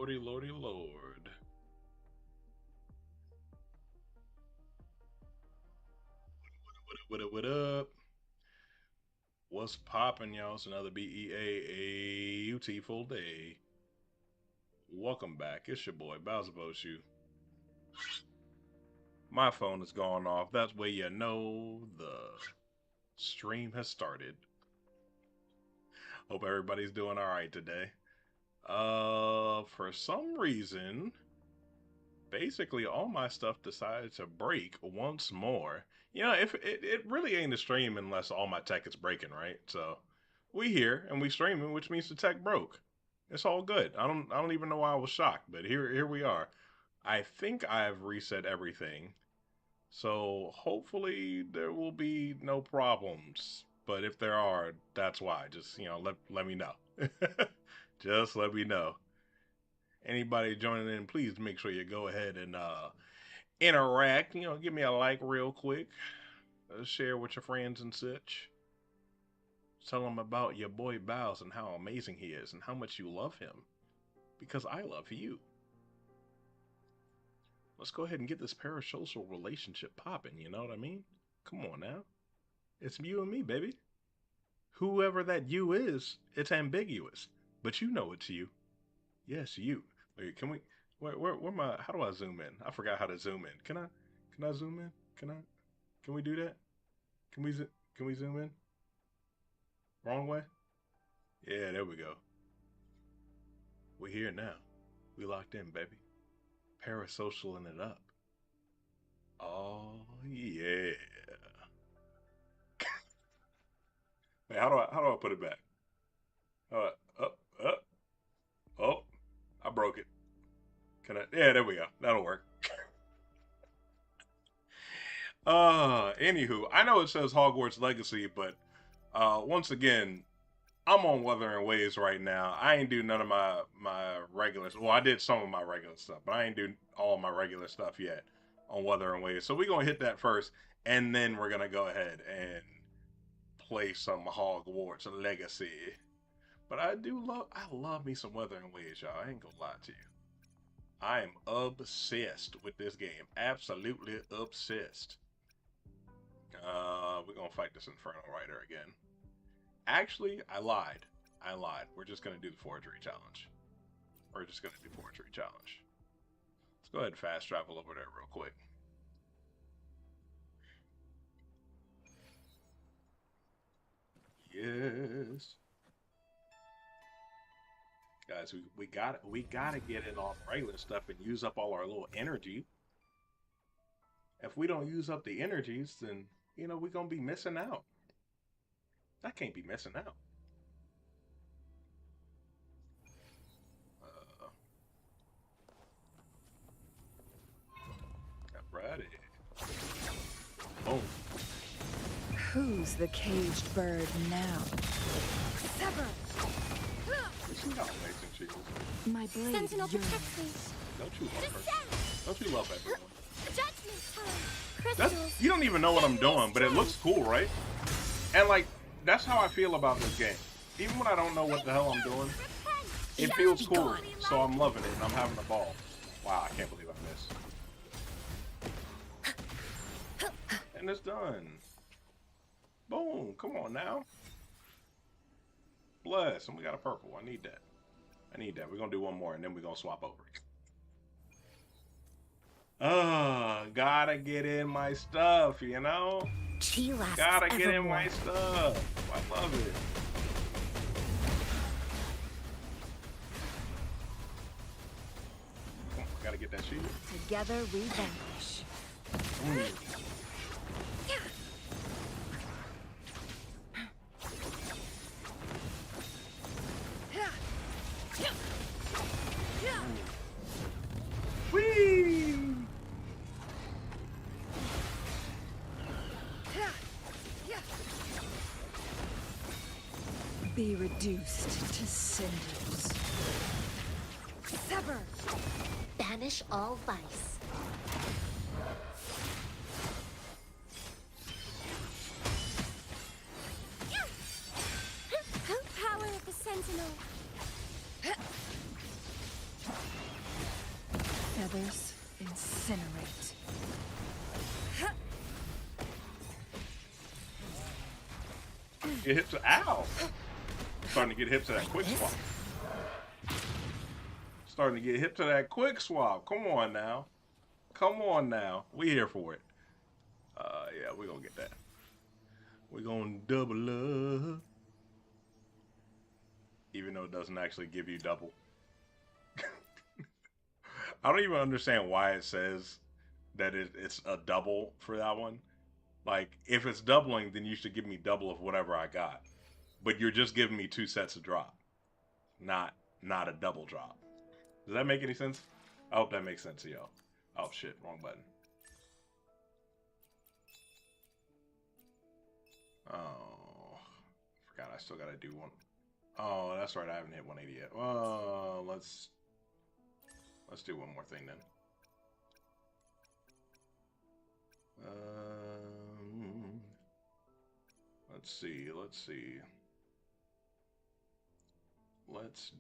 Lordy, lordy, lord. What up, what up? What's poppin', y'all? It's another BEAAUT full day. Welcome back. It's your boy, Bowser Shoe. My phone is going off. That's way you know the stream has started. Hope everybody's doing alright today. For some reason, basically all my stuff decided to break once more. You know, if it really ain't a stream unless all my tech is breaking, right? So we here and we streaming, which means the tech broke. It's all good. I don't even know why I was shocked, but here we are. I think I've reset everything. So hopefully there will be no problems. But if there are, that's why. Just, let me know. Just let me know. Anybody joining in, please make sure you go ahead and interact. Give me a like real quick. Share with your friends and such. Tell them about your boy Bows and how amazing he is and how much you love him. Because I love you. Let's go ahead and get this parasocial relationship popping, you know what I mean? Come on now. It's you and me, baby. Whoever that you is, it's ambiguous. But you know it's you. Yes, you. Wait, can we? Where my? How do I zoom in? I forgot how to zoom in. Can I zoom in? Can we do that? Can we zoom in? Wrong way? Yeah, there we go. We here now. We locked in, baby. Parasocialing it up. Oh yeah. Wait, how do I put it back? Up, up. Oh, I broke it. Can I? Yeah, there we go. That'll work. Anywho, I know it says Hogwarts Legacy, but once again, I'm on Wuthering Waves right now. I ain't do none of my regular. Well, I did some of my regular stuff, but I ain't do all my regular stuff yet on Wuthering Waves. So we're gonna hit that first, and then we're gonna go ahead and play some Hogwarts Legacy. But I love me some Wuthering Waves, y'all. I ain't gonna lie to you. I am obsessed with this game. Absolutely obsessed. We're gonna fight this Infernal Rider again. Actually, I lied. We're just gonna do the forgery challenge. Let's go ahead and fast travel over there real quick. Yes. Guys, we gotta get in all the regular stuff and use up all our little energy. If we don't use up the energies, then we're gonna be missing out. I can't be missing out. Alrighty. Boom. Who's the caged bird now? Sever! See how amazing she is. My blade Sentinel yearns. protects me. Don't you love her? Don't you love everyone? Judgment time. Crystals. You don't even know what I'm doing, but it looks cool, right? And like, that's how I feel about this game. Even when I don't know what the hell I'm doing, it feels cool. So I'm loving it and I'm having a ball. Wow, I can't believe I missed. And it's done. Boom, come on now. Bless, and we got a purple. I need that. We're gonna do one more and then we're gonna swap over. Gotta get in my stuff, Gotta get in my stuff. I love it. Come on, gotta get that shield. Together we vanish. Whee! Be reduced to cinders. Sever! Banish all vice. Power of the Sentinel. others incinerate. Get hit to ow! Starting to get hip to that quick swap. Starting to get hip to that quick swap. Come on now. Come on now. We here for it. Yeah, we gonna get that. We gonna double up. Even though it doesn't actually give you double. I don't even understand why it says that it's a double for that one. Like, if it's doubling, then you should give me double of whatever I got. But you're just giving me 2 sets of drop, not a double drop. Does that make any sense? I hope that makes sense to y'all. Oh shit, wrong button. Oh, forgot I still gotta do one. Oh, that's right, I haven't hit 180 yet. Well, let's do one more thing then. Let's see. Let's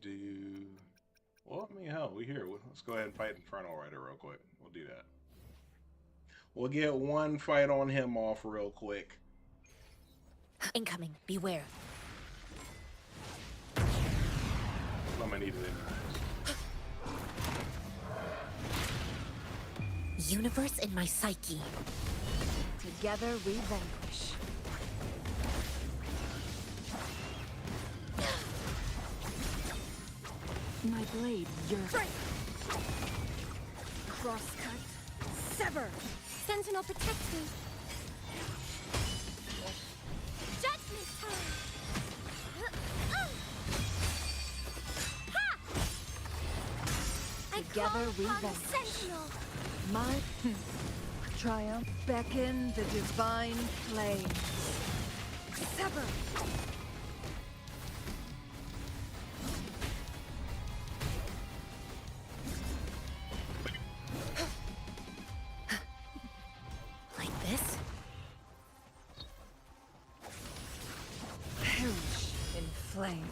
do. Well, I mean, hell, we here. Let's go ahead and fight Inferno Rider real quick. We'll do that. We'll get one fight on him off real quick. Incoming. Beware. I'm gonna need it. Universe in my psyche. Together we vanquish. My blade, your crosscut, sever. Sentinel, protect me. Judgment time. Together we vanquish. Sentinel. My triumph beckon the divine flames. Sever. Like this? Perish in flames.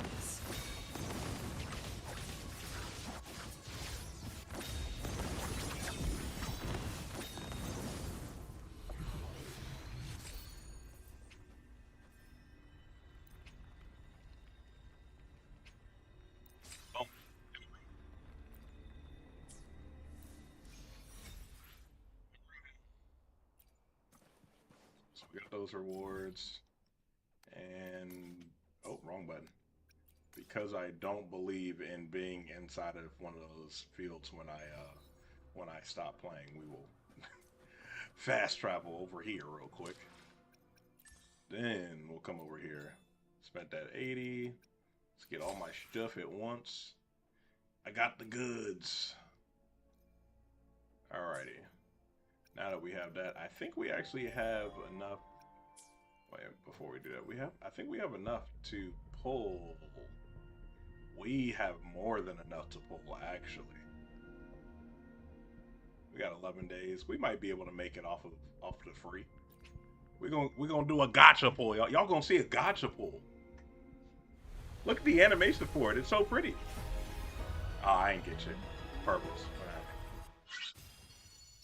So we got those rewards, and oh, wrong button. Because I don't believe in being inside of one of those fields when I stop playing, we will fast travel over here real quick. Then we'll come over here. Spent that 80. Let's get all my stuff at once. I got the goods. Alrighty. Now that we have that, I think we actually have enough. Wait, before we do that, I think we have enough to pull. We have more than enough to pull, actually. We got 11 days. We might be able to make it off the free. We're gonna do a gotcha pull, y'all. Y'all gonna see a gotcha pull. Look at the animation for it. It's so pretty. Oh, I ain't get shit. Purples.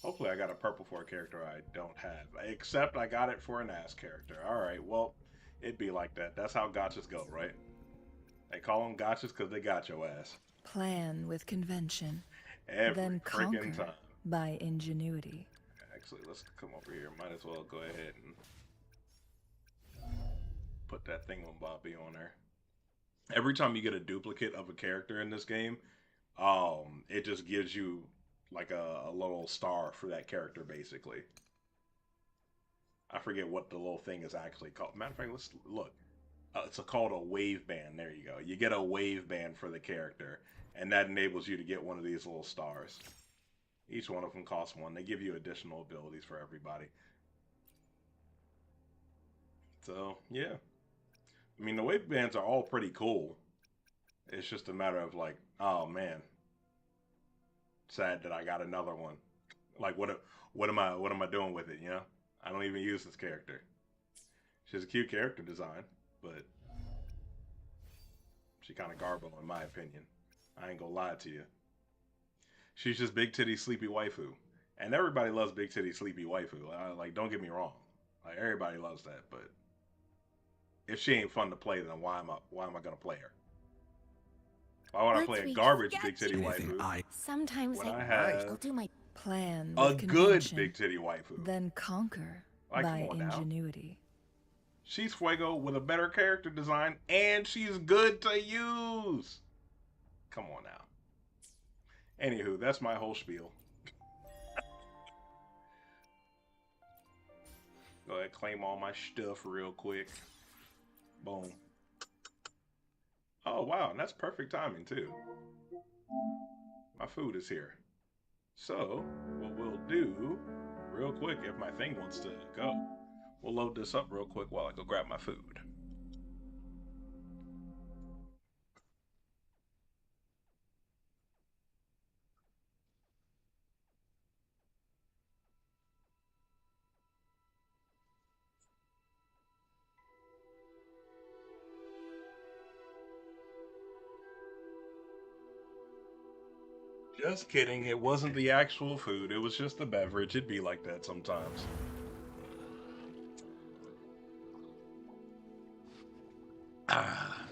Hopefully I got a purple for a character I don't have. Except I got it for an ass character. Alright, well, it'd be like that. That's how gotchas go, right? They call them gotchas because they got your ass. Plan with convention. Every then conquer freaking time. by ingenuity. Actually, let's come over here. Might as well go ahead and put that thingamabobbie on there. Every time you get a duplicate of a character in this game, it just gives you like a little star for that character, basically. I forget what the little thing is actually called. Matter of fact, let's look. It's called a wave band. There you go. You get a wave band for the character, and that enables you to get one of these little stars. Each one of them costs one. They give you additional abilities for everybody. So, yeah. I mean, the wave bands are all pretty cool. It's just a matter of like, oh man, sad that I got another one. Like, what am I doing with it? You know, I don't even use this character. She's a cute character design, but she kind of garbled in my opinion. I ain't gonna lie to you. She's just big titty sleepy waifu, and everybody loves big titty sleepy waifu. Like, don't get me wrong, like everybody loves that. But if she ain't fun to play, then why am I gonna play her? Why would I Once play a we garbage get big titty you- waifu Sometimes when I I'll have do my Plan a with good convention, big titty waifu? then conquer Like, by come on now. ingenuity. She's Fuego with a better character design, and she's good to use. Come on now. Anywho, that's my whole spiel. Go ahead, claim all my stuff real quick. Boom. Oh, wow, and that's perfect timing, too. My food is here. So, what we'll do, real quick, if my thing wants to go, we'll load this up real quick while I go grab my food. Just kidding, it wasn't the actual food, it was just the beverage. It'd be like that sometimes. Ah.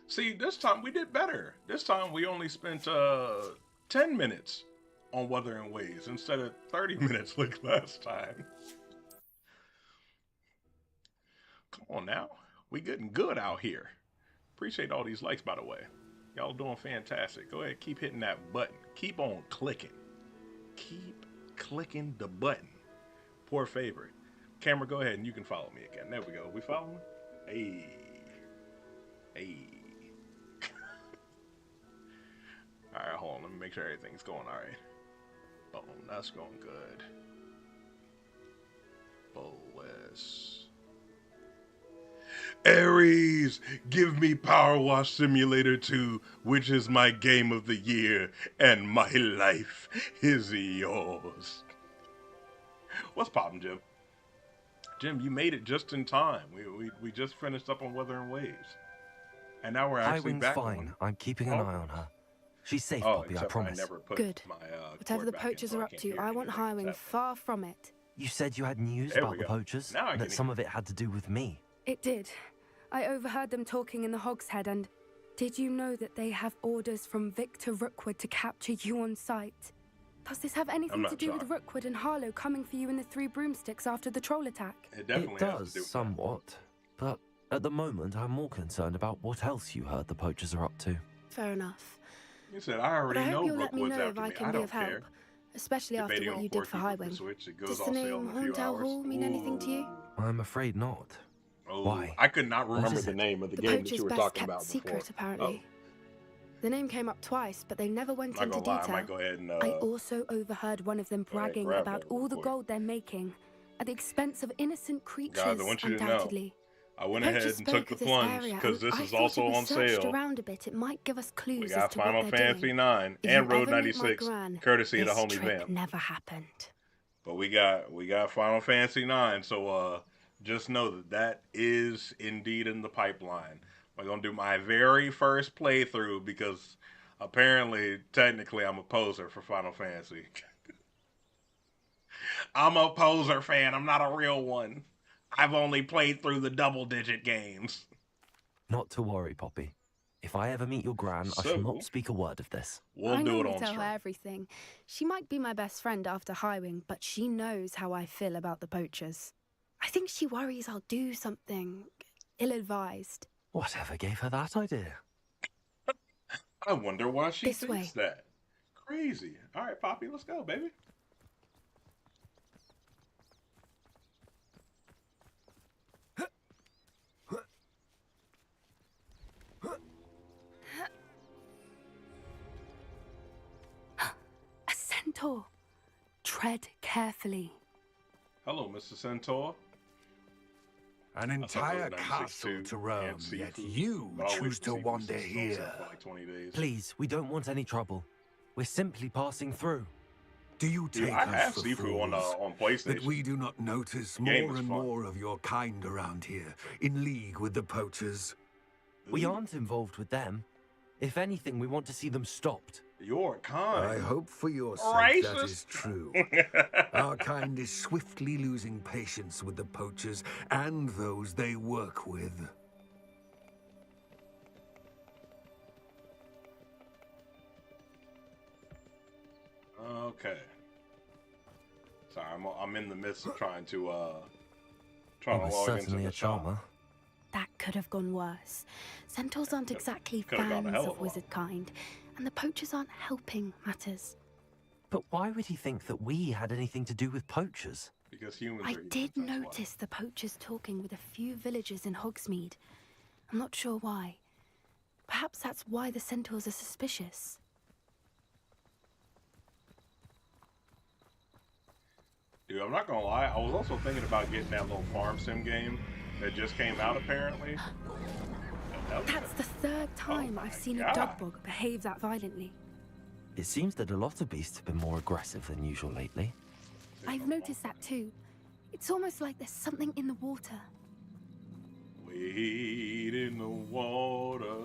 See, this time we did better. This time we only spent 10 minutes on Wuthering Ways instead of 30 minutes like last time. Come on now. We getting good out here. Appreciate all these likes, by the way. Y'all doing fantastic. Go ahead, keep hitting that button. Keep on clicking. Keep clicking the button. Poor favorite. Camera, go ahead and you can follow me again. There we go. We following? Hey. Hey. Alright, hold on. Let me make sure everything's going alright. Boom. That's going good. Boas. Aries, give me Power Wash Simulator 2, which is my game of the year, and my life is yours. What's poppin', Jim? Jim, you made it just in time. We just finished up on Wuthering Waves. And now we're actually Highwing's back fine. on. I'm keeping an eye on her. She's safe, Oh, Poppy, I except promise. I never put Good. my Whatever cord the back in, poachers so are I up can't to, hear I want anything Highwing that's far from it. You said you had news There about we the go. poachers, Now I and that can some hear. of it had to do with me. It did. I overheard them talking in the Hogshead, and did you know that they have orders from Victor Rookwood to capture you on sight? Does this have anything not to do with shocked. Rookwood and Harlow coming for you in the Three Broomsticks after the troll attack? It definitely It has to does, do with that. somewhat. But at the moment, I'm more concerned about what else you heard the poachers are up to. Fair enough. You said, I But already I hope know you'll let me Rookwood's know if after I me. can I be don't of help, care. especially after Debating what on you did for 4 keep with Highwing. the Switch. It goes Does the on sale name in a few Horntail hours. Hall mean anything to you? I'm afraid not. Oh, Why? I could not What remember is the it? name of the The game that poacher's you were best talking kept about secret, before. apparently. The name came up twice, but they never went I'm not into gonna lie, I detail. might go ahead and I also overheard one of them go ahead and bragging grab about that real all the quick. gold they're making, at the expense of innocent creatures, Guys, I want you to know, undoubtedly. I went Poachers ahead and spoke took the of this plunge area, because and this I is thought also if we on searched sale. around a bit, it might give us We clues as got to Final what they're Fantasy doing. 9 If and you Road ever meet my 96, gran, courtesy of the this homie trip Vamp. never happened. But we got Final Fantasy 9, so just know that that is indeed in the pipeline. I'm gonna do my very first playthrough because apparently, technically, I'm a poser for Final Fantasy. I'm a poser fan. I'm not a real one. I've only played through the double-digit games. Not to worry, Poppy. If I ever meet your gran, I shall So, not speak a word of this. we'll I do it normally on tell stream. her everything. She might be my best friend after Highwing, but she knows how I feel about the poachers. I think she worries I'll do something ill-advised. Whatever gave her that idea? I wonder why she This thinks way. that. Crazy. All right, Poppy, let's go, baby. A centaur. Tread carefully. Hello, Mr. Centaur. An I thought entire that was castle 96 to too, roam, and yet seafood. you But I'll wait choose for to seafood wander since it's on sale here. for like 20 days. Please, we don't want any trouble. We're simply passing through. Do you Dude, take I us have for seafood on fools? on That PlayStation. we do not notice Game more is and fun. more of your kind around here, in league with the poachers? We aren't involved with them. If anything, we want to see them stopped. Your I kind. hope for your sake that Racist. is true. Our kind is swiftly losing patience with the poachers and those they work with. Okay. Sorry, I'm in the midst of trying to He was log into certainly the a shop. charmer. That could have gone worse. Centaurs aren't exactly Could have gone a fans hell of of a lot. wizard kind, and the poachers aren't helping matters. But why would he think that we had anything to do with poachers? Because humans I are humans, did that's why. notice the poachers talking with a few villagers in Hogsmeade. I'm not sure why. Perhaps that's why the centaurs are suspicious. Dude, I'm not gonna lie, I was also thinking about getting that little farm sim game that just came out apparently. That's the third time my I've seen God. a dogbog behave that violently. It seems that a lot of beasts have been more aggressive than usual lately. I've noticed that too. It's almost like there's something in the water. Wade in the water.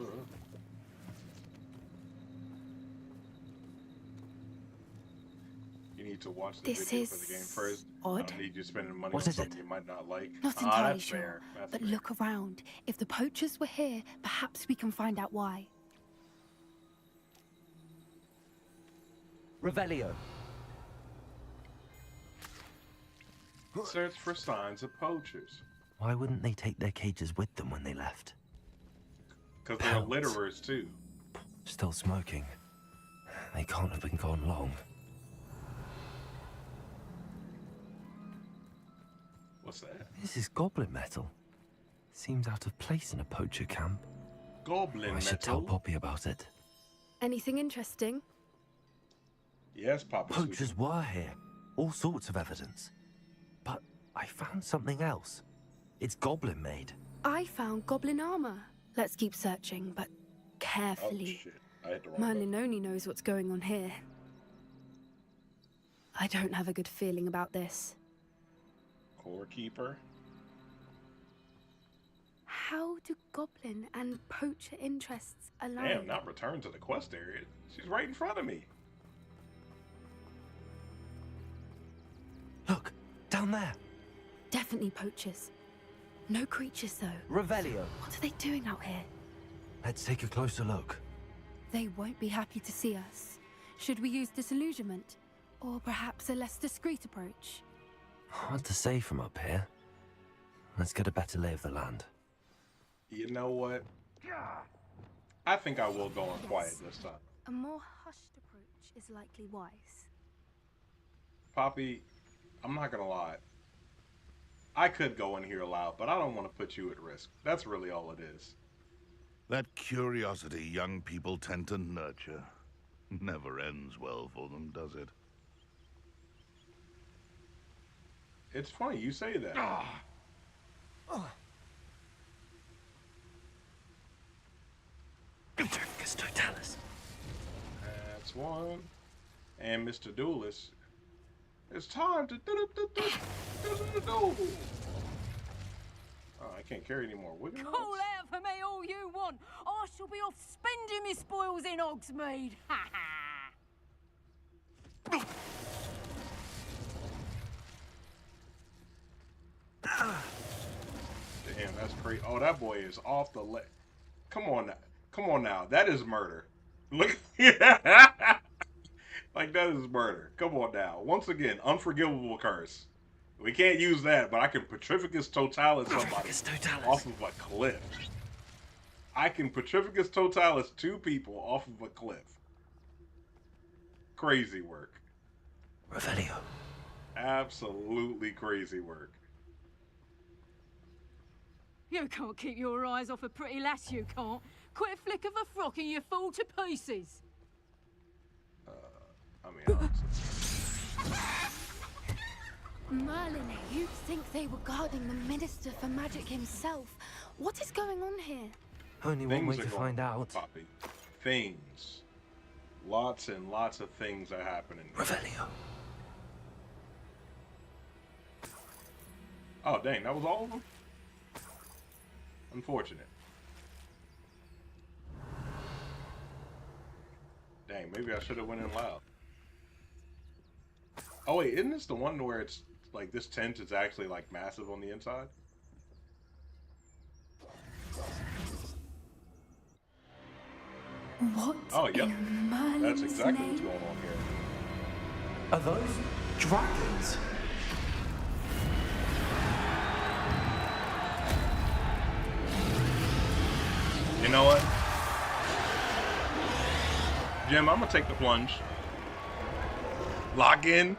You need to watch the This video for the is game first. odd. I don't need you spending money What on is something it? you might not like. Not Ah, entirely that's sure, fair. That's but fair. look around. If the poachers were here, perhaps we can find out why. Revelio. Search for signs of poachers. Why wouldn't they take their cages with them when they left? Because they're Pelts. litterers too. Still smoking. They can't have been gone long. What's that? This is goblin metal. Seems out of place in a poacher camp. Goblin I should tell metal. Poppy about it. Anything interesting? Yes, Papa. Sweetie. Poachers were here. All sorts of evidence. But I found something else. It's goblin made. I found goblin armor. Let's keep searching, but Oh carefully. shit! I hit the wrong button. Merlin only knows what's going on here. I don't have a good feeling about this. Core keeper. How do goblin and poacher interests align? Damn, not return to the quest area. She's right in front of me. Look, down there. Definitely poachers. No creatures, though. Revelio. What are they doing out here? Let's take a closer look. They won't be happy to see us. Should we use disillusionment? Or perhaps a less discreet approach? Hard to say from up here. Let's get a better lay of the land. You know what? I think I will go on quiet this time. A more hushed approach is likely wise. Poppy, I'm not gonna lie. I could go in here loud, but I don't want to put you at risk. That's really all it is. That curiosity young people tend to nurture never ends well for them, does it? It's funny you say that. Petrificus totalis. That's one. And Mr. Duelist. It's time to do. Oh, I can't carry any more with me. Call out for me all you want. I shall be off spending my spoils in Hogsmeade. Ha ha. Damn, that's crazy. Oh, that boy is off the leg. Come on now. Come on now. That is murder. Look. Like, that is murder. Come on now. Once again, unforgivable curse. We can't use that, but I can Petrificus Totalis somebody Petrificus totalis. off of a cliff. I can Petrificus Totalis 2 people off of a cliff. Crazy work. Revelio. Absolutely crazy work. You can't keep your eyes off a pretty lass, you can't. Quit a flick of a frock and you fall to pieces. I mean, honestly. Merlin, you'd think they were guarding the Minister for Magic himself. What is going on here? Only one way Things to are find going- out. Poppy. Things. Lots and lots of things are happening. Revelio. Oh, dang, that was all of them? Unfortunate. Dang, maybe I should have went in loud. Oh wait, isn't this the one where it's like this tent is actually like massive on the inside? What Oh, yep. in Merlin's That's exactly what's name? going on here. Are those dragons? You know what? Jim, I'm gonna take the plunge. Lock in?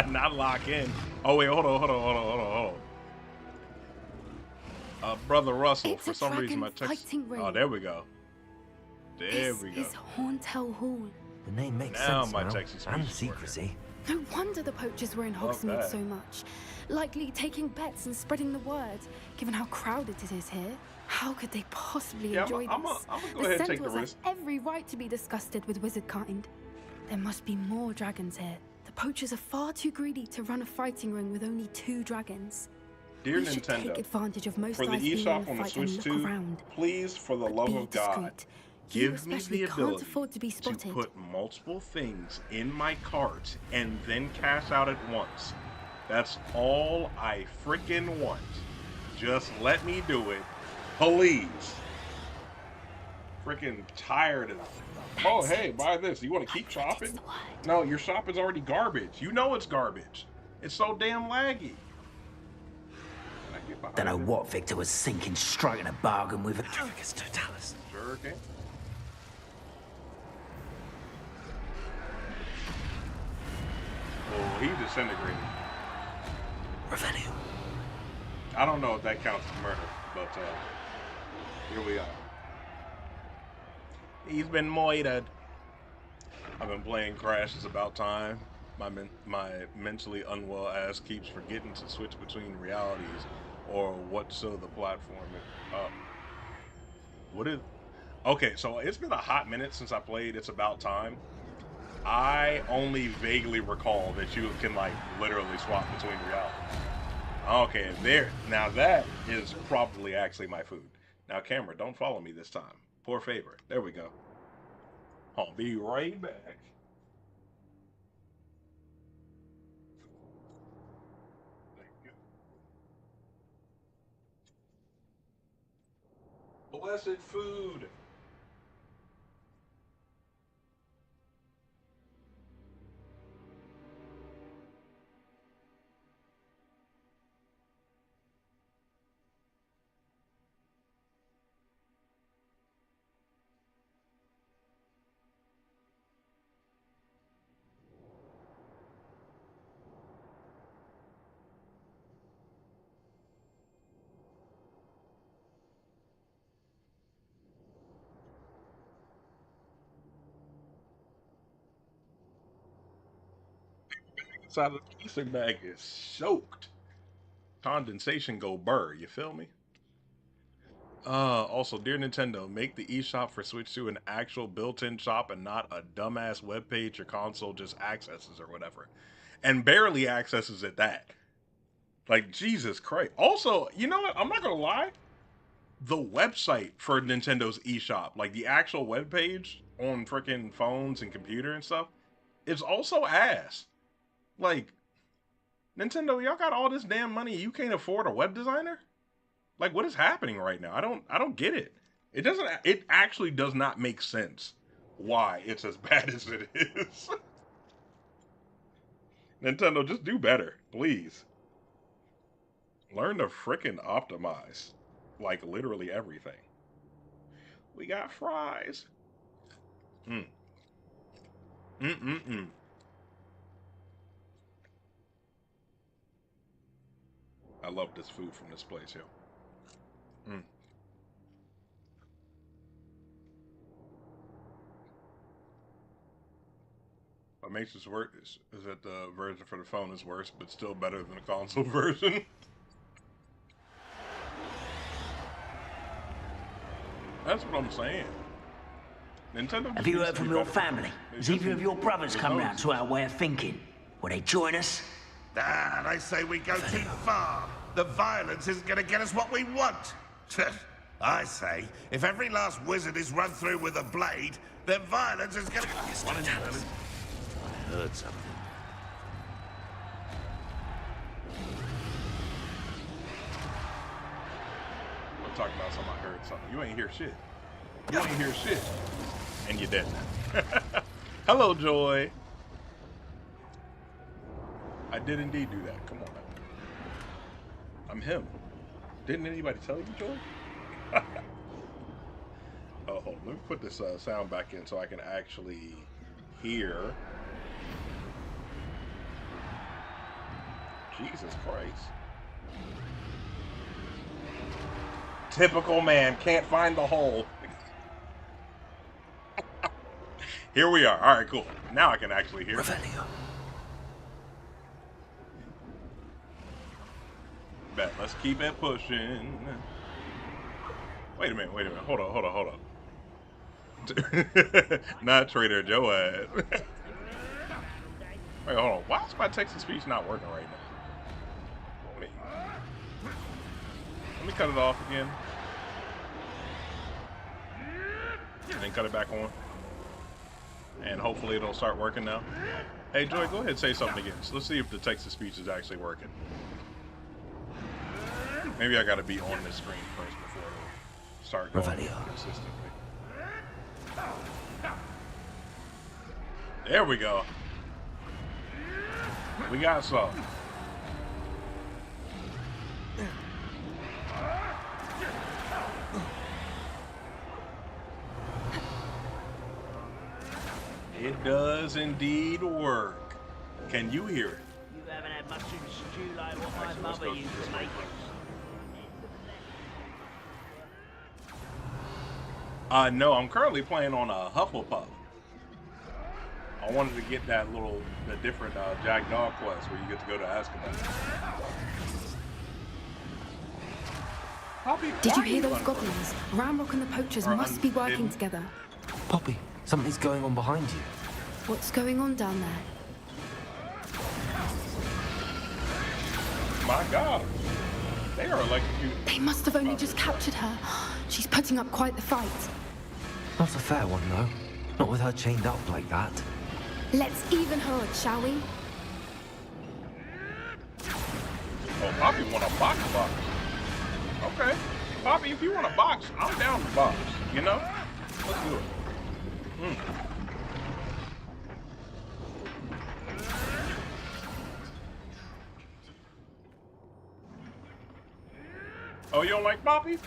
Not lock in. Oh wait, hold on. Brother Russell, It's for a some reason my dragon text. fighting ring. Oh, there we go. There This we go. is Hauntel Hall. The name makes Now sense my now. Texas And speech is working. secrecy. No wonder the poachers were in Not Hogsmeade bad. so much. Likely taking bets and spreading the word, given how crowded it is here. How could they possibly Yeah, enjoy I'm this? gonna go ahead and take the Centaurs risk. have every right to be disgusted with wizard kind. There must be more dragons here. The poachers are far too greedy to run a fighting ring with only 2 dragons. Dear We should take Nintendo, advantage of most for the eyes being eShop in on the the fight and Switch look 2, around. please, for the But love be of God, discreet. You give me especially the can't ability afford to be to spotted. put multiple things in my cart and then cash out at once. That's all I freaking want. Just let me do it, please. Freaking tired of. Oh, hey, buy this. You want to keep shopping? No, your shop is already garbage. You know it's garbage. It's so damn laggy. Can I get behind Don't know it? what Victor was thinking, striking a bargain with a Dragons Totalis. Sure can. Oh, he disintegrated. Revenue. I don't know if that counts as murder, but here we are. He's been murdered. I've been playing Crash. It's about time. My mentally unwell ass keeps forgetting to switch between realities or what's the platform. What is? Okay, so it's been a hot minute since I played It's About Time. I only vaguely recall that you can like literally swap between realities. Okay, there. Now that is probably actually my food. Now, camera, don't follow me this time. Poor favor. There we go. I'll be right back. Thank you. Blessed food. Inside of the plastic bag is soaked. Condensation go burr, you feel me? Also, dear Nintendo, make the eShop for Switch 2 an actual built-in shop and not a dumbass webpage your console just accesses or whatever. And barely accesses at that. Like, Jesus Christ. Also, you know what? I'm not gonna lie. The website for Nintendo's eShop, like the actual webpage on freaking phones and computer and stuff, is also ass. Like, Nintendo, y'all got all this damn money, you can't afford a web designer? Like, what is happening right now? I don't get it. It actually does not make sense why it's as bad as it is. Nintendo, just do better, please. Learn to frickin' optimize. Like, literally everything. We got fries. Mm-mm-mm. I love this food from this place, yo. What makes this work is that the version for the phone is worse, but still better than the console version. That's what I'm saying. Nintendo. Have you heard from your family? Has either of your brothers come round to our way of thinking? Will they join us? Ah, they say we go too far. The violence isn't going to get us what we want. I say, if every last wizard is run through with a blade, then violence is gonna... What is that? I heard something. I'm talking about something. I heard something. You ain't hear shit. You ain't hear shit. And you're dead now. Hello, Joy. I did indeed do that. Come on now. I'm him. Didn't anybody tell you, Joy? Oh, let me put this sound back in so I can actually hear. Jesus Christ. Typical man, can't find the hole. Here we are. All right, cool. Now I can actually hear. Revelio. Bet. Let's keep it pushing. Wait a minute. Hold on. Not Trader Joanne. Wait, hold on. Why is my text to speech not working right now? Let me cut it off again. And then cut it back on. And hopefully it'll start working now. Hey, Joy, go ahead and say something again. So let's see if the text to speech is actually working. Maybe I gotta be on this screen first before it'll start going consistently. There we go. We got some. It does indeed work. Can you hear it? You haven't had much of a stew like what my mother used to make. No, I'm currently playing on a Hufflepuff. I wanted to get that the different Jack Dog quest where you get to go to Azkaban. Poppy, Did you hear those goblins? Ramrock and the poachers must be working together. Poppy, something's going on behind you. What's going on down there? My God. They are electrocuting. They must have only just captured her. She's putting up quite the fight. Not a fair one, though. Not with her chained up like that. Let's even her up, shall we? Oh, Poppy want a box. Okay. Poppy, if you want a box, I'm down for box. You know? Let's do it. Oh, you don't like Poppy?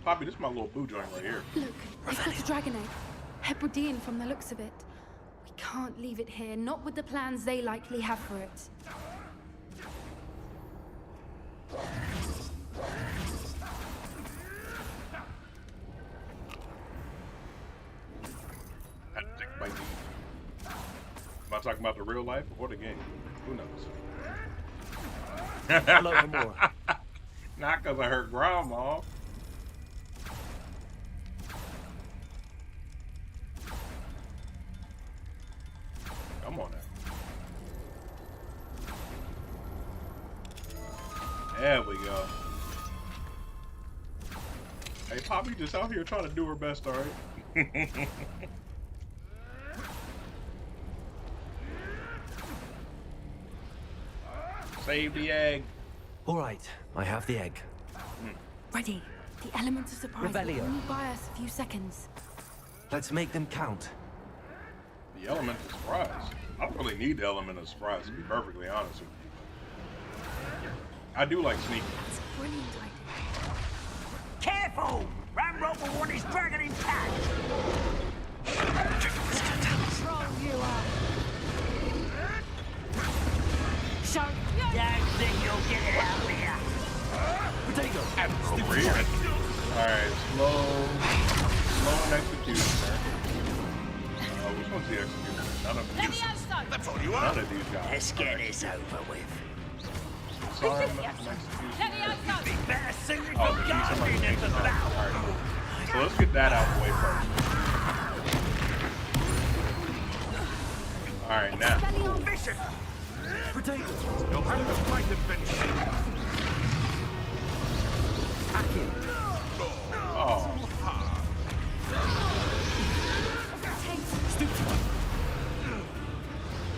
Poppy, this is my little boo joint right here. Look, they've got a dragon egg. Hebridean from the looks of it. We can't leave it here, not with the plans they likely have for it. Am I talking about the real life or the game? Who knows? Hello, more. Not because I heard grandma. Come on now. There we go. Hey, Poppy just out here trying to do her best, all right? Save the egg. All right, I have the egg. Ready. The element of surprise will Revelio. only buy us a few seconds. Let's make them count. The element of surprise. I don't really need the element of surprise, to be perfectly honest with you. I do like sneaking. That's a brilliant idea. Careful! Ramrock will want his dragon intact! Control you are. Show. Don't think you'll get it out of here! Potato! Appropriate. Alright, slow and execution there. Which one's the executioner? None of these. That's all you are. None of these guys. Let's get this over with. Disarm and execution. Be better suited Oh, for the piece of guarding money. than for battle. Alright, cool. So let's get that out of the way first. Alright, now. Mission! Potatoes! You'll have to fight adventure. Hack in. Oh.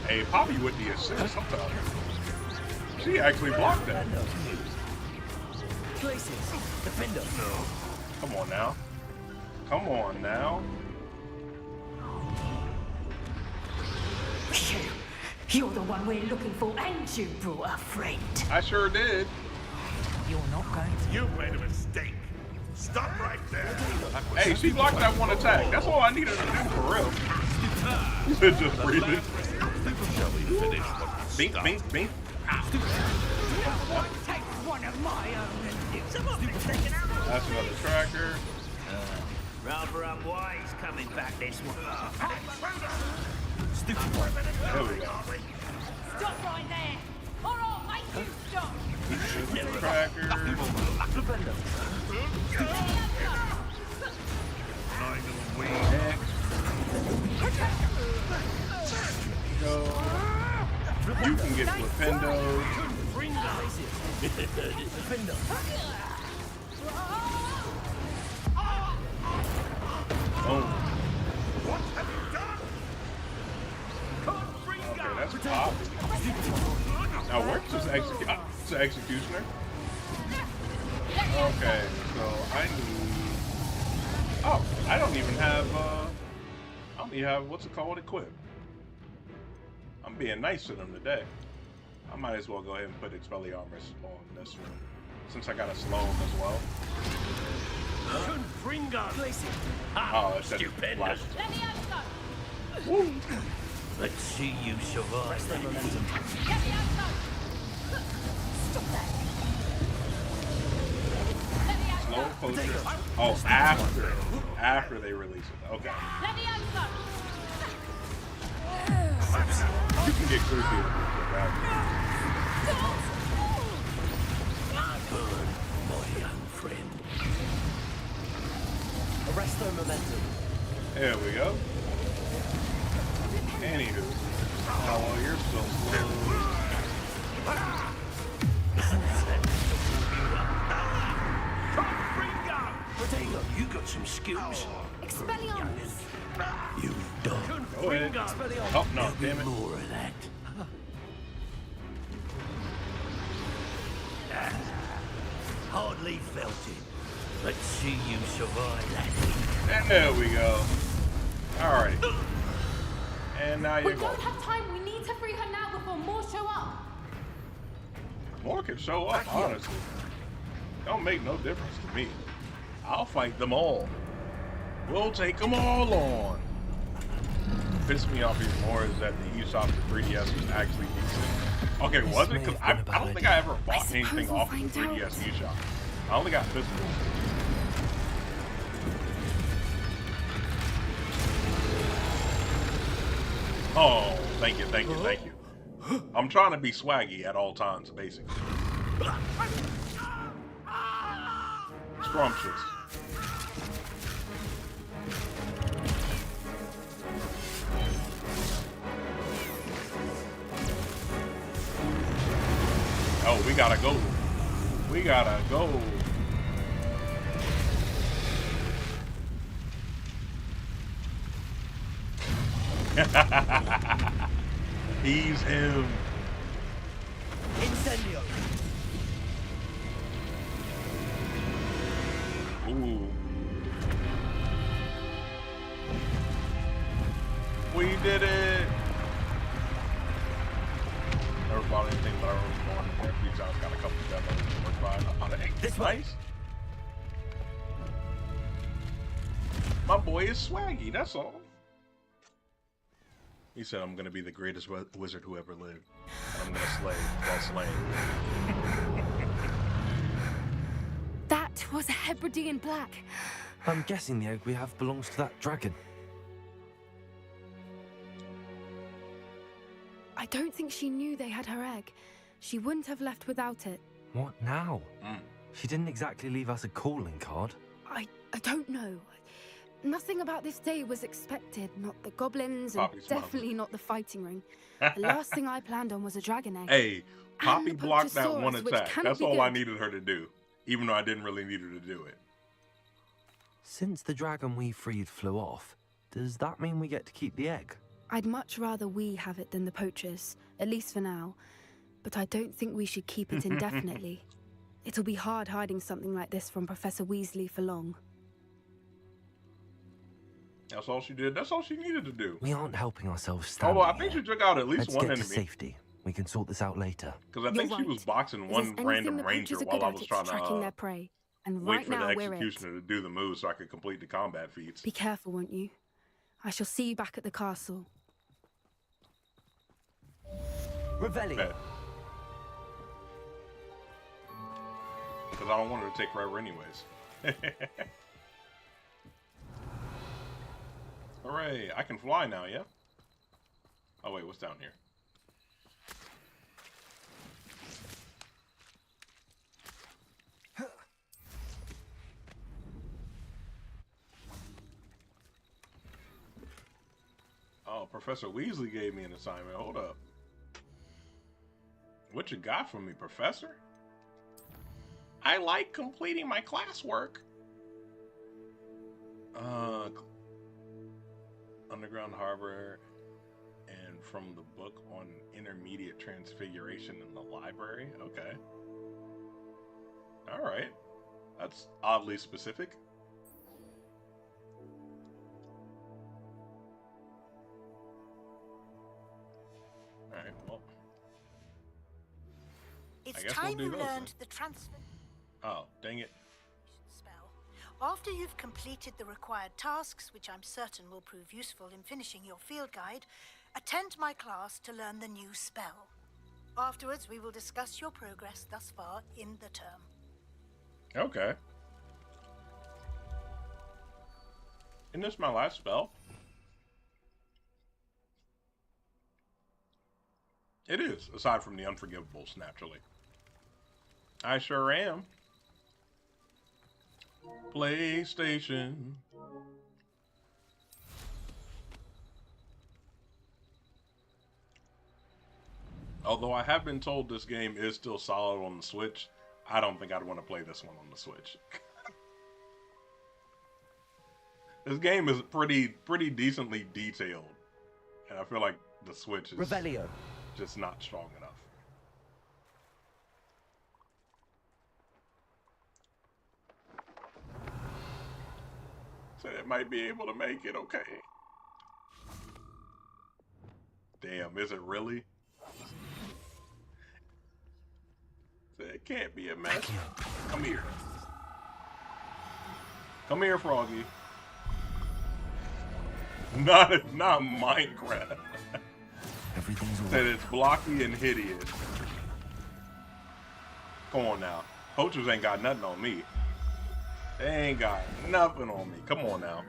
Hey, Poppy with the assist. I'm telling you. She actually blocked that. Places. Defender. Come on now. Come on now. You're the one we're looking for, and you brought a friend. I sure did. You're not going to. You made a mistake. Stop right there. Hey, she blocked that one attack. That's all I needed to do for real. Just breathing. Shall we finish what we Bink, started? bink, bink. Take one of my own and do That's another tracker. Rather unwise coming back this way. There we go. Stop right there, or I'll make you stop. Another tracker. Go. You can get Flipendo. Oh. What have you done? Okay, that's Poppy. Now where's this executioner? Okay, so I need. Oh, I don't even have. I don't even have what's it called equipped. I'm being nice to them today. I might as well go ahead and put Expelliarmus on this one, since I got a slow him as well. Oh, it's stupid. Woo. Let's see you survive. Slow potion. Oh, after they release it. Okay. You can get creepy with that. Good, my young friend. Arresto momentum. There we go. Anywho. Oh, well, you're so slow. Potato, you got some skills. Expelliarmus. You've done. Go ahead. Oh, no, damn it. More of that. Hardly felt it. Let's see you survive that. There we go. Alrighty. And now We you're don't going. have time. We need to free her now before more show up. More can show up, honestly. Don't make no difference to me. I'll fight them all. We'll take them all on. What pissed me off even more is that the eShop for 3DS was actually decent. Okay, was it? Because I don't think I ever bought anything off of the 3DS eShop. I only got physical. Oh, thank you, thank you, thank you. I'm trying to be swaggy at all times, basically. Scrumptious. Oh, we gotta go. We gotta go. He's him. Incendio. Ooh. We did it. Never bought anything, but I remember going in there a few times. Got a couple demos that were fine. I bought it. This Nice. My boy is swaggy. That's all. He said, "I'm gonna be the greatest wizard who ever lived, and I'm gonna slay while slaying." That was a Hebridean black. I'm guessing the egg we have belongs to that dragon. I don't think she knew they had her egg. She wouldn't have left without it. What now? She didn't exactly leave us a calling card. I don't know. Nothing about this day was expected. Not the goblins, and Poppy smiles. definitely not the fighting ring. The last thing I planned on was a dragon egg. Hey, Poppy And the blocked that one Pokesaurus, which attack. cannot That's be all I good. needed her to do, even though I didn't really need her to do it. Since the dragon we freed flew off, does that mean we get to keep the egg? I'd much rather we have it than the poachers, at least for now. But I don't think we should keep it indefinitely. It'll be hard hiding something like this from Professor Weasley for long. That's all she did. That's all she needed to do. We aren't helping ourselves Oh, standing well, I think here. she took out at least Let's one get enemy. to safety. We can sort this out later. Because I think You're she was right. boxing If one there's anything random the ranger poachers are while good I at, was it's trying tracking to their prey. And wait right for the now we're it. executioner to do the move so I could complete the combat feats. Be careful, won't you? I shall see you back at the castle. Revelio. Because I don't want her to take forever anyways. Hooray, I can fly now, yeah? Oh wait, what's down here? Oh, Professor Weasley gave me an assignment. Hold up. What you got for me, Professor? I like completing my classwork. Underground Harbor and from the book on intermediate transfiguration in the library. Okay. All right. That's oddly specific. All right, well. It's guess time we'll do you those learned then. the transfer Oh, dang it. spell. After you've completed the required tasks, which I'm certain will prove useful in finishing your field guide, attend my class to learn the new spell. Afterwards, we will discuss your progress thus far in the term. Okay. Isn't this my last spell? It is, aside from the unforgivables, naturally. I sure am. PlayStation. Although I have been told this game is still solid on the Switch, I don't think I'd want to play this one on the Switch. This game is pretty decently detailed, and I feel like the Switch is Revelio. just not strong enough. So it might be able to make it okay. Damn, is it really? So it can't be a mess. Come here. Come here, Froggy. Not Minecraft. Everything's all Said right. it's blocky and hideous. Come on now. Poachers ain't got nothing on me. They ain't got nothing on me. Come on now.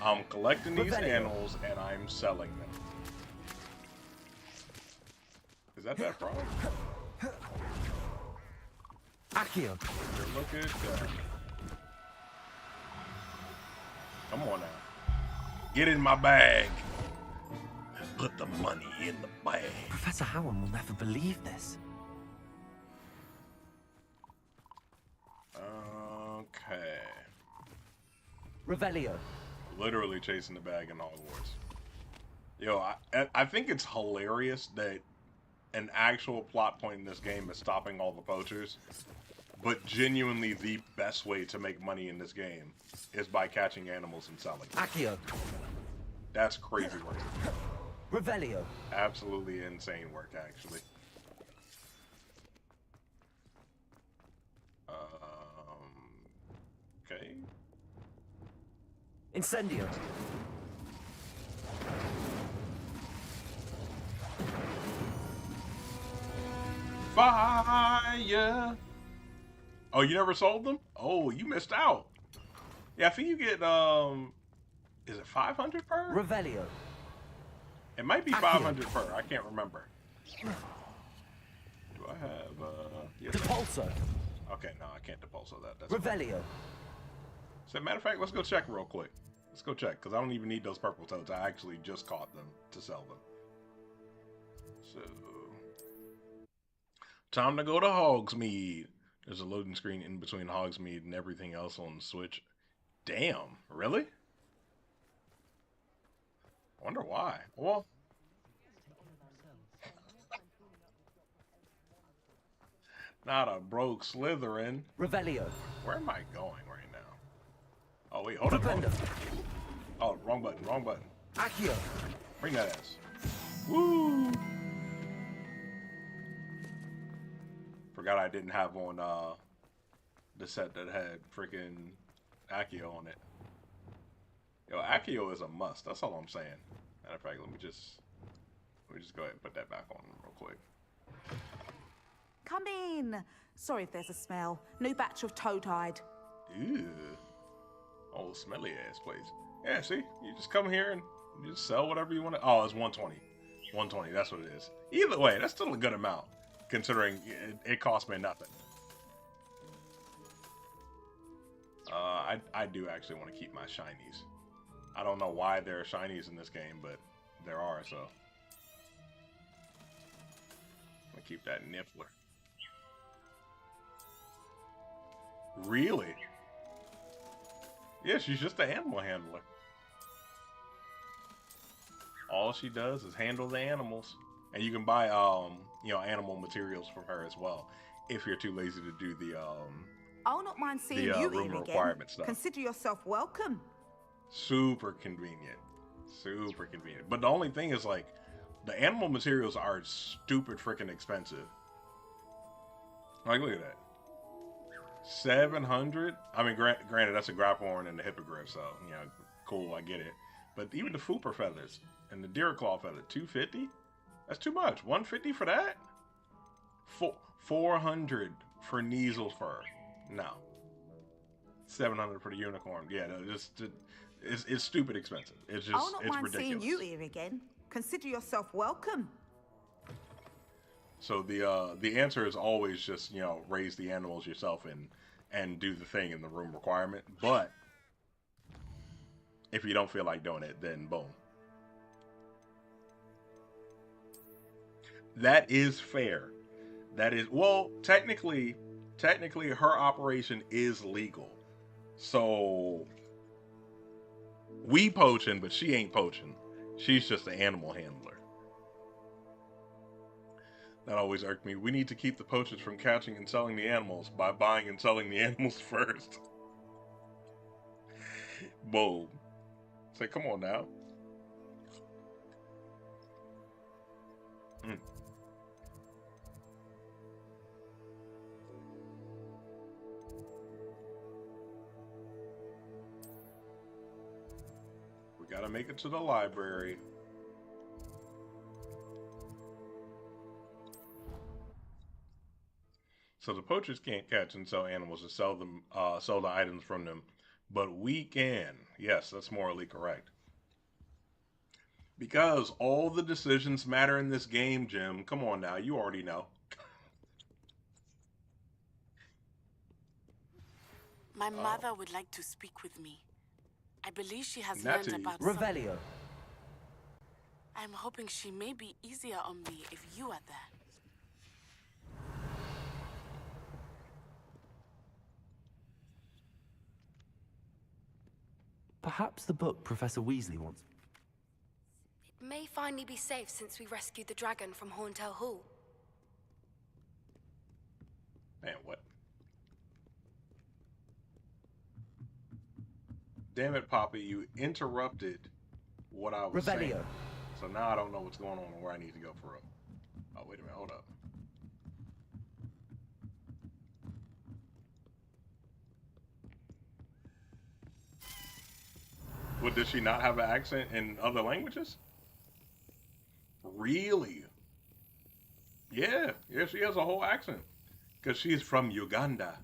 I'm collecting these animals and I'm selling them. Is that frog? Accio. Look at that. Come on now. Get in my bag. Put the money in the bag. Professor Howard will never believe this. Okay. Revelio. Literally chasing the bag in Hogwarts. Yo, I think it's hilarious that an actual plot point in this game is stopping all the poachers, but genuinely the best way to make money in this game is by catching animals and selling them. Accio. That's crazy work. Revelio. Absolutely insane work, actually. Okay. Incendio. Fire! Oh, you never sold them? Oh, you missed out. Yeah, I think you get, is it 500 per? Revelio. It might be 500 per. I can't remember. Do I have, yes, Depulso. okay, no, I can't depulso that. That's Revelio. So, matter of fact, let's go check real quick. Let's go check, because I don't even need those purple toads. I actually just caught them to sell them. So, time to go to Hogsmeade. There's a loading screen in between Hogsmeade and everything else on the Switch. Damn, really? Wonder why. Well, not a broke Slytherin. Revelio. Where am I going right now? Oh wait, hold on. Oh, wrong button, wrong button. Accio. Bring that ass. Woo! Forgot I didn't have on the set that had freaking Accio on it. Yo, Accio is a must. That's all I'm saying. Matter of fact, let me just go ahead and put that back on real quick. Come in. Sorry if there's a smell. New batch of toad-hide. Ew. Oh, smelly ass place. Yeah, see? You just come here and you just sell whatever you want to. Oh, it's 120. 120, that's what it is. Either way, that's still a good amount, considering it cost me nothing. I do actually want to keep my shinies. I don't know why there are shinies in this game, but there are, so. I'm gonna keep that Niffler. Really? Yeah, she's just an animal handler. All she does is handle the animals. And you can buy, you know, animal materials from her as well, if you're too lazy to do the, I'll not mind seeing you room here requirement again. stuff. Consider yourself welcome. Super convenient. Super convenient. But the only thing is, like, the animal materials are stupid freaking expensive. Like, look at that. 700? I mean, granted, that's a Grapphorn and the Hippogriff, so, you know, cool, I get it. But even the Fooper feathers and the Deer Claw feather, 250? That's too much. 150 for that? 400 for Kneasel's fur. No. 700 for the unicorn. Yeah, no, it's stupid expensive. It's just, I'll not mind ridiculous. seeing you here again. Consider yourself welcome. So the answer is always just, you know, raise the animals yourself and do the thing in the room requirement. But if you don't feel like doing it, then boom. That is fair. That is, well, technically her operation is legal. So we poaching, but she ain't poaching. She's just an animal handler. That always irked me. We need to keep the poachers from catching and selling the animals by buying and selling the animals first. Boom. Say, come on now. Mm. We gotta make it to the library. So the poachers can't catch and sell animals and sell them, sell the items from them, but we can. Yes, that's morally correct. Because all the decisions matter in this game, Jim. Come on now, you already know. My mother would like to speak with me. I believe she has Not learned about Revelio. I'm hoping she may be easier on me if you are there. Perhaps the book Professor Weasley wants. It may finally be safe since we rescued the dragon from Horntail Hall. Man, what? Damn it, Poppy, you interrupted what I was saying. Revelio. So now I don't know what's going on and where I need to go for real. Oh, wait a minute, hold up. Well, does she not have an accent in other languages? Really? Yeah, she has a whole accent. Because she's from Uganda.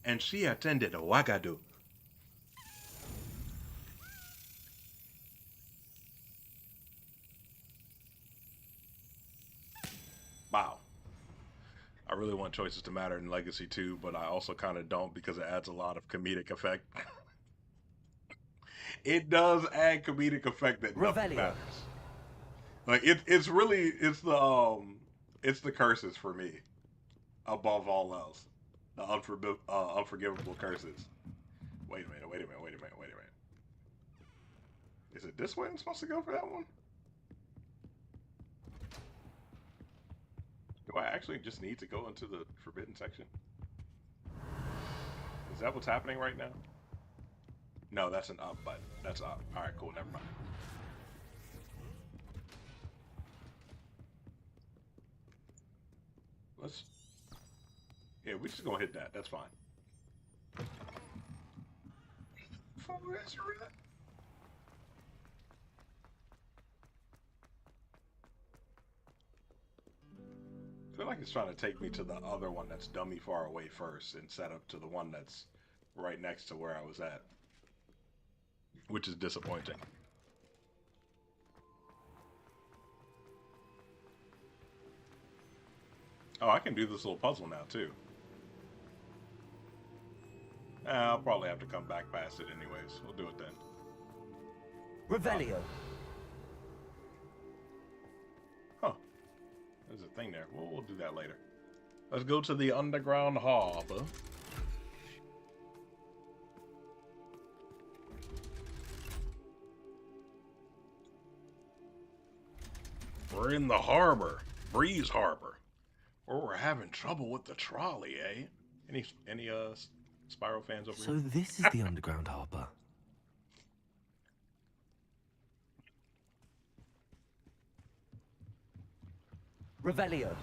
And she attended Ouagadougou. Wow. I really want choices to matter in Legacy 2, but I also kind of don't because it adds a lot of comedic effect. It does add comedic effect that nothing matters. Like it's the curses for me, above all else, the unforgivable curses. Wait a minute. Is it this way I'm supposed to go for that one? Do I actually just need to go into the forbidden section? Is that what's happening right now? No, that's an up button. That's up. Alright, cool, never mind. Let's... Yeah, we're just gonna hit that. That's fine. I feel like it's trying to take me to the other one that's dummy far away first instead of to the one that's right next to where I was at. Which is disappointing. Oh, I can do this little puzzle now, too. I'll probably have to come back past it anyways. We'll do it then. Revelio. Huh. There's a thing there. We'll do that later. Let's go to the underground harbor. We're in the harbor. Breeze Harbor. Oh, we're having trouble with the trolley, eh? Any Spyro fans over So here? this is the underground harbor. Revelio.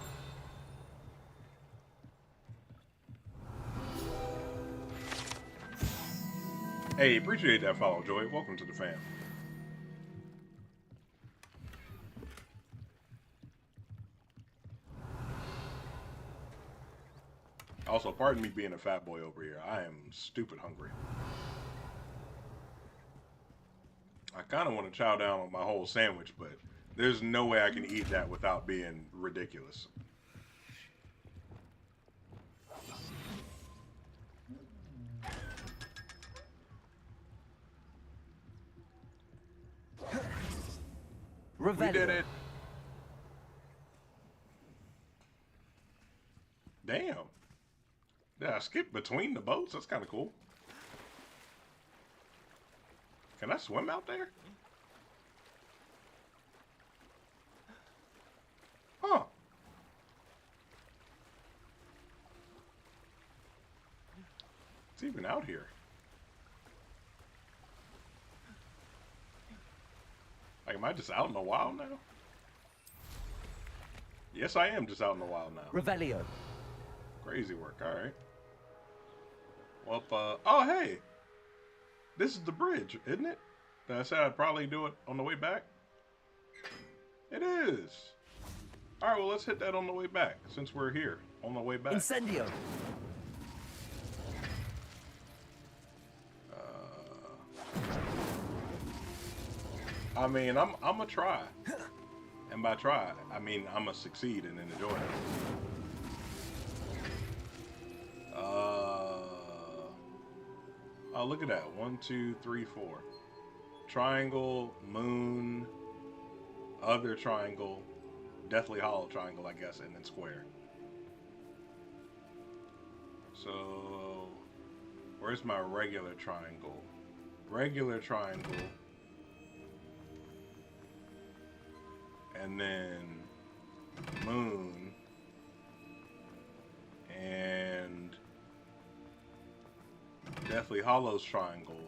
Hey, appreciate that follow, Joy. Welcome to the fam. Also, pardon me being a fat boy over here. I am stupid hungry. I kind of want to chow down on my whole sandwich, but there's no way I can eat that without being ridiculous. Revelio. We did it. Damn. Did I skip between the boats? That's kind of cool. Can I swim out there? Huh. It's even out here. Like, am I just out in the wild now? Yes, I am just out in the wild now. Revelio. Crazy work, alright. Well, oh, hey! This is the bridge, isn't it? Did I say I'd probably do it on the way back? It is! Alright, well, let's hit that on the way back, since we're here, on the way back. Incendio. I mean, I'm gonna try. And by try, I mean I'm gonna succeed and enjoy it. Oh, look at that. 1, 2, 3, 4. Triangle, moon, other triangle, Deathly Hollow triangle, I guess, and then square. So, where's my regular triangle? Regular triangle. And then moon. And Deathly Hollow's triangle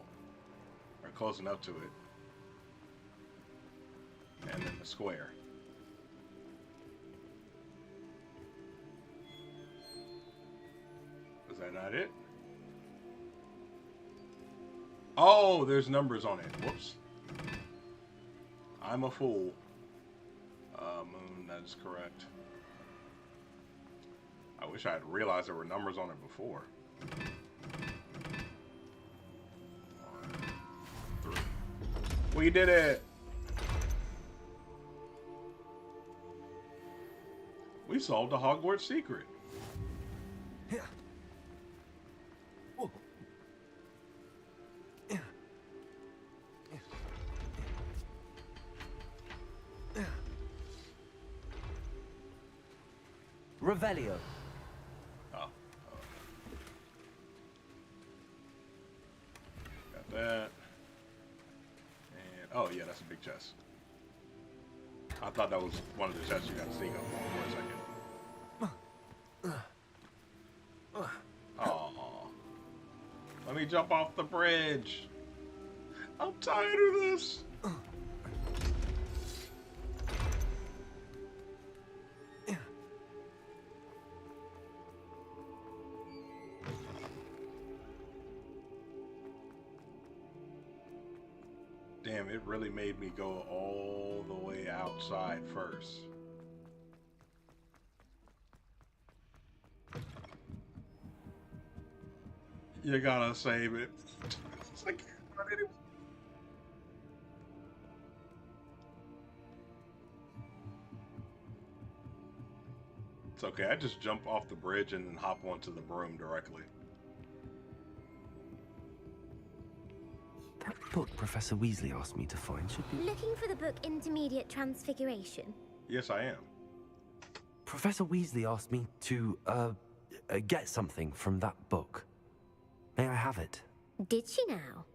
are close enough to it. And then the square. Is that not it? Oh, there's numbers on it. Whoops. I'm a fool. Moon, that is correct. I wish I had realized there were numbers on it before. 1, 3. We did it! We solved the Hogwarts secret. Yeah. Whoa. Yeah. Yeah. Revelio. Oh. that. And oh yeah, that's a big chest. I thought that was one of the chests you got to sneak up on for a second. Oh, let me jump off the bridge. I'm tired of this. Damn, it really made me go all the way outside first. You gotta save it. It's like, it's okay, I just jump off the bridge and then hop onto the broom directly. That book Professor Weasley asked me to find should be... Looking for the book Intermediate Transfiguration? Yes, I am. Professor Weasley asked me to, get something from that book. May I have it? Did she now?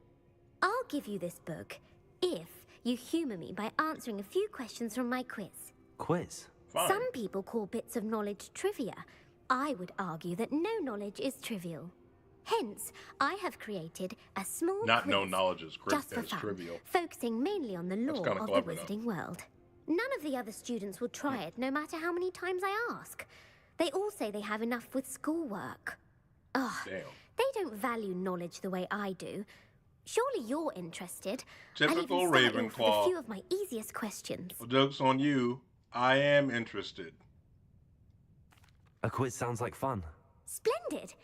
I'll give you this book if you humour me by answering a few questions from my quiz. Quiz? Fine. Some people call bits of knowledge trivia. I would argue that no knowledge is trivial. Hence, I have created a small Not quiz no knowledge is just for fun, trivial. focusing mainly on the lore of the Wizarding world. None of the other students will try it, no matter how many times I ask. They all say they have enough with schoolwork. Ugh, Damn. they don't value knowledge the way I do. Surely you're interested. Typical I'll even start you off with Ravenclaw. a few of my easiest questions. Well, joke's on you. I am interested. A quiz sounds like fun. Splendid.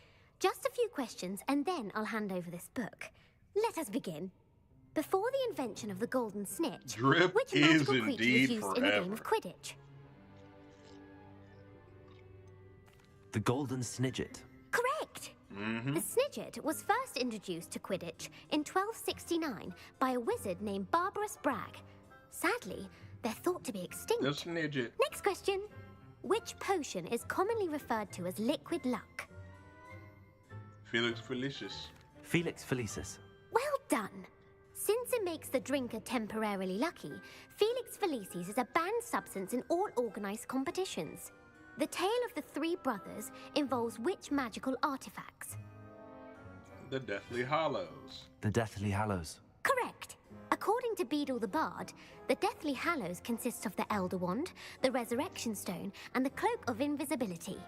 Just a few questions, and then I'll hand over this book. Let us begin. Before the invention of the golden snitch, Drip which is magical creature was indeed used in a game of Quidditch? The Golden Snidget. Correct. The Snidget was first introduced to Quidditch in 1269 by a wizard named Barbarous Bragg. Sadly, they're thought to be extinct. The Snidget. Next question. Which potion is commonly referred to as liquid luck? Felix Felicis. Felix Felicis. Well done. Since it makes the drinker temporarily lucky, Felix Felicis is a banned substance in all organized competitions. The tale of the three brothers involves which magical artifacts? The Deathly Hallows. The Deathly Hallows. Correct. According to Beedle the Bard, the Deathly Hallows consists of the Elder Wand, the Resurrection Stone, and the Cloak of Invisibility.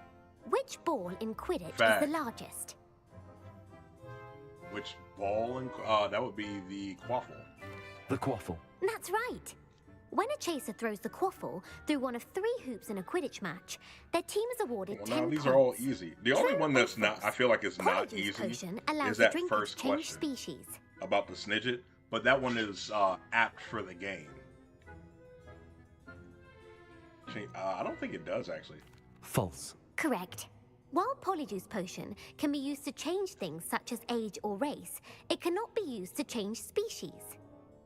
Which ball in Quidditch Fact. is the largest? Which ball and that would be the quaffle. The Quaffle. That's right. When a chaser throws the quaffle through one of 3 hoops in a Quidditch match, their team is awarded Well, 10 now points. these are all easy. The only True one that's or not, I false? feel like it's not Polyjuice easy, potion allows is the that drinker first to change question species. about the Snidget, but that one is apt for the game. I don't think it does actually. False. Correct. While Polyjuice potion can be used to change things such as age or race, it cannot be used to change species.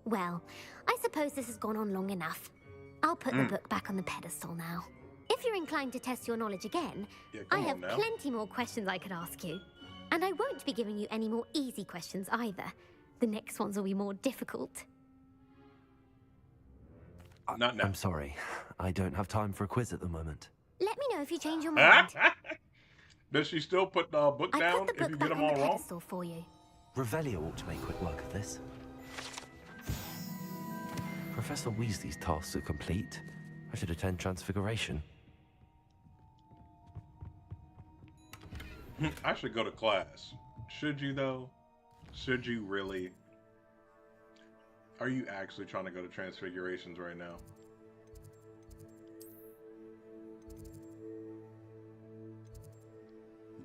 Well, I suppose this has gone on long enough. I'll put the book back on the pedestal now. If you're inclined to test your knowledge again, I have plenty more questions I could ask you. And I won't be giving you any more easy questions either. The next ones will be more difficult. Not now. I'm sorry. I don't have time for a quiz at the moment. Let me know if you change your mind. Does she still put the book I down put the if you book get back them on all the wrong? pedestal for you. Revelio ought to make quick work of this. Professor Weasley's tasks are complete. I should attend Transfiguration. I should go to class. Should you though? Should you really? Are you actually trying to go to Transfigurations right now?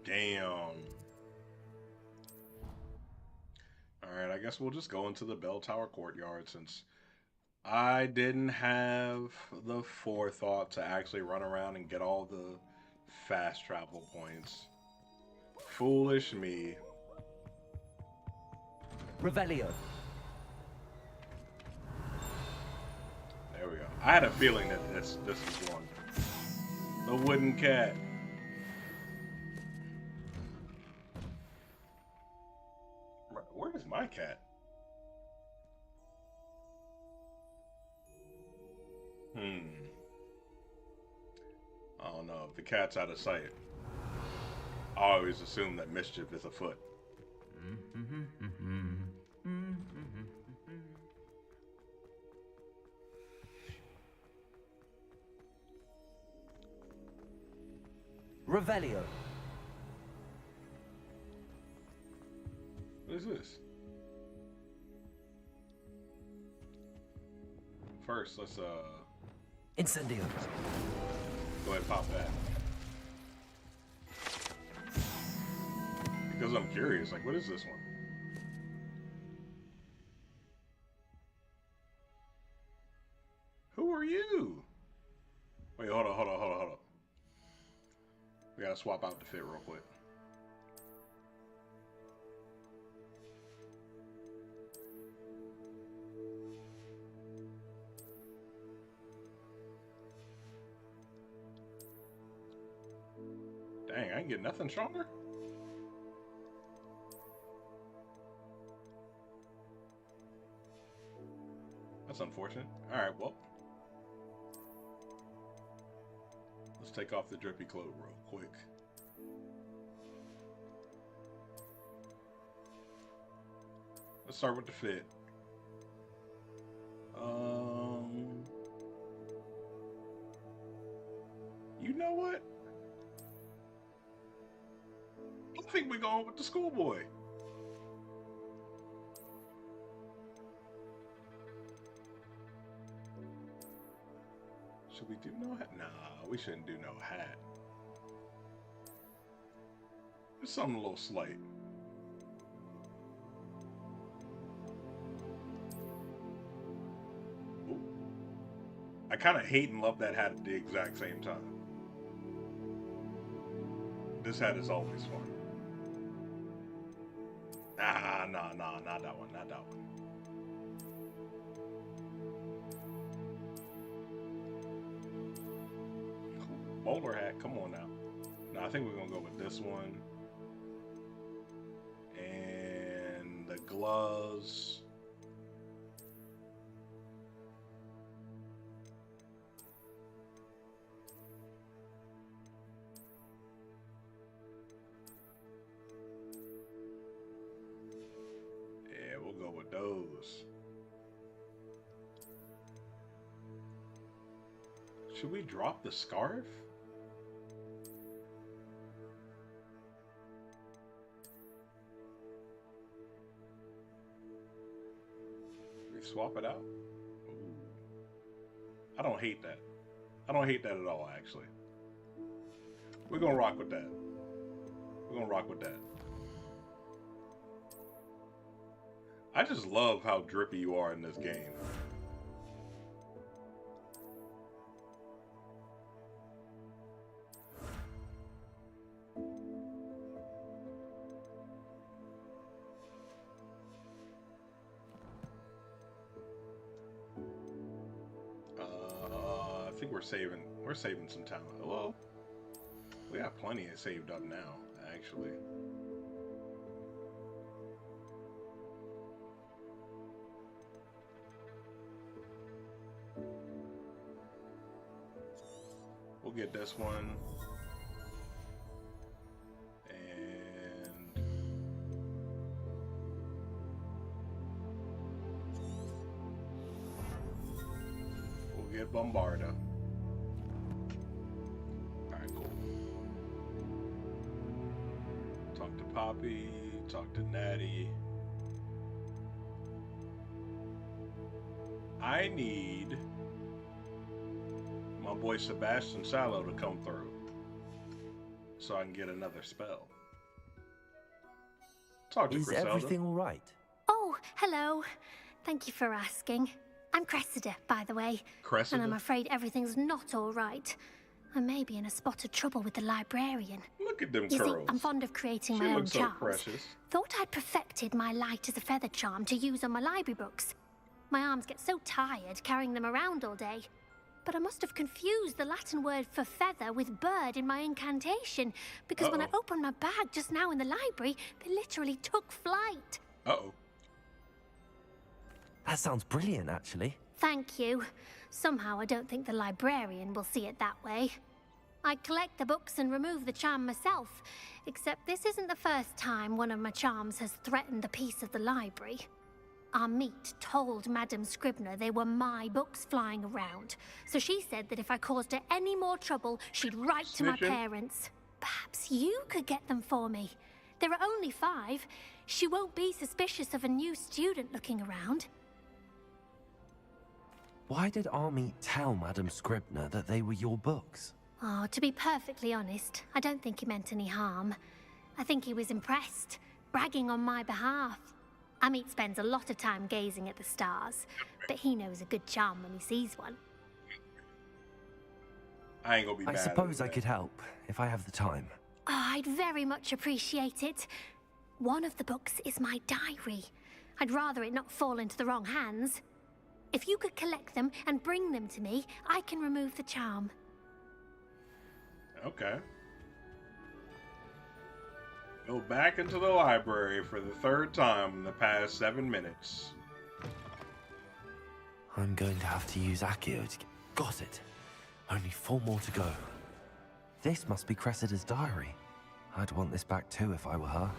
Damn. Alright, I guess we'll just go into the Bell Tower Courtyard since I didn't have the forethought to actually run around and get all the fast travel points. Foolish me. Revelio. There we go. I had a feeling that this was one. The wooden cat. Where is my cat? I don't know. If the cat's out of sight, I always assume that mischief is afoot. Revelio. What is this? First, let's Incendio. go ahead and pop that. Because I'm curious, like, what is this one? Who are you? Wait, hold on. We gotta swap out the fit real quick. Dang, I ain't get nothing stronger? That's unfortunate. Alright, well. Let's take off the drippy clothes real quick. Let's start with the fit. You know what? I think we're going with the schoolboy. Should we do no hat? Nah, we shouldn't do no hat. There's something a little slight. Ooh. I kind of hate and love that hat at the exact same time. This hat is always fun. Nah, not that one, not that one. Bowler hat, come on now. No, I think we're gonna go with this one. And the gloves. Yeah, we'll go with those. Should we drop the scarf? Swap it out? Ooh. I don't hate that. I don't hate that at all, actually. We're gonna rock with that. We're gonna rock with that. I just love how drippy you are in this game. I think we're saving some time. Well, we got plenty saved up now, actually. We'll get this one. And we'll get Bombarda. Talk to Poppy, talk to Natty. I need my boy Sebastian Sallow to come through so I can get another spell. Talk to Griselda. Is everything all right? Oh, hello. Thank you for asking. I'm Cressida, by the way. Cressida? And I'm afraid everything's not all right. I may be in a spot of trouble with the librarian. Look at them You curls. see, I'm fond of creating She my own looks so charms. precious. Thought I'd perfected my light as a feather charm to use on my library books. My arms get so tired carrying them around all day. But I must have confused the Latin word for feather with bird in my incantation, because when I opened my bag just now in the library, they literally took flight. That sounds brilliant, actually. Thank you. Somehow I don't think the librarian will see it that way. I collect the books and remove the charm myself, except this isn't the first time one of my charms has threatened the peace of the library. Our meet told Madame Scribner they were my books flying around, so she said that if I caused her any more trouble, she'd write to my parents. Perhaps you could get them for me. There are only 5. She won't be suspicious of a new student looking around. Why did Army tell Madame Scribner that they were your books? Oh, to be perfectly honest, I don't think he meant any harm. I think he was impressed, bragging on my behalf. Amit spends a lot of time gazing at the stars, but he knows a good charm when he sees one. I ain't gonna be mad. I suppose I could help, if I have the time. Oh, I'd very much appreciate it. One of the books is my diary. I'd rather it not fall into the wrong hands. If you could collect them and bring them to me, I can remove the charm. Okay. Go back into the library for the 3rd time in the past 7 minutes. I'm going to have to use Accio to get... Got it. Only 4 more to go. This must be Cressida's diary. I'd want this back too if I were her.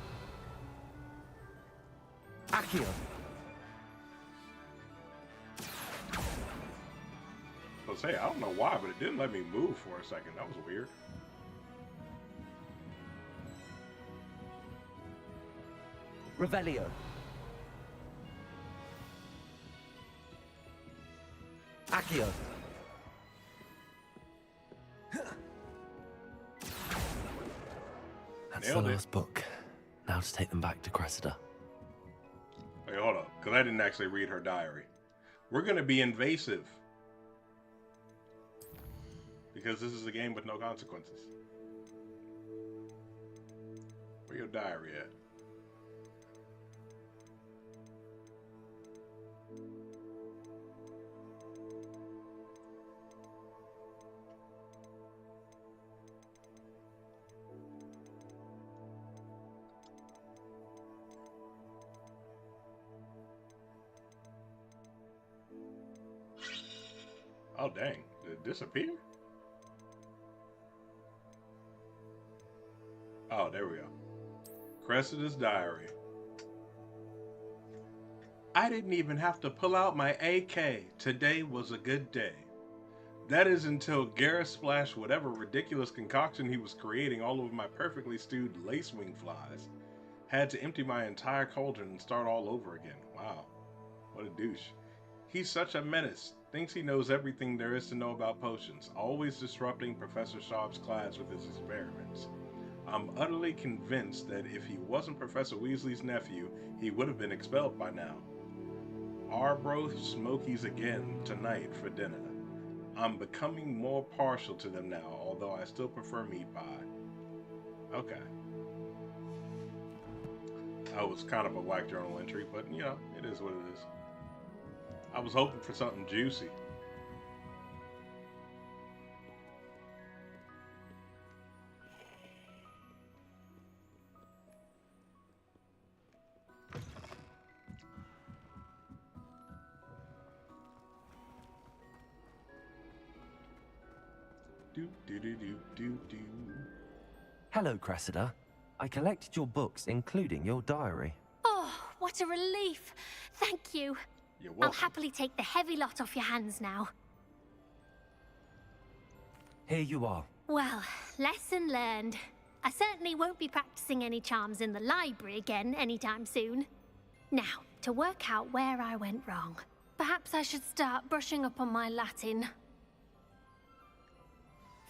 Accio! I was saying, I don't know why, but it didn't let me move for a second. That was weird. Revelio. Accio. That's Nailed the it. last book. Now to take them back to Cressida. Wait, hold up, because I didn't actually read her diary. We're going to be invasive. Because this is a game with no consequences. Where your diary at? Oh, dang. Did it disappear? Oh, there we go. Cressida's diary. I didn't even have to pull out my AK. Today was a good day. That is until Garrett splashed whatever ridiculous concoction he was creating all over my perfectly stewed lacewing flies. Had to empty my entire cauldron and start all over again. Wow. What a douche. He's such a menace. Thinks he knows everything there is to know about potions, always disrupting Professor Sharp's class with his experiments. I'm utterly convinced that if he wasn't Professor Weasley's nephew, he would have been expelled by now. Arbroath Smokies again tonight for dinner. I'm becoming more partial to them now, although I still prefer meat pie. Okay. That was kind of a whack journal entry, but you know, it is what it is. I was hoping for something juicy. Hello, Cressida. I collected your books, including your diary. Oh, what a relief. Thank you. You're I'll welcome. happily take the heavy lot off your hands now. Here you are. Well, lesson learned. I certainly won't be practicing any charms in the library again anytime soon. Now, to work out where I went wrong. Perhaps I should start brushing up on my Latin.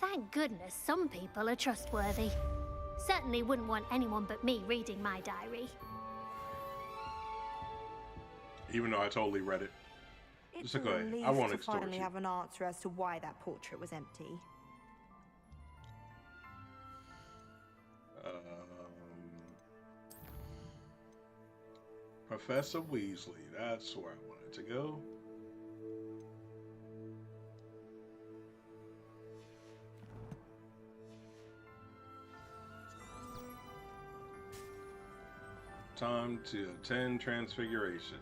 Thank goodness some people are trustworthy. Certainly wouldn't want anyone but me reading my diary. Even though I totally read it. It's Just a go ahead. relief I won't to extort finally you. have an answer as to why that portrait was empty. Professor Weasley, that's where I wanted to go. Time to attend Transfiguration.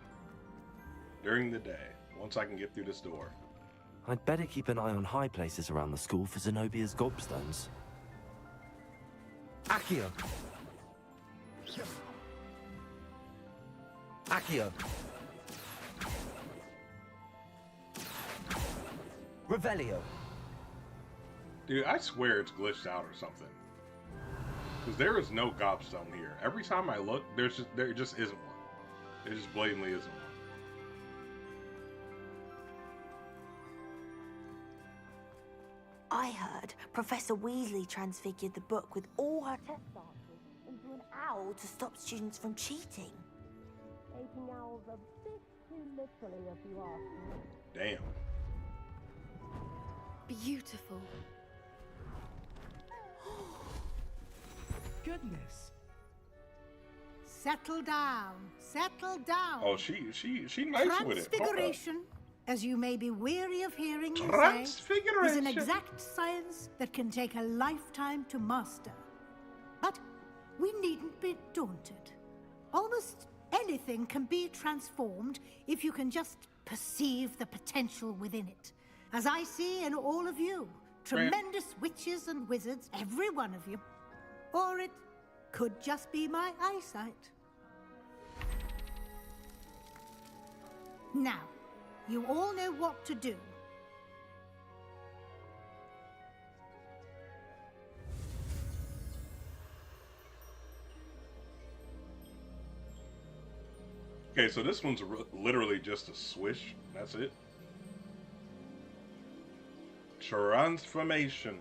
During the day, once I can get through this door. I'd better keep an eye on high places around the school for Zenobia's gobstones. Accio! Accio! Revelio! Dude, I swear it's glitched out or something. Because there is no gobstone here. Every time I look, there just isn't one. There just blatantly isn't one. I heard Professor Weasley transfigured the book with all her test answers into an owl to stop students from cheating. Taking owls a bit too literally, if you ask me. Damn. Beautiful. Goodness. Settle down. Settle down. Oh, she nice with it. Transfiguration, as you may be weary of hearing me say, Transfiguration is an exact science that can take a lifetime to master. But we needn't be daunted. Almost anything can be transformed if you can just perceive the potential within it. As I see in all of you, tremendous witches and wizards, every one of you. Or it could just be my eyesight. Now, you all know what to do. Okay, so this one's literally just a swish. That's it. Transformation.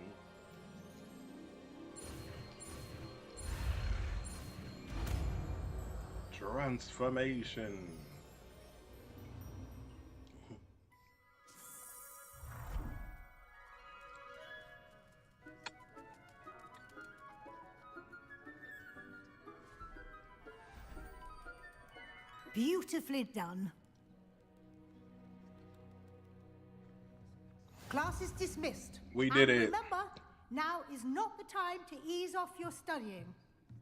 Transformation. Beautifully done. Class is dismissed. We did it. Remember, now is not the time to ease off your studying.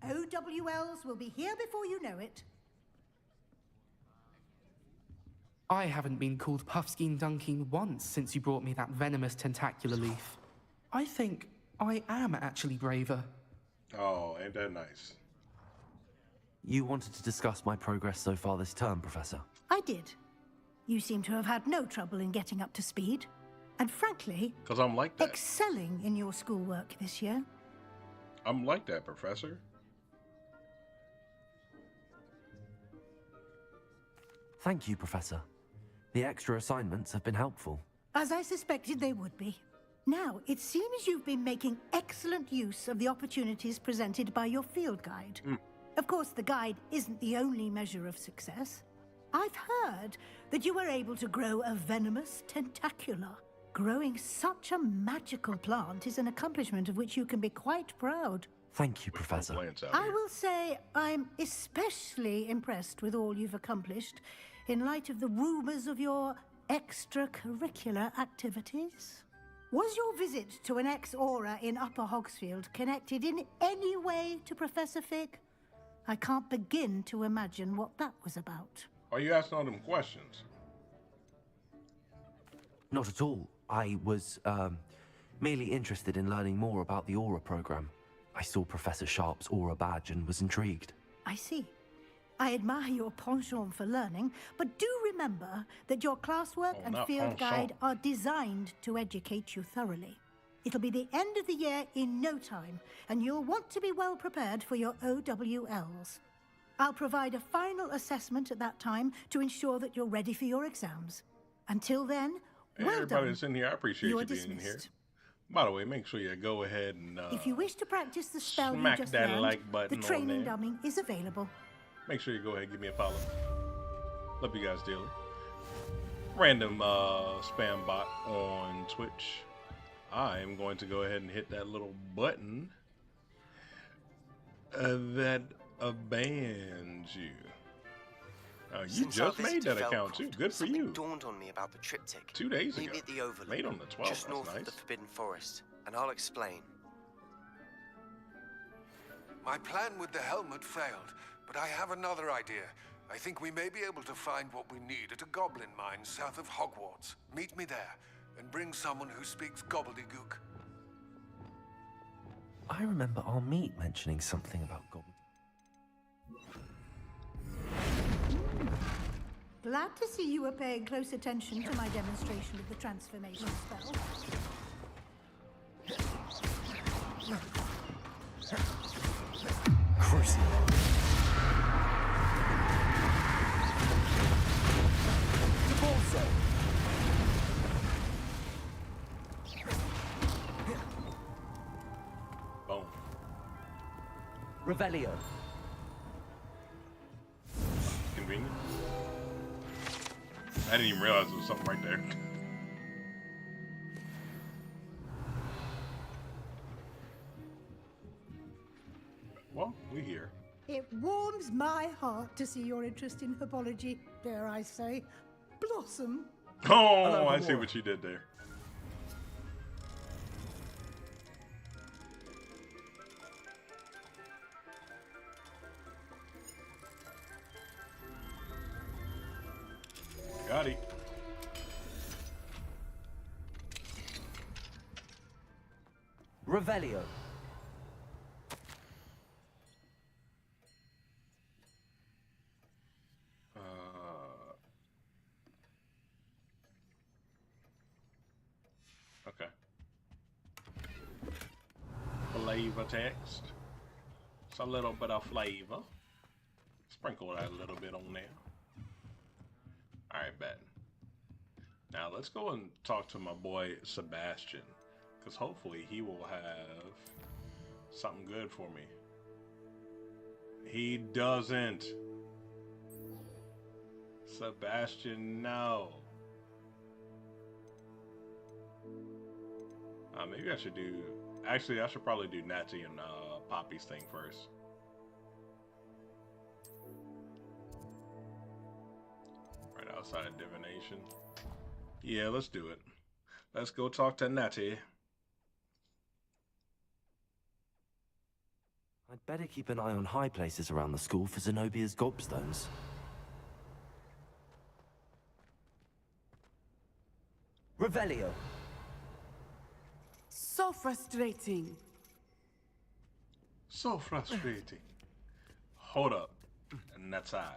OWLs will be here before you know it. I haven't been called Puffskein Dunking once since you brought me that venomous tentacular leaf. I think I am actually braver. Oh, ain't that nice? You wanted to discuss my progress so far this term, Professor? I did. You seem to have had no trouble in getting up to speed. And frankly, 'Cause I'm like that. Excelling in your schoolwork this year. I'm like that, Professor. Thank you, Professor. The extra assignments have been helpful. As I suspected they would be. Now, it seems you've been making excellent use of the opportunities presented by your field guide. Of course, the guide isn't the only measure of success. I've heard that you were able to grow a venomous tentacula. Growing such a magical plant is an accomplishment of which you can be quite proud. Thank you, Professor. I will say I'm especially impressed with all you've accomplished in light of the rumors of your extracurricular activities. Was your visit to an ex-aura in Upper Hogsfield connected in any way to Professor Fig? I can't begin to imagine what that was about. Are you asking all them questions? Not at all. I was, merely interested in learning more about the Aura program. I saw Professor Sharp's Aura badge and was intrigued. I see. I admire your penchant for learning, but do remember that your classwork and field guide are designed to educate you thoroughly. It'll be the end of the year in no time, and you'll want to be well prepared for your OWLs. I'll provide a final assessment at that time to ensure that you're ready for your exams. Until then, well everybody done. that's in here, I appreciate You are you being in here. dismissed. By the way, make sure you go ahead and If you wish to practice the spell you smack just that learned, like button the on training there. dummy is available. Make sure you go ahead and give me a follow. Love you guys dearly. Random spam bot on Twitch. I am going to go ahead and hit that little button that bans you. You Since our just visit made to that account too. Velcroft, Good for something you. dawned on me about the triptych. 2 days Maybe ago. at the Overlook, Made on the 12th. just north That's of the nice. Forbidden Forest, and I'll explain. My plan with the helmet failed, but I have another idea. I think we may be able to find what we need at a goblin mine south of Hogwarts. Meet me there. and bring someone who speaks gobbledygook. I remember our meet mentioning something about goblins. Glad to see you were paying close attention to my demonstration of the transformation spell. Crucible. Boom. Revelio. Convenient. I didn't even realize there was something right there. Well, we here. It warms my heart to see your interest in herbology, dare I say, blossom. Oh, I see what you did there. Got it. Revelio. Okay. Flavor text. It's a little bit of flavor. Sprinkle that a little bit on there. Alright, bet. Now let's go and talk to my boy Sebastian, because hopefully he will have something good for me. He doesn't. Sebastian, no. Maybe I should do... Actually, I should probably do Natty and Poppy's thing first. Right outside of divination. Yeah, let's do it. Let's go talk to Natty. I'd better keep an eye on high places around the school for Zenobia's gobstones. Revelio. So frustrating. So frustrating. Hold up. And that's I.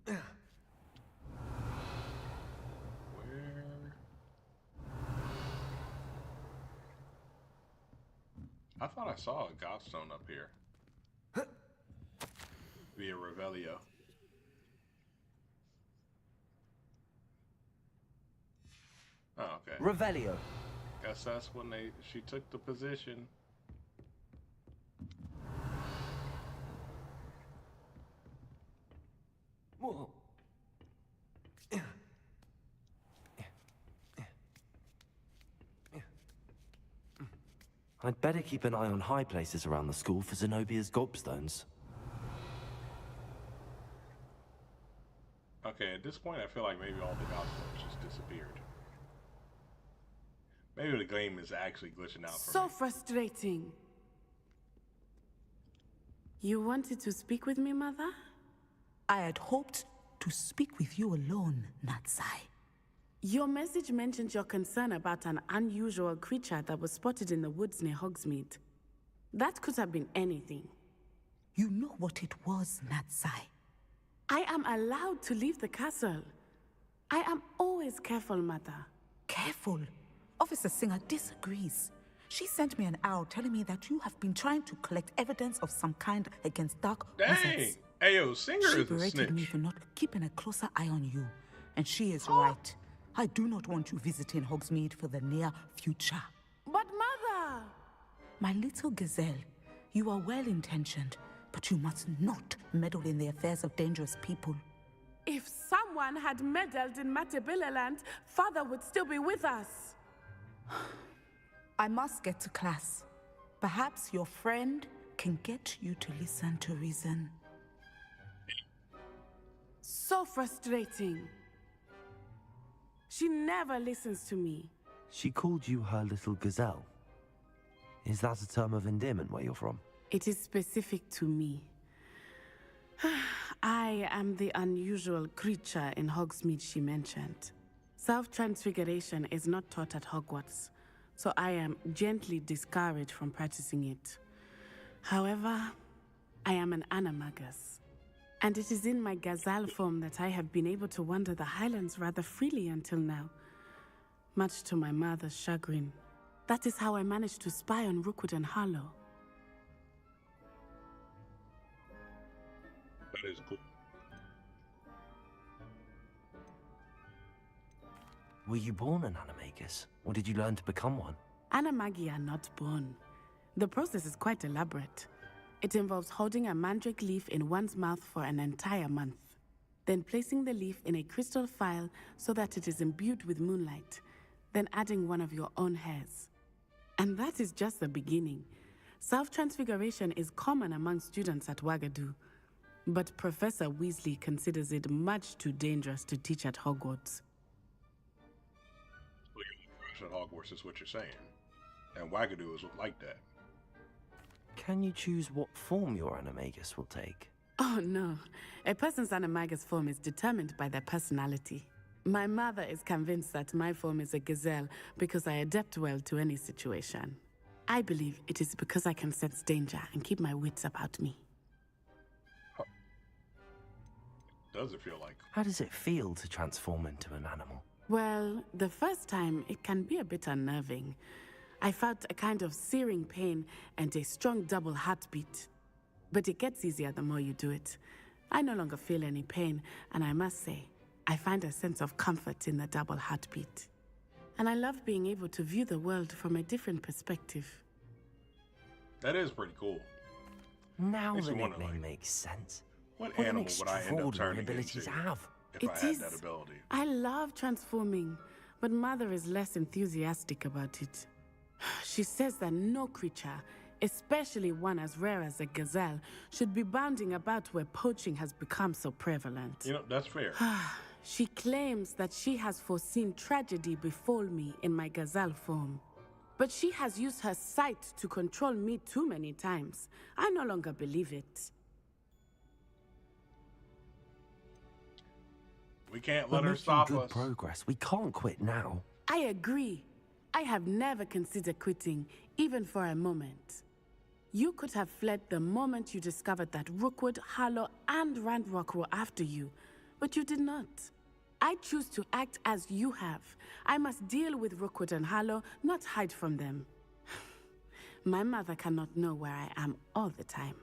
Where? I thought I saw a gobstone up here. Via Revelio. Oh, okay. Revelio. Guess that's when she took the position. Whoa. I'd better keep an eye on high places around the school for Zenobia's gobstones. Okay, at this point I feel like maybe all the gobstones just disappeared. Maybe the game is actually glitching out for So me. frustrating. You wanted to speak with me, Mother? I had hoped to speak with you alone, Natsai. Your message mentioned your concern about an unusual creature that was spotted in the woods near Hogsmeade. That could have been anything. You know what it was, Natsai. I am allowed to leave the castle. I am always careful, Mother. Careful? Officer Singer disagrees. She sent me an owl telling me that you have been trying to collect evidence of some kind against dark wizards. Ayo, Singer She is a berated me snitch. for not keeping a closer eye on you. And she is right. I do not want you visiting Hogsmeade for the near future. But Mother! My little gazelle, you are well-intentioned, but you must not meddle in the affairs of dangerous people. If someone had meddled in Matabeleland, Father would still be with us. I must get to class. Perhaps your friend can get you to listen to reason. So frustrating. She never listens to me. She called you her little gazelle. Is that a term of endearment where you're from? It is specific to me. I am the unusual creature in Hogsmeade she mentioned. Self-transfiguration is not taught at Hogwarts, so I am gently discouraged from practicing it. However, I am an animagus, and it is in my gazelle form that I have been able to wander the Highlands rather freely until now, much to my mother's chagrin. That is how I managed to spy on Rookwood and Harlow. That is cool. Were you born an animagus, or did you learn to become one? Animagi are not born. The process is quite elaborate. It involves holding a mandrake leaf in one's mouth for an entire month, then placing the leaf in a crystal phial so that it is imbued with moonlight, then adding one of your own hairs. And that is just the beginning. Self-transfiguration is common among students at Wagadu, but Professor Weasley considers it much too dangerous to teach at Hogwarts. Well, you're at Hogwarts is what you're saying. And Wagadu is like that. Can you choose what form your animagus will take? Oh no, a person's animagus form is determined by their personality. My mother is convinced that my form is a gazelle because I adapt well to any situation. I believe it is because I can sense danger and keep my wits about me. Does it feel like? How does it feel to transform into an animal? Well, the first time it can be a bit unnerving. I felt a kind of searing pain and a strong double heartbeat. But it gets easier the more you do it. I no longer feel any pain, and I must say, I find a sense of comfort in the double heartbeat. And I love being able to view the world from a different perspective. That is pretty cool. Now Makes the you wonder, nickname makes sense. What an animal would I end up extraordinary turning ability into to have. if I had that ability? I love transforming, but Mother is less enthusiastic about it. She says that no creature, especially one as rare as a gazelle, should be bounding about where poaching has become so prevalent. You know, that's fair. She claims that she has foreseen tragedy befall me in my gazelle form. But she has used her sight to control me too many times. I no longer believe it. We can't We're let her making stop good us. progress. We can't quit now. I agree. I have never considered quitting, even for a moment. You could have fled the moment you discovered that Rookwood, Harlow, and Randrock were after you, but you did not. I choose to act as you have. I must deal with Rookwood and Harlow, not hide from them. My mother cannot know where I am all the time.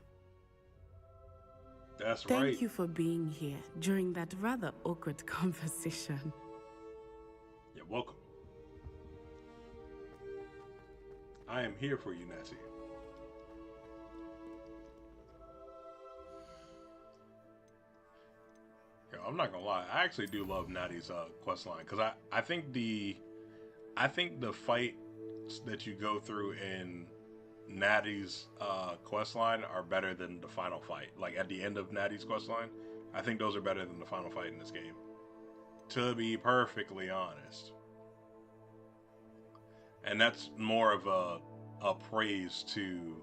That's right. Thank you for being here during that rather awkward conversation. You're welcome. I am here for you, Nancy. Yo, I'm not gonna lie, I actually do love Natty's quest line because I think the fights that you go through in Natty's quest line are better than the final fight. Like at the end of Natty's quest line, I think those are better than the final fight in this game. To be perfectly honest. And that's more of a praise to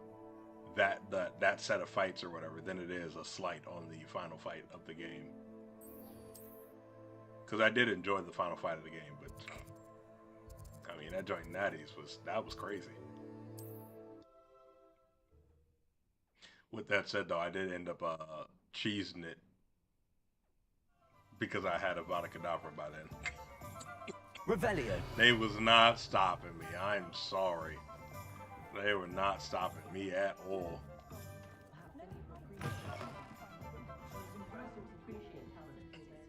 that set of fights or whatever than it is a slight on the final fight of the game. Because I did enjoy the final fight of the game, but I mean that joint Natty's was crazy. With that said though, I did end up cheesing it because I had a Avada Kedavra by then. Revelio. They was not stopping me. I'm sorry. They were not stopping me at all.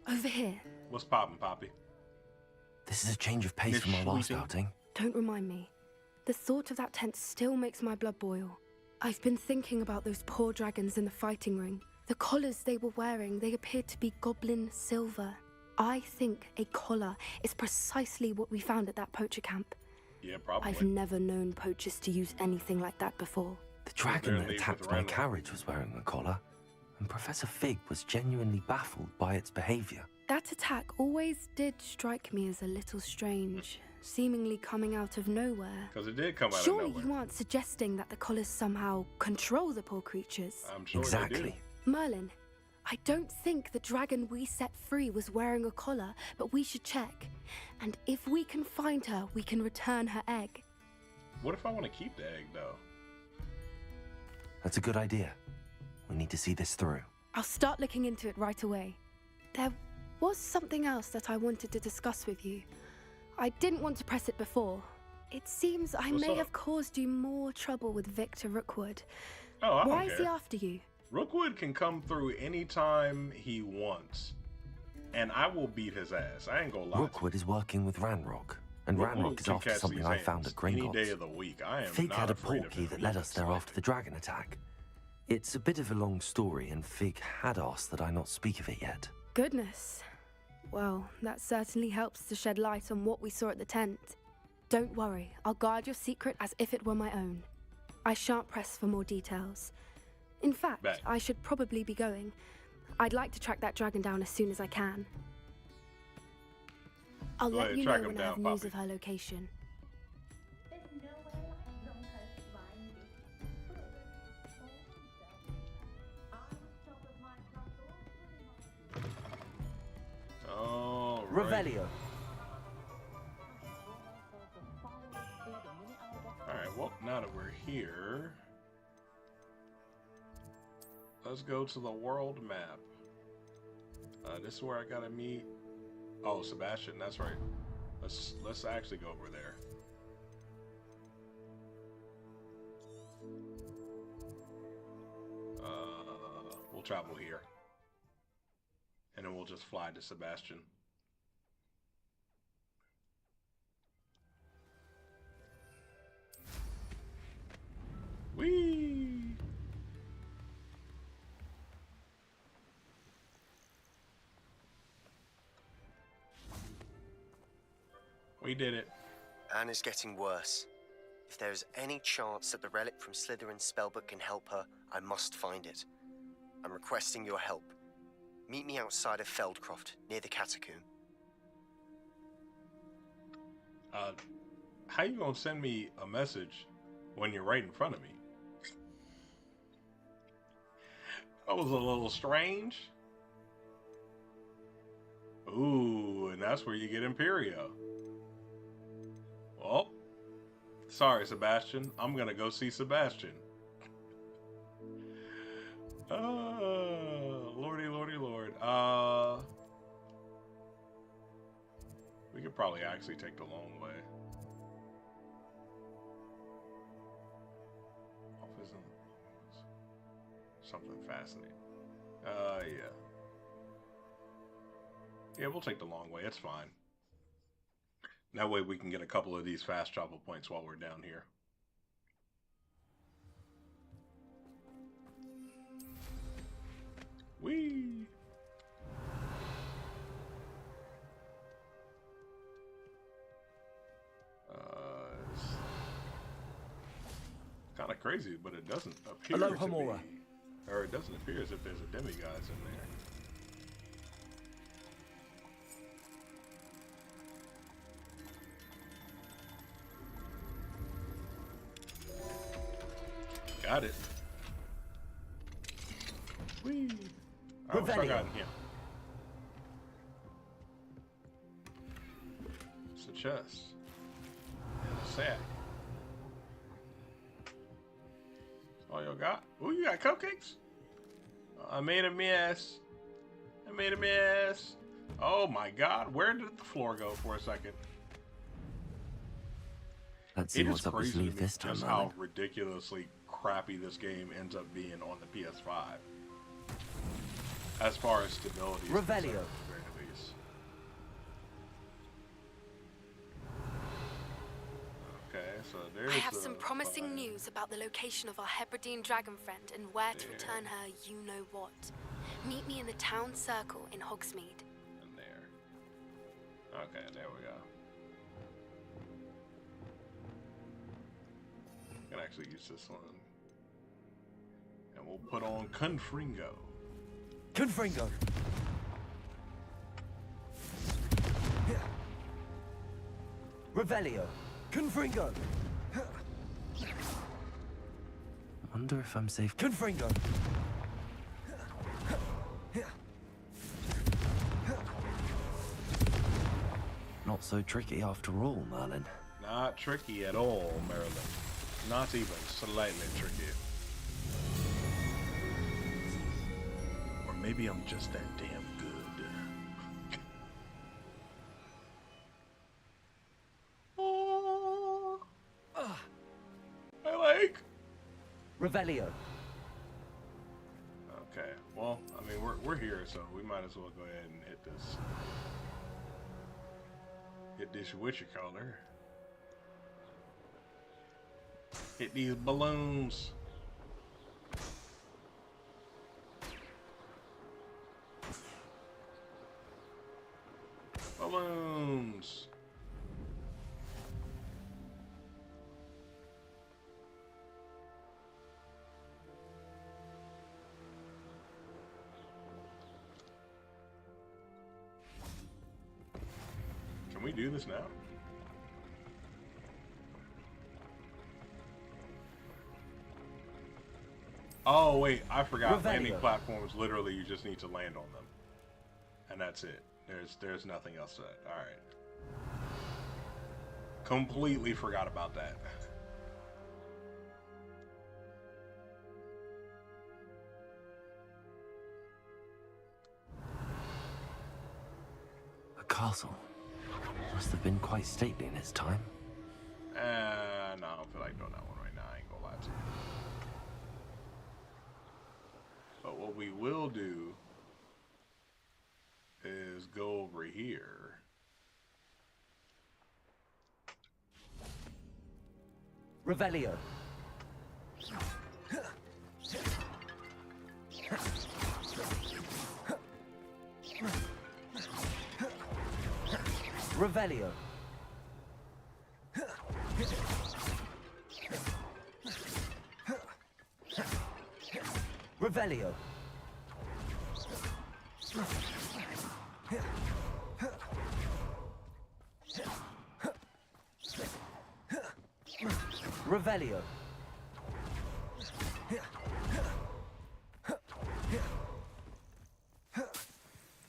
Over here. What's poppin', Poppy? This is a change of pace from our last outing. Don't remind me. The thought of that tent still makes my blood boil. I've been thinking about those poor dragons in the fighting ring. The collars they were wearing, they appeared to be goblin silver. I think a collar is precisely what we found at that poacher camp. Yeah, probably. I've never known poachers to use anything like that before. The dragon that attacked my carriage was wearing a collar, and Professor Fig was genuinely baffled by its behavior. That attack always did strike me as a little strange, seemingly coming out of nowhere. Because it did come out Surely of nowhere. you aren't suggesting that the collars somehow control the poor creatures? I'm sure exactly. they do. Merlin, I don't think the dragon we set free was wearing a collar, but we should check. And if we can find her, we can return her egg. What if I want to keep the egg, though? That's a good idea. We need to see this through. I'll start looking into it right away. There was something else that I wanted to discuss with you. I didn't want to press it before. It seems I may have caused you more trouble with Victor Rookwood. Oh, I don't Why is care. he after you? Rookwood can come through anytime he wants, and I will beat his ass. I ain't gonna lie. Rookwood is working with Ranrock, and Ranrock is after something I found at Any day Gringotts. of the week. I am Fig not had a afraid of portkey him. that led us there after the dragon attack. It's a bit of a long story, and Fig had asked that I not speak of it yet. Goodness. Well, that certainly helps to shed light on what we saw at the tent. Don't worry, I'll guard your secret as if it were my own. I shan't press for more details. In fact, I should probably be going. I'd like to track that dragon down as soon as I can. I'll let you know when I have news of her location. Oh, Revelio. Alright, well, now that we're here, let's go to the world map. This is where I gotta meet. Oh, Sebastian, that's right. Let's actually go over there. We'll travel here, and then we'll just fly to Sebastian. Whee! We did it. Anne is getting worse. If there is any chance that the relic from Slytherin's spellbook can help her, I must find it. I'm requesting your help. Meet me outside of Feldcroft, near the catacomb. How you gonna send me a message when you're right in front of me? That was a little strange. Ooh, and that's where you get Imperio. Well, sorry, Sebastian. I'm gonna go see Sebastian. Lordy, lordy, lord. We could probably actually take the long way. Something fascinating. Yeah. Yeah, we'll take the long way. It's fine. That way we can get a couple of these fast travel points while we're down here. Whee! It's kind of crazy, but it doesn't appear to be, or it doesn't appear as if there's a demigods in there. Got it. Whee! Alright, what's I got in here? It's a chest. And a sack. All you got? Ooh, you got cupcakes? I made a mess. I made a mess. Oh my god, where did the floor go for a second? Let's see what's up his sleeve this time. Just how ridiculously crappy this game ends up being on the PS5. As far as stability. Revelio. Okay, so there's I have some promising news about the location of our Hebridean dragon friend and where to return her you-know-what. Meet me in the town circle in Hogsmeade. And there. Okay, there we go. I can actually use this one. And we'll put on Confringo. Confringo! Revelio! Confringo! I wonder if I'm safe. Confringo! Not so tricky after all, Merlin. Not tricky at all, Marilyn. Not even slightly tricky. Or maybe I'm just that damn good. Oh, my leg. Revelio. Okay, well, I mean, we're here, so we might as well go ahead and hit this. Hit this whatchamacallit. Hit these balloons. Balloons. Can we do this now? Oh wait, I forgot. Landing platforms, literally you just need to land on them. And that's it. There's nothing else to that. Alright. Completely forgot about that. A castle. Must have been quite stately in its time. No, I don't feel like doing that one right now. I ain't gonna lie to you. But what we will do is go over here. Revelio. Revelio. Revelio. Revelio.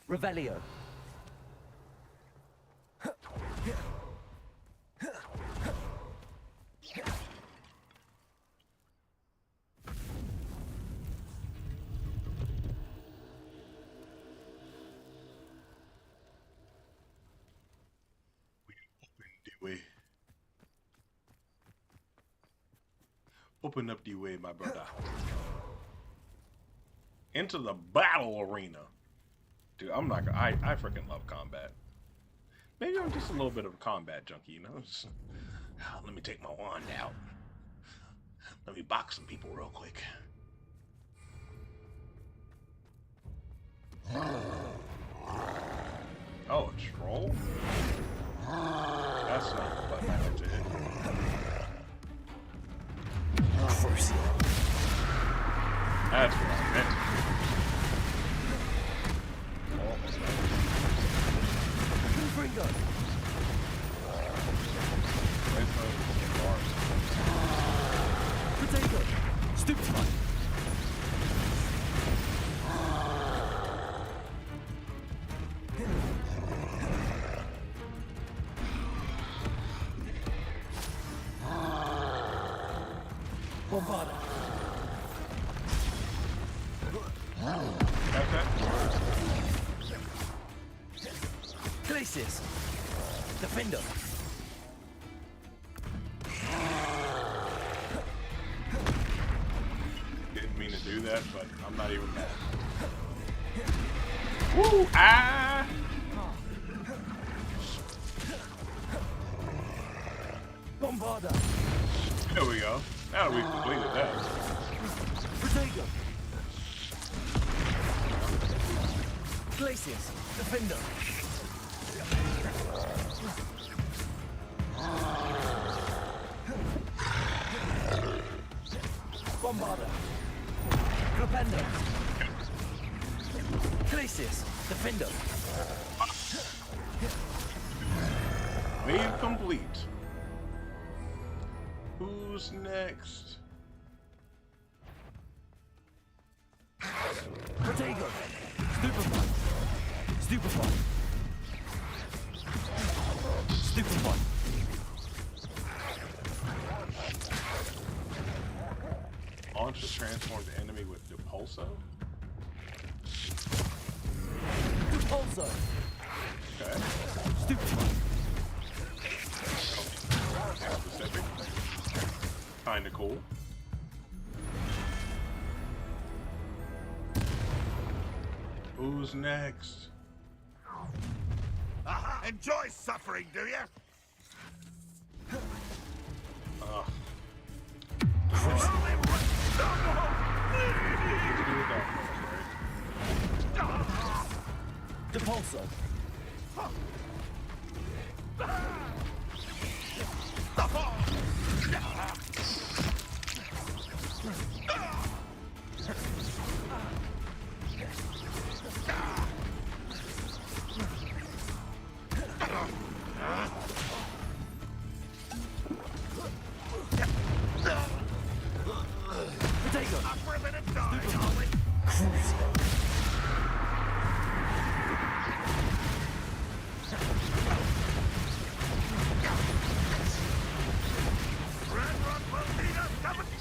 Revelio. Open up the way, my brother. Into the battle arena. Dude, I'm not gonna, I freaking love combat. Maybe I'm just a little bit of a combat junkie, you know? Just, let me take my wand out. Let me box some people real quick. Oh, a troll? That's not the button I have to hit. Crucial. That's what I meant. Confringo. Potato. Stupefy. Bombarda. Glacius. Defender. Didn't mean to do that, but I'm not even mad. Woo! Ah! Bombarda. There we go. Now that we've completed that. Protego. Glacius. Defender. Bombarda. Glopendo. Glacius. Defender. Wave complete. Who's next? Protego. Stupefy. Stupefy. Stupefy. Launch a transformed enemy with Depulso? Depulso. Okay. Stupefy. Specific. Kinda cool. Who's next? Aha! Enjoy suffering, do you? Depulso.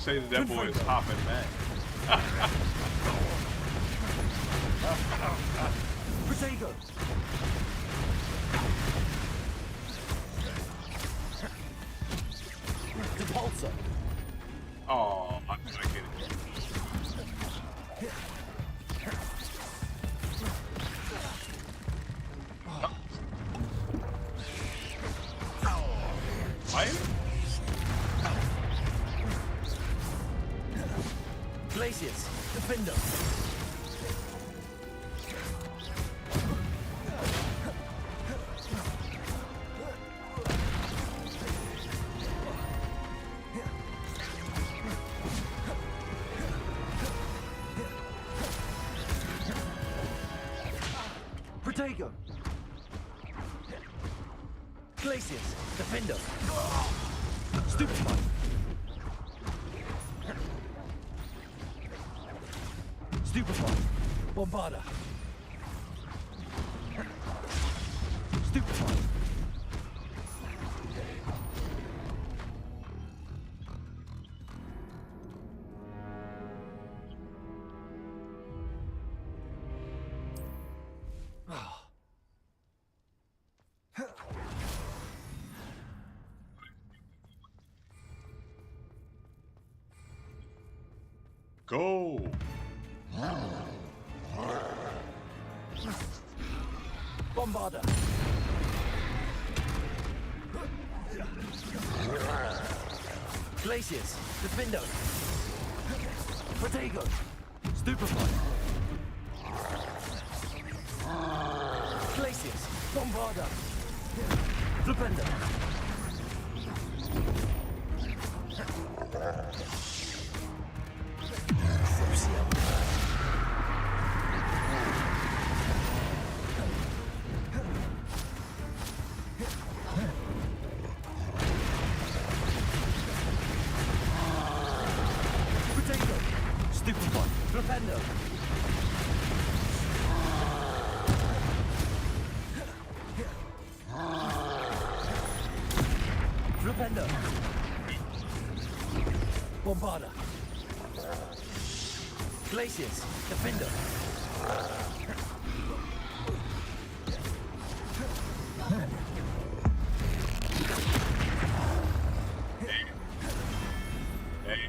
Say that that boy is hopping back. Protego. Depulso. Oh, I get it. Fire? Glacius, Defender. Protego. Glacius, Defender. Stupefy. Stupefy. Bombarda. Stupefy. Go. Bombarda. Glacius, Defender. Protego. Stupefy. Glacius, Bombarda. Defender. Defender. Defender. Bombarda. Glacius, Defender.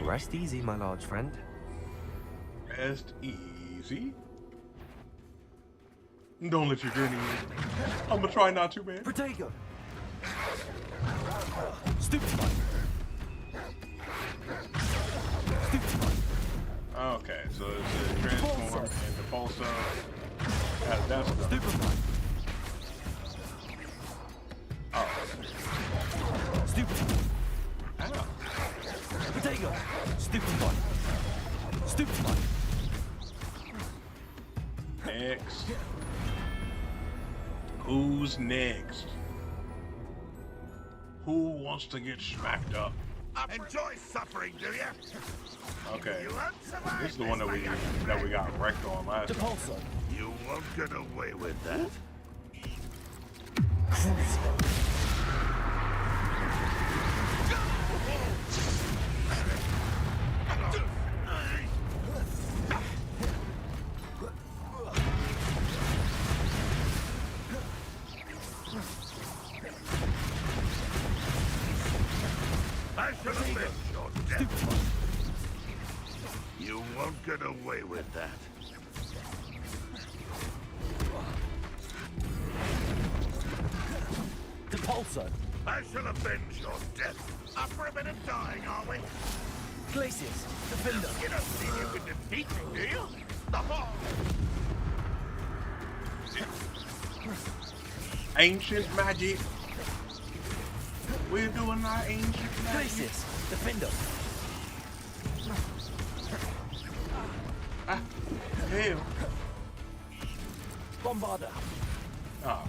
Rest easy, my large friend. Rest easy. Don't let your granny in. I'm gonna try not to, man. Protego. Stupefy. Okay, so it's a transform and the pulsar. That's the Stupefy. Oh. Stupefy. Ow. Protego. Stupefy. Stupefy. Next. Who's next? Who wants to get smacked up? Enjoy suffering, do you? Okay. You won't survive. This is the one that we got wrecked on last time. Depulso. You won't get away with that. shall avenge your death. You won't get away with that. Depulso. I shall avenge your death. Up for a bit of dying, are we? Glacius. Defender. You don't think you can defeat me, do you? Stop off! Ancient magic. We're doing our ancient magic. Glacius. Defender. Ah, hell. Bombarder. Oh.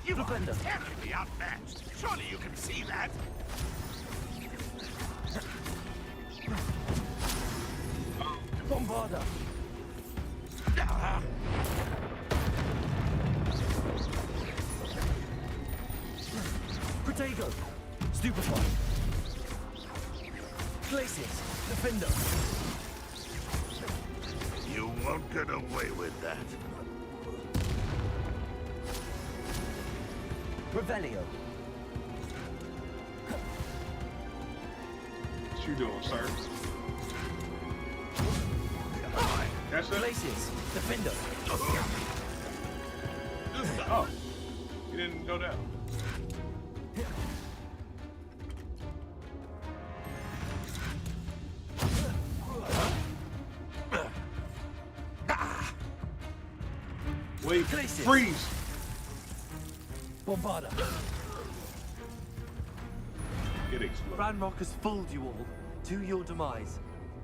You are terribly outmatched. Surely you can see that. Bombarder. Protego. Stupefy. Glacius. Defender. You won't get away with that. Revelio. What you doing, sir? That's it? Glacius. Defender. Oh. You didn't go down. Wait, Glacius. freeze! Bombarder. It exploded. Ranrock has fooled you all to your demise.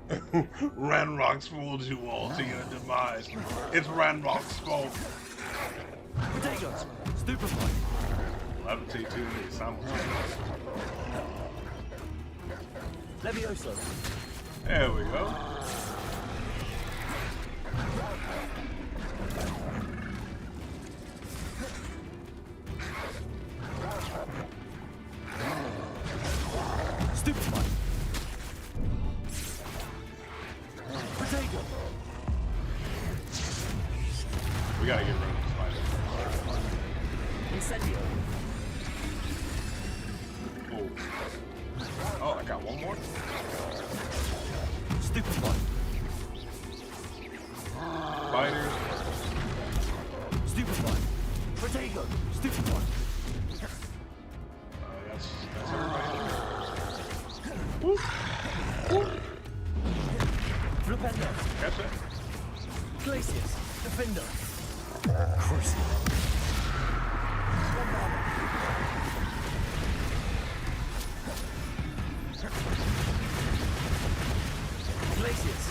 Ranrock's fooled you all to your demise. It's Ranrock's fault. Protego. Stupefy. Levitate too many simultaneous. Levioso. There we go. Stupefy. Protego. We gotta get rid of this fighter. Incendio. Oh, I got one more? Stupefy. Fighters. Stupefy. Protego. Stupefy. That's everybody. Woo. Woo. Flipendo. That's it. Glacius. Defender. Crucible. Glacius.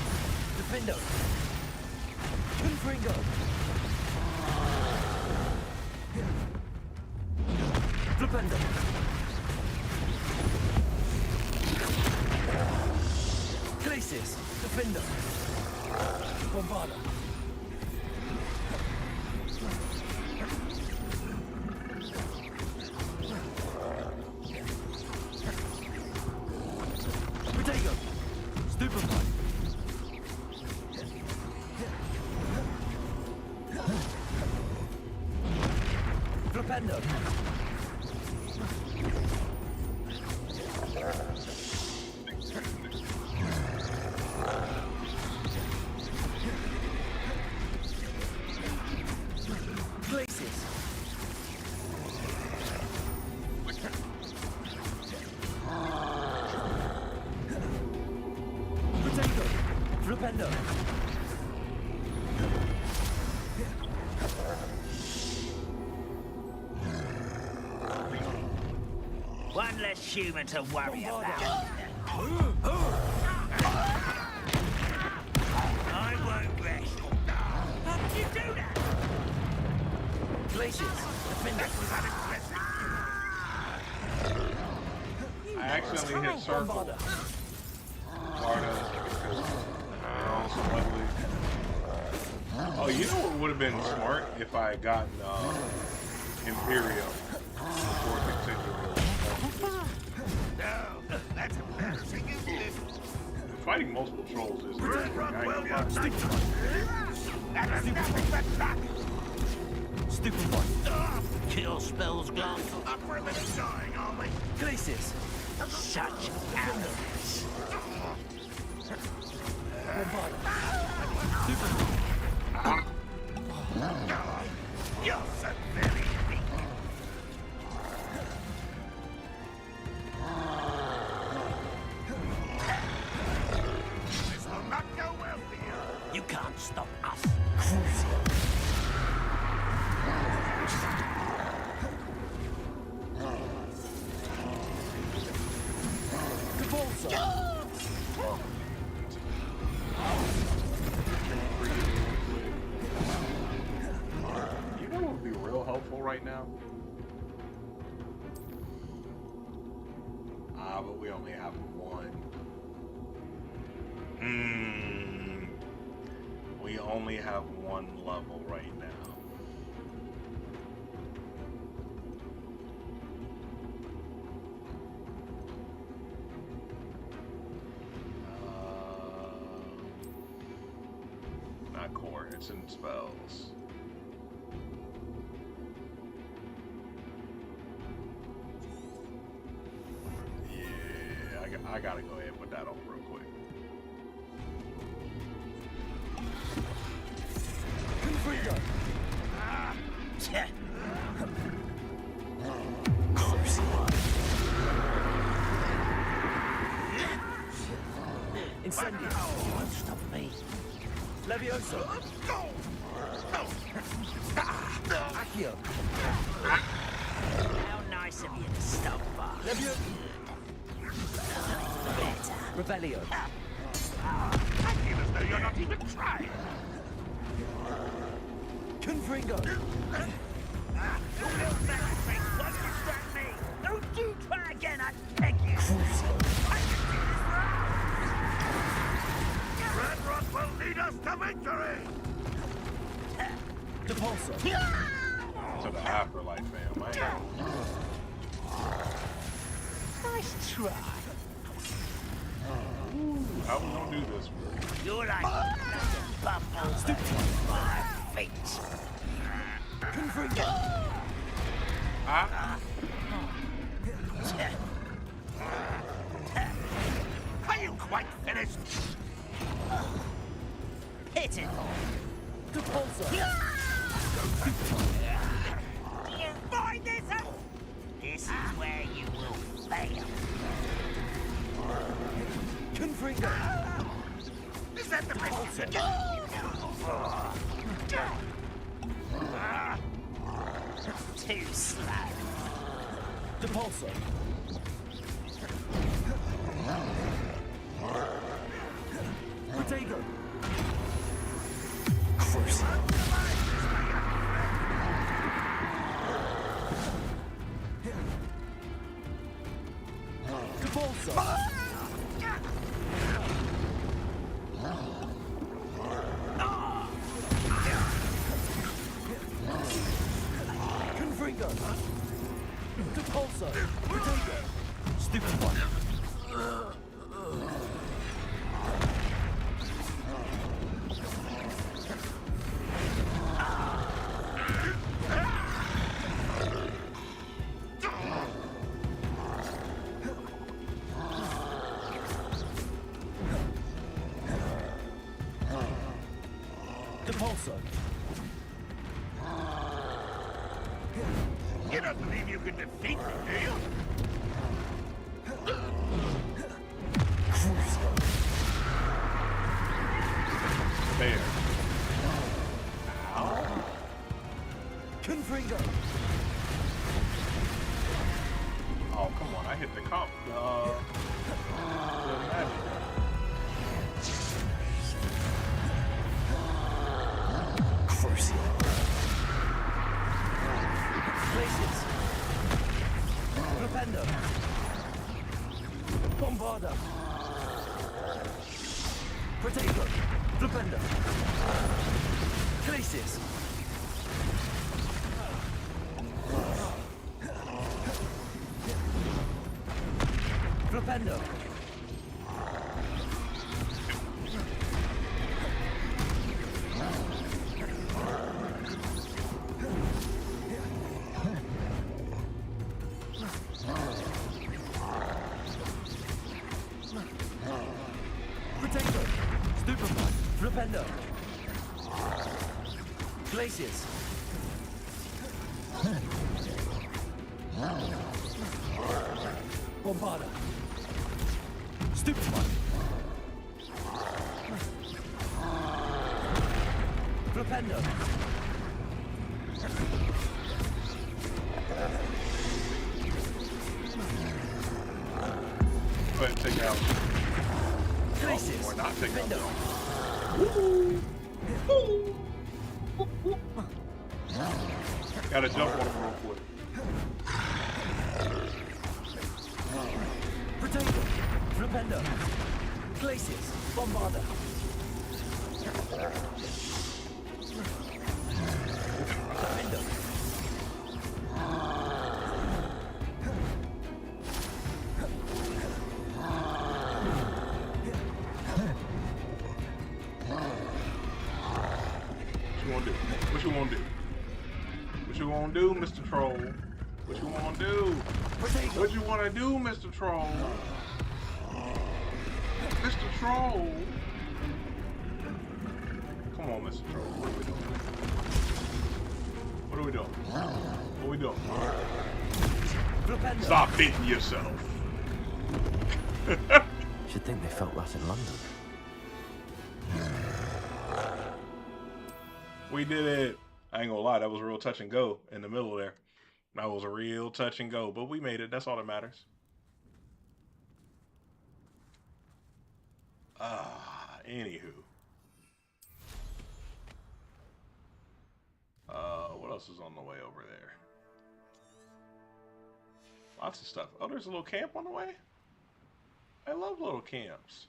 Defender. Confringo. Flipendo. Glacius. Defender. Bombarder. Protego. Stupefy. Flipendo. Glacius. Protego. Flipendo. One less human to worry about. I won't rest. How did you do that? Glacius. Defender. I accidentally hit circle. Sparta. Also lovely. Oh, you know what would have been smart if I had gotten Imperium before continuing. No, that's embarrassing, isn't it? fighting multiple trolls is interesting. I ain't gonna lie. Stupid one. Kill spells gone. Up for a minute dying, aren't we? Glacius. Such arrogance. You're so very weak. This will not go well for you. You can't stop us. You know what would be real helpful right now? But we only have one. We only have one level right now. Not core, it's in spells. Yeah, I gotta go ahead and put that on real quick. Incendio. You won't stop me. Levioso. Accio. How nice of you to stop by. Levio. Better. Rebellio. I feel as though you're not even trying. Confringo. Don't you try again, I beg you. Red Rock will lead us to victory! Depulso. To the afterlife, fam. Nice try. How we gonna do this? You're like bubbles at my feet. Confringo. Are you quite finished? Hit it. Depulso. Do you find this out? This is where you will fail. Confringo. Is that the best you can do? Too slow. Depulso. Protego. Cruise. Depulso. Confringo. Depulso. Protego. Stupid one. Depulso. You don't believe you can defeat me, do you? There. Ow. Confringo. Oh, come on. I hit the comp. The magic. Crucial. Glacius. Flipendo. Bombarda. Protego. Flipendo. Glacius. Flipendo. Potato! Stupefy! Flipendo! Glaciers! Bombarda! Stupefy! Flipendo! Go ahead and take out. Glaciers! Or not take out. Gotta jump on him real quick. Potato! Flipendo! Glaciers! Bombarda! Flipendo! What you wanna do? What you wanna do, Mr. Troll? What you wanna do? What you wanna do, Mr. Troll? Mr. Troll? Come on, Mr. Troll. What are we doing? What are we doing? What are we doing? Stop hitting yourself. Should think they felt that in London. We did it. I ain't gonna lie, that was a real touch and go in the middle there. That was a real touch and go, but we made it. That's all that matters. Anywho. What else is on the way over there? Lots of stuff. Oh, there's a little camp on the way? I love little camps.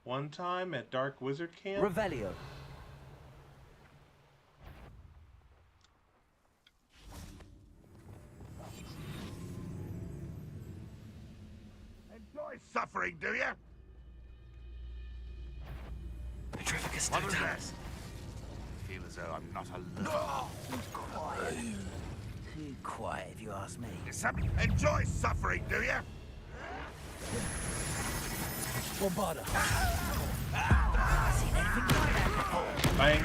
One time at Dark Wizard Camp. Revelio. Enjoy suffering, do you? Petrificus What was totalis. that? I feel as though I'm not alone. Quiet. Too quiet, if you ask me. Enjoy suffering, do you? Bombarda. Seen anything like that before? Bang.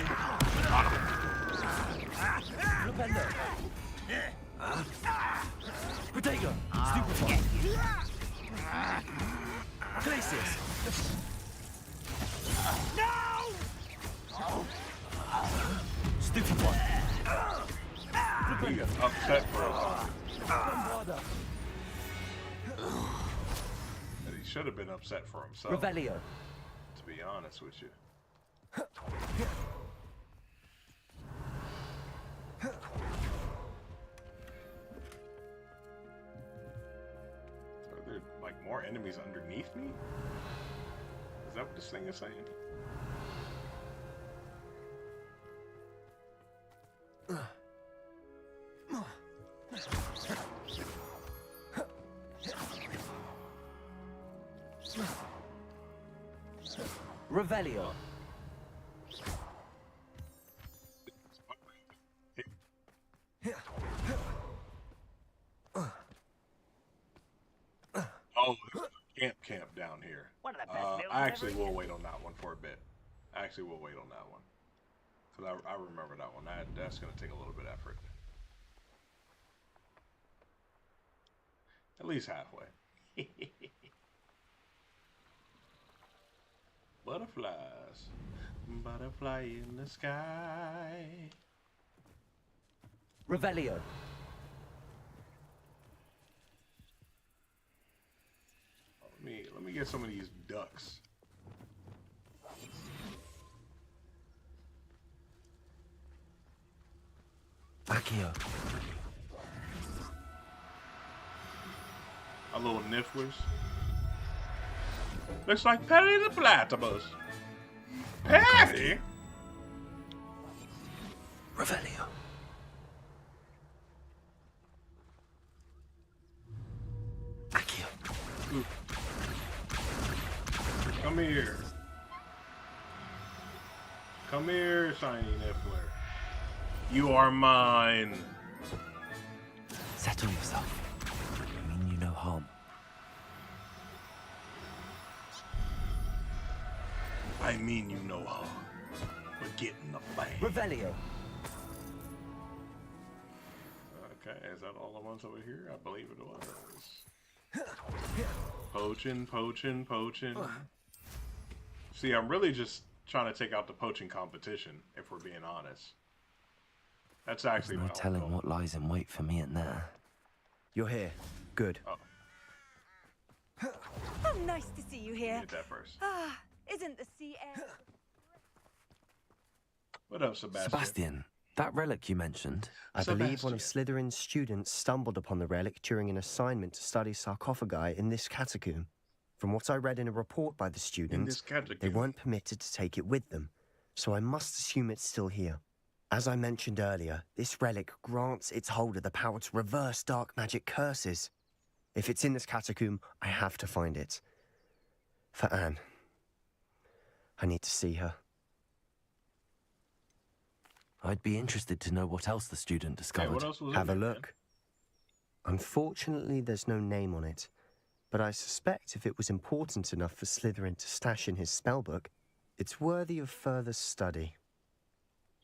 Flipendo. Potato. Stupefy. Glaciers. Stupefy. He got upset for us. Bombarda. And he should have been upset for himself. Revelio. To be honest with you. Are there like more enemies underneath me? Is that what this thing is saying? Revelio. Oh, there's a camp down here. I actually will wait on that one for a bit. I actually will wait on that one. Because I remember that one. That's going to take a little bit of effort. At least halfway. Butterflies. Butterfly in the sky. Revelio. Let me get some of these ducks. Accio. Our little nifflers. Looks like Patty the Platypus. Patty? Revelio. Accio. Come here. Come here, shiny niffler. You are mine. Settle yourself. I mean you no harm. I mean, you know her. But get in the bag. Revelio. Okay, is that all the ones over here? I believe it was. Poaching, poaching, poaching. See, I'm really just trying to take out the poaching competition, if we're being honest. That's actually There's no telling what lies in wait for me in there. You're here. Good. Oh. Oh, nice to see you here. Get that first. Ah, isn't the sea air... What up, Sebastian? Sebastian, that relic you mentioned. I believe one of Slytherin's students stumbled upon the relic during an assignment to study sarcophagi in this catacomb. From what I read in a report by the students, they weren't permitted to take it with them, so I must assume it's still here. As I mentioned earlier, this relic grants its holder the power to reverse dark magic curses. If it's in this catacomb, I have to find it. For Anne. I need to see her. I'd be interested to know what else the student discovered. what else was Have a in there, look. Unfortunately, there's no name on it, but I suspect if it was important enough for Slytherin to stash in his spellbook, it's worthy of further study.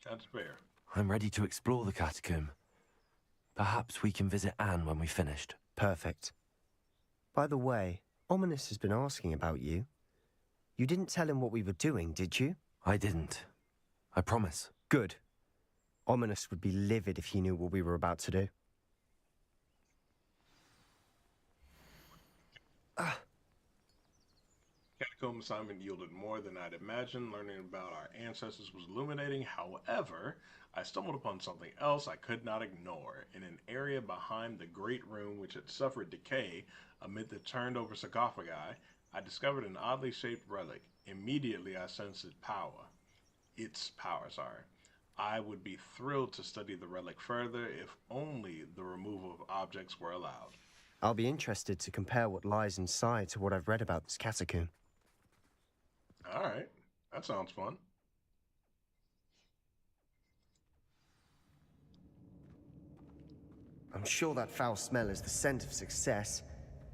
That's fair. I'm ready to explore the catacomb. Perhaps we can visit Anne when we've finished. Perfect. By the way, Ominous has been asking about you. You didn't tell him what we were doing, did you? I didn't. I promise. Good. Ominous would be livid if he knew what we were about to do. Catacomb assignment yielded more than I'd imagined. Learning about our ancestors was illuminating. However, I stumbled upon something else I could not ignore. In an area behind the great room which had suffered decay amid the turned over sarcophagi, I discovered an oddly shaped relic. Immediately I sensed its power. I would be thrilled to study the relic further if only the removal of objects were allowed. I'll be interested to compare what lies inside to what I've read about this catacomb. Alright, that sounds fun. I'm sure that foul smell is the scent of success.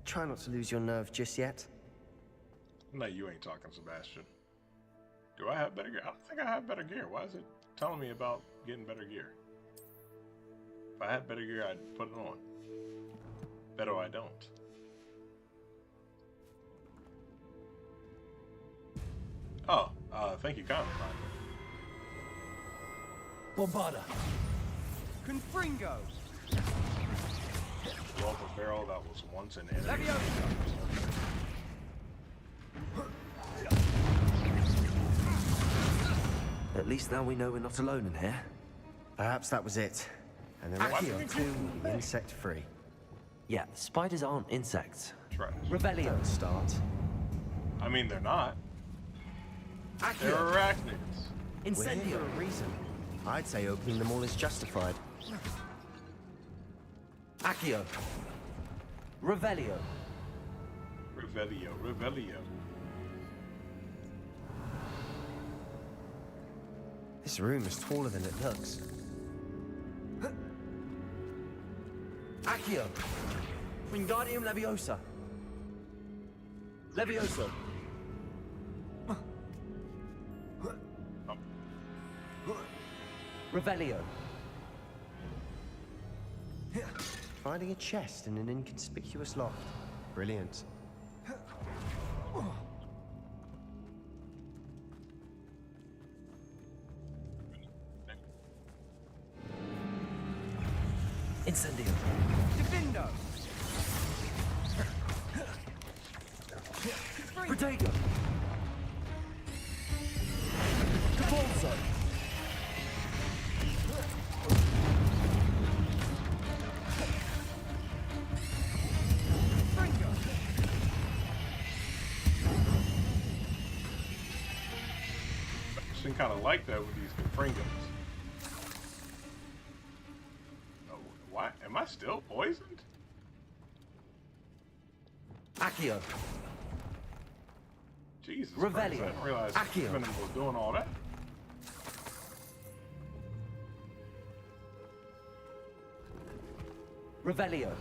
Try not to lose your nerve just yet. No, you ain't talking, Sebastian. Do I have better gear? I don't think I have better gear. Why is it telling me about getting better gear? If I had better gear, I'd put it on. Better I don't. Oh, thank you kindly, Ryan. Bombarda. Confringo. Roll for barrel that was once an enemy. At least now we know we're not alone in here. Perhaps that was it. And the Accio too will be insect-free. Yeah, spiders aren't insects. Trash. Revelio. Start. I mean, they're not. They're arachnids. We're here for a reason. I'd say opening them all is justified. Accio. Revelio. Revelio. This room is taller than it looks. Accio. Wingardium Leviosa. Levioso. Revelio. Finding a chest in an inconspicuous loft. Brilliant. Incendio. Divindo. Protego. Capolso. I kind of like that with these confringos. Oh, why? Am I still poisoned? Accio. Jesus Revelio. Christ, I didn't realize Accio. Venom was doing all that. Revelio.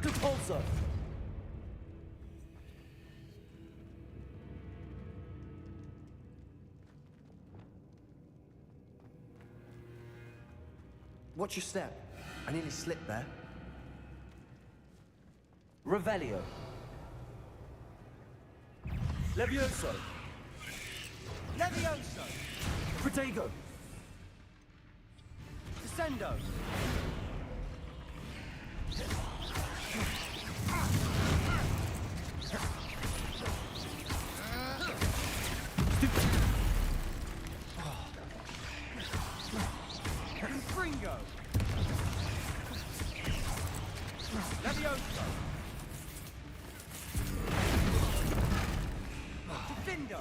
Capolso. Watch your step. I nearly slipped there. Revelio. Levioso. Levioso. Protego. Descendo. Confringo. Levioso. Defendo.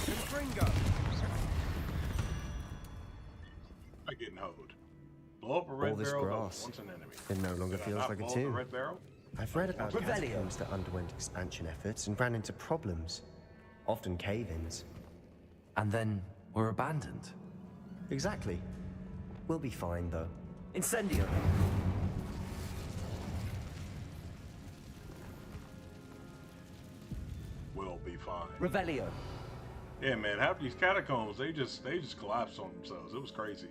Confringo. I getting hoed. Blow up a red All this barrel grass. once an enemy. It no longer Did I feels not like a blow up the tomb. red barrel? I've read about Revelio. catacombs that underwent expansion efforts and ran into problems. Often cave-ins. And then were abandoned. Exactly. We'll be fine, though. Incendio. We'll be fine. Revelio. Yeah, man, half these catacombs, they just collapsed on themselves. It was crazy.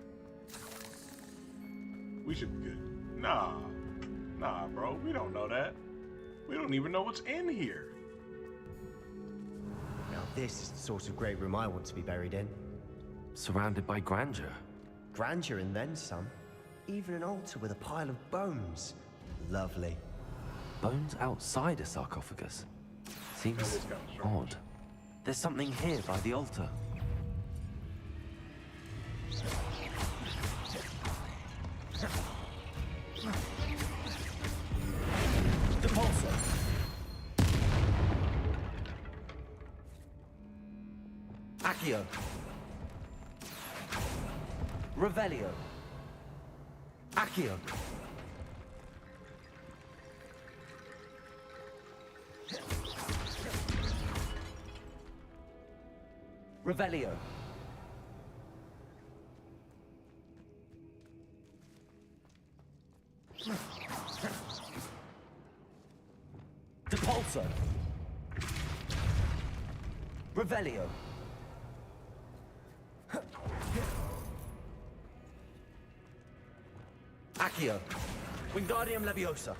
We should be good. Nah, bro, we don't know that. We don't even know what's in here. Now this is the sort of great room I want to be buried in. Surrounded by grandeur. Grandeur and then some. Even an altar with a pile of bones. Lovely. Bones outside a sarcophagus. Seems odd. There's something here by the altar. Depulso. Accio. Revelio. Accio. Revelio. Depulso. Revelio. Accio. Wingardium Leviosa.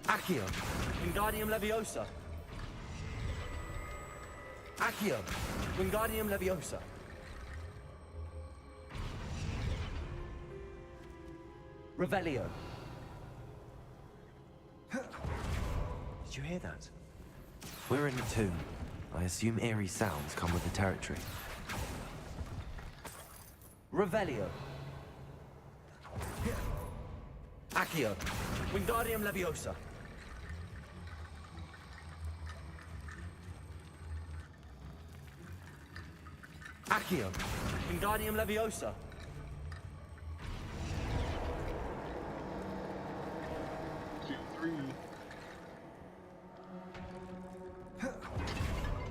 Accio. Wingardium Leviosa. Accio. Wingardium Leviosa. Revelio. Did you hear that? We're in a tomb. I assume eerie sounds come with the territory. Revelio. Accio. Wingardium Leviosa. Accio. Wingardium Leviosa.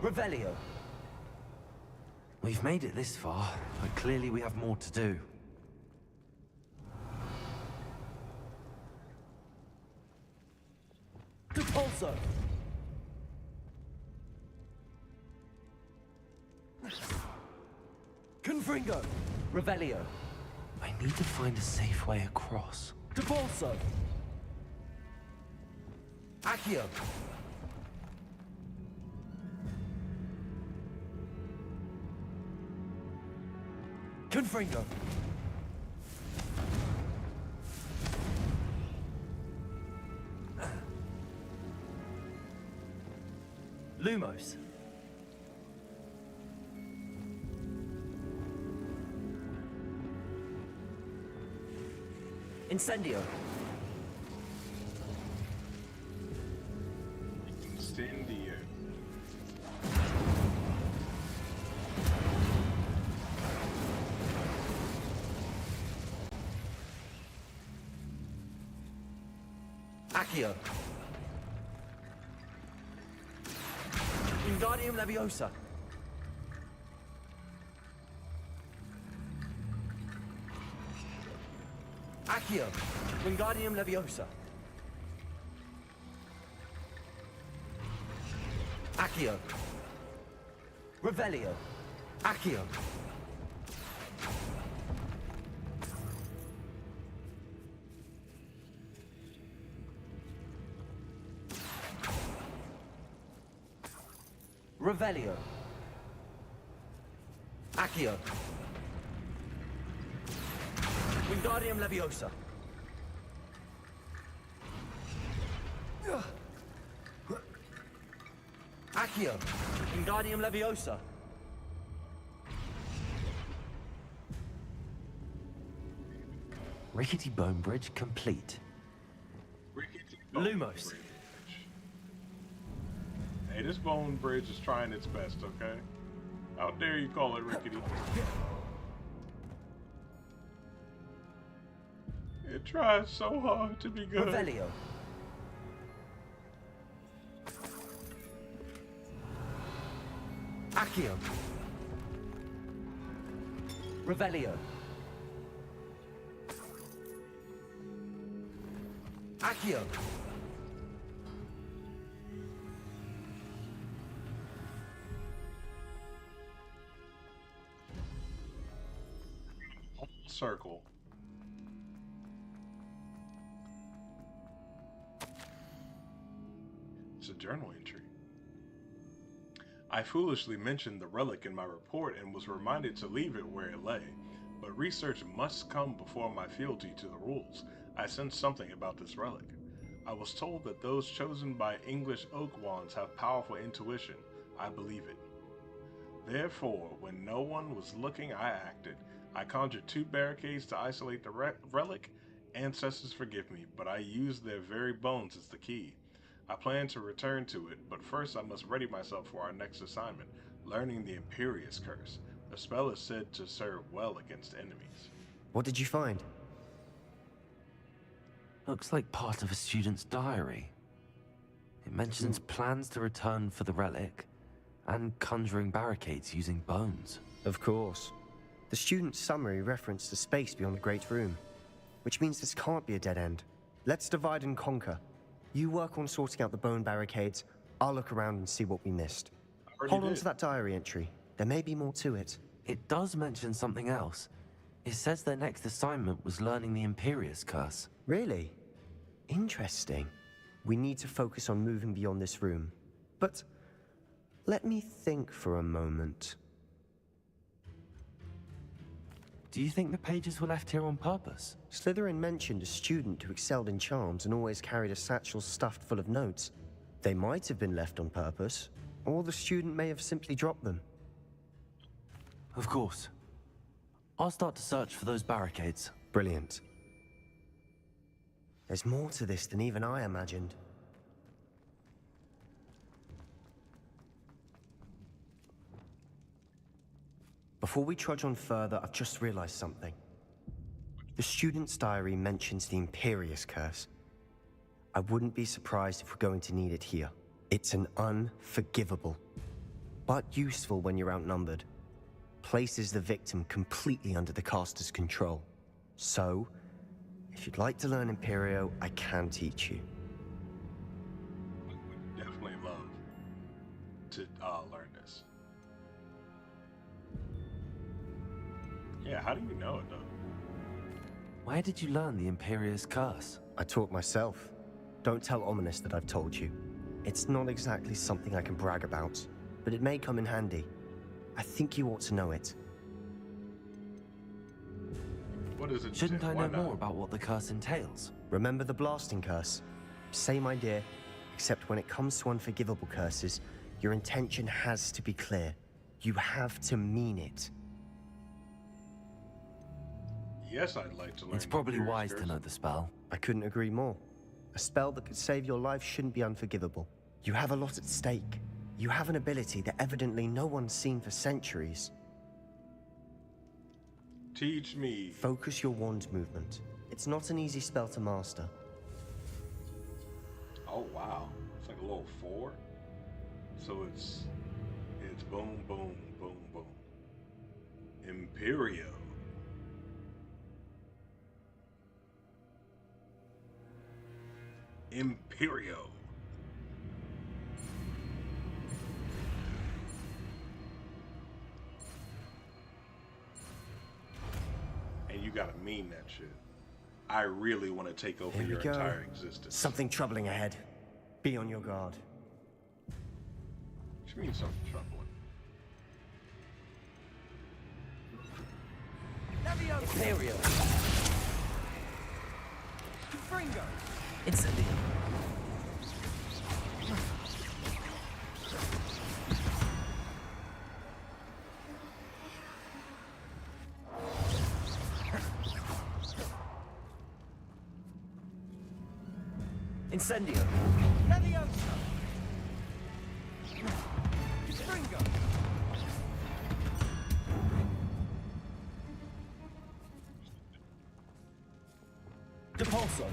Revelio. We've made it this far, but clearly we have more to do. Depulso. Confringo. Revelio. I need to find a safe way across. Depulso. Accio. Confringo. Lumos. Incendio. Incendio. Accio. Wingardium Leviosa. Accio. Accio. Wingardium Leviosa. Accio. Revelio. Accio. Revelio. Accio. Wingardium Leviosa. Accio. Wingardium Leviosa. Rickety bone bridge complete. Lumos. Hey, this bone bridge is trying its best, okay? How dare you call it rickety? It tries so hard to be good. Revelio. Accio. Revelio. Accio. Circle. It's a journal entry. I foolishly mentioned the relic in my report and was reminded to leave it where it lay. But research must come before my fealty to the rules. I sensed something about this relic. I was told that those chosen by English oak wands have powerful intuition. I believe it. Therefore, when no one was looking, I acted. I conjured 2 barricades to isolate the relic. Ancestors forgive me, but I used their very bones as the key. I plan to return to it, but first I must ready myself for our next assignment, learning the Imperious Curse. The spell is said to serve well against enemies. What did you find? Looks like part of a student's diary. It mentions plans to return for the relic and conjuring barricades using bones. Of course. The student's summary referenced a space beyond the Great Room, which means this can't be a dead end. Let's divide and conquer. You work on sorting out the bone barricades. I'll look around and see what we missed. Hold on to that diary entry. There may be more to it. It does mention something else. It says their next assignment was learning the Imperious Curse. Really? Interesting. We need to focus on moving beyond this room. But let me think for a moment. Do you think the pages were left here on purpose? Slytherin mentioned a student who excelled in charms and always carried a satchel stuffed full of notes. They might have been left on purpose, or the student may have simply dropped them. Of course. I'll start to search for those barricades. Brilliant. There's more to this than even I imagined. Before we trudge on further, I've just realized something. The student's diary mentions the Imperious Curse. I wouldn't be surprised if we're going to need it here. It's an unforgivable, but useful when you're outnumbered. Places the victim completely under the caster's control. So, if you'd like to learn Imperio, I can teach you. I would definitely love to learn this. Yeah, how do you know it, though? Where did you learn the Imperious Curse? I taught myself. Don't tell Ominous that I've told you. It's not exactly something I can brag about, but it may come in handy. I think you ought to know it. What is it? Shouldn't I know more about what the curse entails? Remember the blasting curse? Same idea, except when it comes to unforgivable curses, your intention has to be clear. You have to mean it. Yes, I'd like to learn. It's probably wise to know the spell. I couldn't agree more. A spell that could save your life shouldn't be unforgivable. You have a lot at stake. You have an ability that evidently no one's seen for centuries. Teach me. Focus your wand movement. It's not an easy spell to master. Oh wow, it's like a little 4. So it's boom, boom, boom, boom. Imperio. Imperio. And you gotta mean that shit. I really want to take over Here we your go. entire existence. Something troubling ahead. Be on your guard. What do you mean something troubling? Imperio. Fringo. Incendio. Incendio. Leviosa. Fringo. Depulso.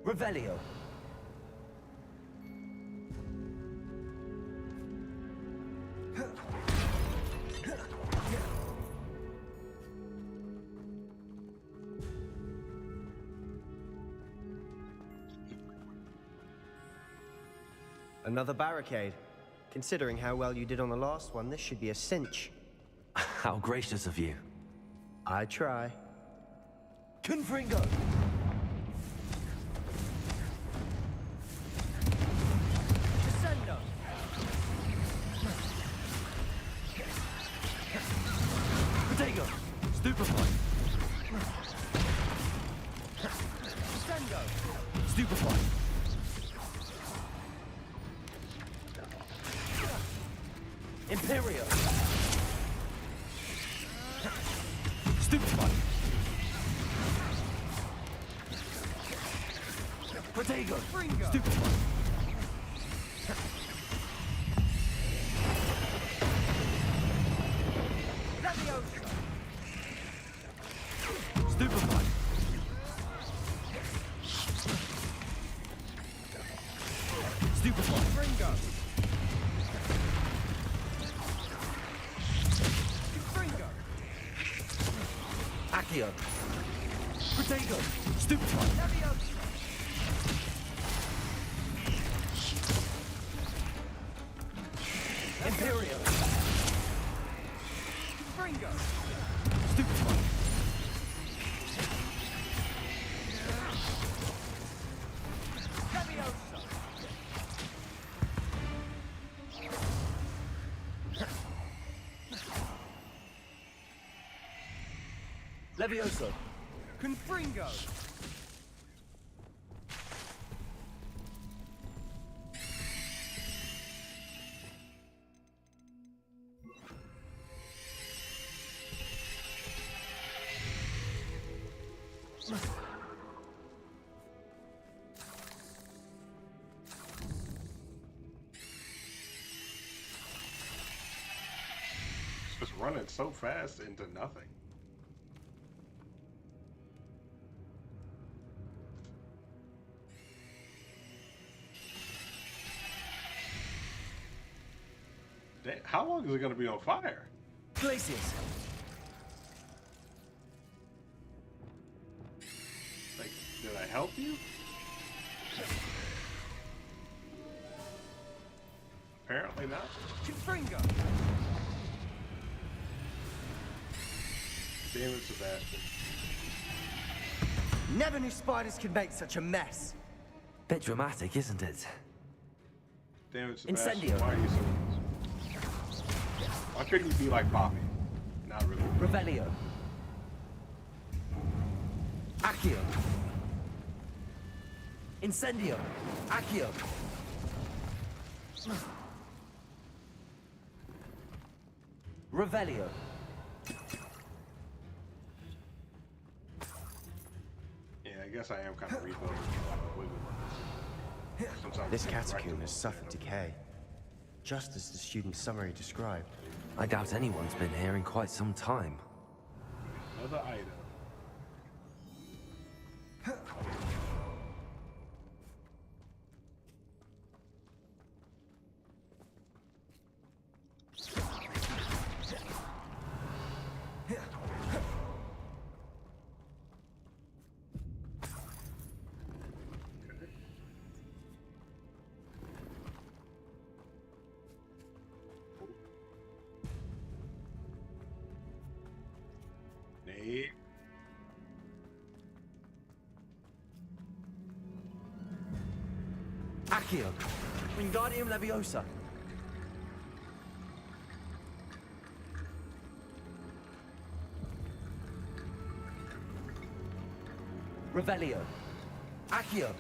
Revelio. Another barricade. Considering how well you did on the last one, this should be a cinch. How gracious of you. I try. Confringo. Descendo. Protego. Stupefy. Descendo. Stupefy. Imperio. Stupefy. Protego. Fringo. Stupefy. Leviosa. Stupefy. Stupefy. Fringo. Fringo. Accio. Protego. Stupefy. Leviosa. Imperio. Fringo. Stupefy. Leviosa. Levioso. Confringo. Just running so fast into nothing. Damn, how long is it going to be on fire? Glacius. Like, did I help you? Apparently not. Confringo. Damn it, Sebastian. Never knew spiders could make such a mess. Bit dramatic, isn't it? Damn it, Sebastian. Incendio. Why are you so... Why couldn't you be like Poppy? Not really. Revelio. Accio. Incendio. Accio. Revelio. Yeah, I guess I am kind of rebuilding. This catacomb has suffered decay, just as the student's summary described. I doubt anyone's been here in quite some time. Another item. Accio. Wingardium Leviosa. Revelio. Accio.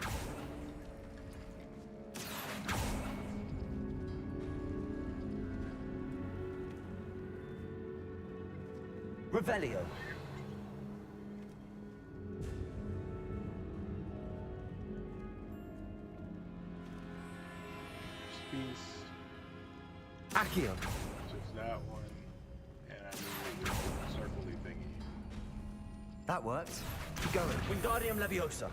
Revelio. Peace. Accio. Just that one. And I need the circle-y thingy. That worked. Keep going. Wingardium Leviosa.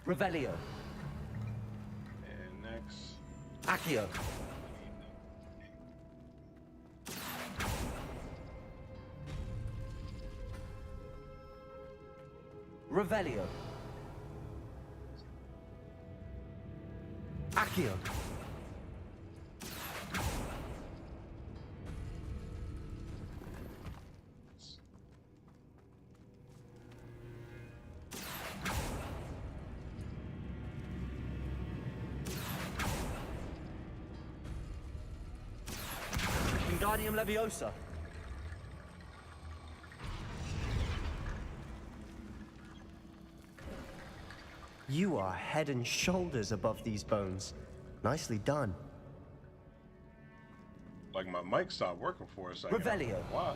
Revelio. And next. Accio. Revelio. Accio. Wingardium Leviosa. You are head and shoulders above these bones. Nicely done. Like my mic stopped working for a second. Revelio. Why?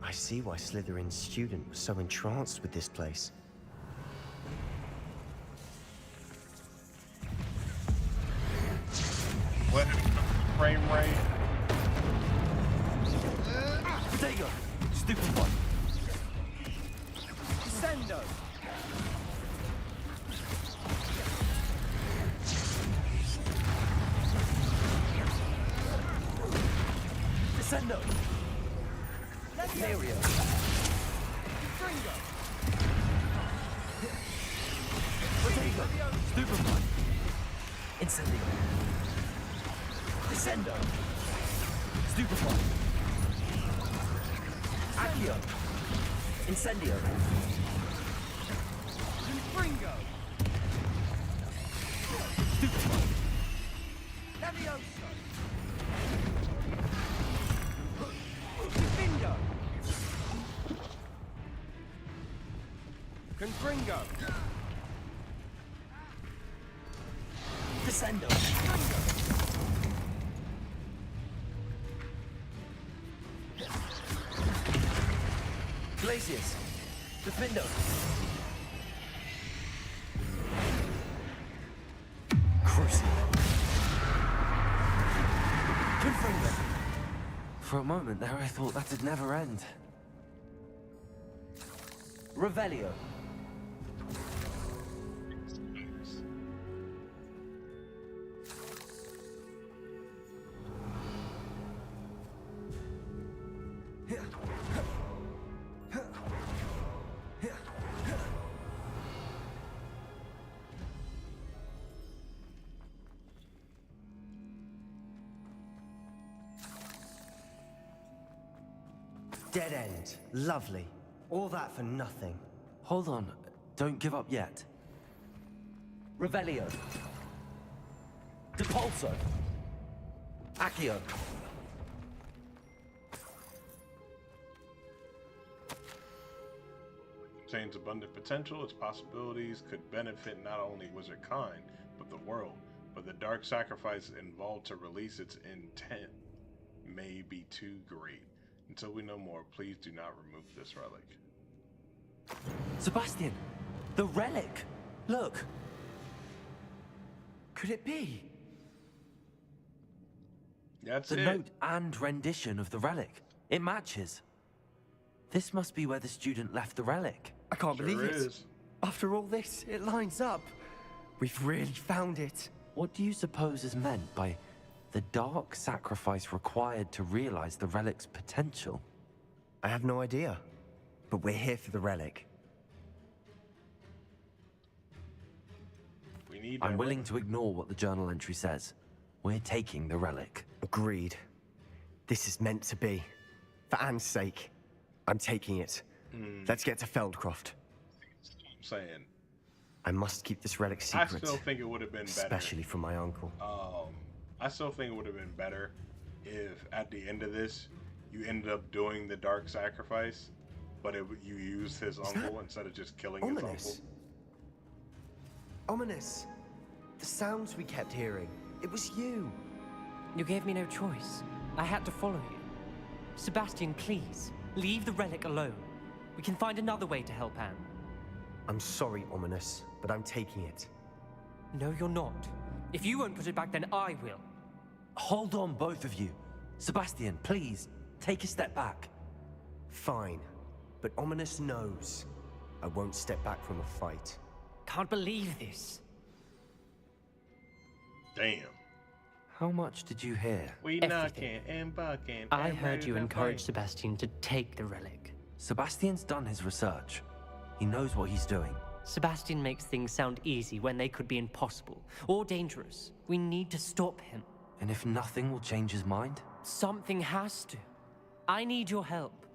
I see why Slytherin's student was so entranced with this place. What? Frame rate? There you go. Stupid one. Sendo. Descendo. Mario. Fringo. Potato. Stupid one. Incendio. Descendo. Stupid one. Accio. Incendio. Fringo. Stupid one. Levioso. Findo. Confringo. Descendo. Glacius. Defindo. Crucible. Confringo. For a moment there, I thought that'd never end. Revelio. Dead end. Lovely. All that for nothing. Hold on, don't give up yet. Revelio. Depulso. Accio. Contains abundant potential. Its possibilities could benefit not only wizard kind, but the world. But the dark sacrifice involved to release its intent may be too great. Until we know more, please do not remove this relic. Sebastian! The relic! Look! Could it be? That's the it. note and rendition of the relic. It matches. This must be where the student left the relic. I can't Sure believe it. is. After all this, it lines up. We've really found it. What do you suppose is meant by the dark sacrifice required to realize the relic's potential? I have no idea. But we're here for the relic. We need I'm willing to ignore what the journal entry says. We're taking the relic. Agreed. This is meant to be. For Anne's sake, I'm taking it. Let's get to Feldcroft. I'm saying. I must keep this relic secret. I still think it would have been better. Especially from my uncle. I still think it would have been better if at the end of this you ended up doing the dark sacrifice, but you used his uncle instead of just killing his uncle. Ominous. The sounds we kept hearing. It was you. You gave me no choice. I had to follow you. Sebastian, please, leave the relic alone. We can find another way to help Anne. I'm sorry, Ominous, but I'm taking it. No, you're not. If you won't put it back, then I will. Hold on, both of you. Sebastian, please, take a step back. Fine, but Ominous knows I won't step back from a fight. Can't believe this. Damn. How much did you hear? We knocking and bucking. I heard you encourage Sebastian to take the relic. Sebastian's done his research. He knows what he's doing. Sebastian makes things sound easy when they could be impossible or dangerous. We need to stop him. And if nothing will change his mind? Something has to. I need your help.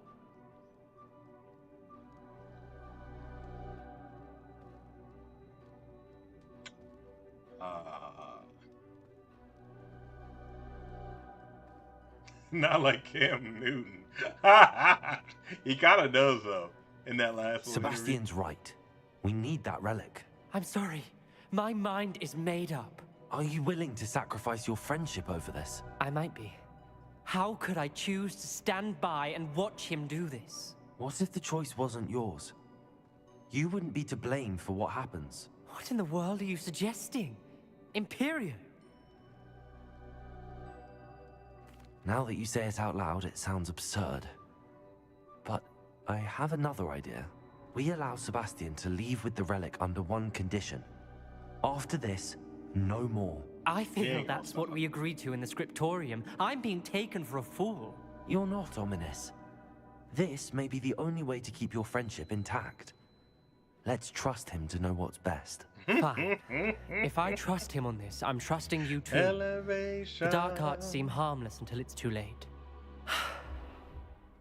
Not like Cam Newton. He kind of does, though, in that last one. Sebastian's right. We need that relic. I'm sorry. My mind is made up. Are you willing to sacrifice your friendship over this? I might be. How could I choose to stand by and watch him do this? What if the choice wasn't yours? You wouldn't be to blame for what happens. What in the world are you suggesting? Imperium? Now that you say it out loud, it sounds absurd. But I have another idea. We allow Sebastian to leave with the relic under one condition. After this, no more. I feel that's what we agreed to in the scriptorium. I'm being taken for a fool. You're not, Ominous. This may be the only way to keep your friendship intact. Let's trust him to know what's best. Fine. If I trust him on this, I'm trusting you too. Elevation. The dark arts seem harmless until it's too late.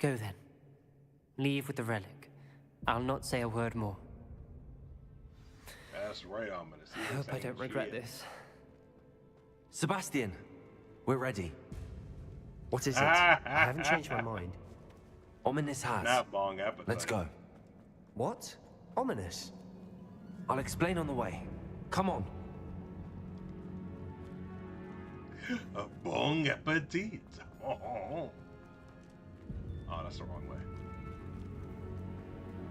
Go then. Leave with the relic. I'll not say a word more. That's right, Ominous. I hope I don't regret this. Sebastian, we're ready. What is it? I haven't changed my mind. Ominous has. Not bong appetite. Let's go. What? Ominous? I'll explain on the way. Come on. A bon appetit. Oh, that's the wrong way.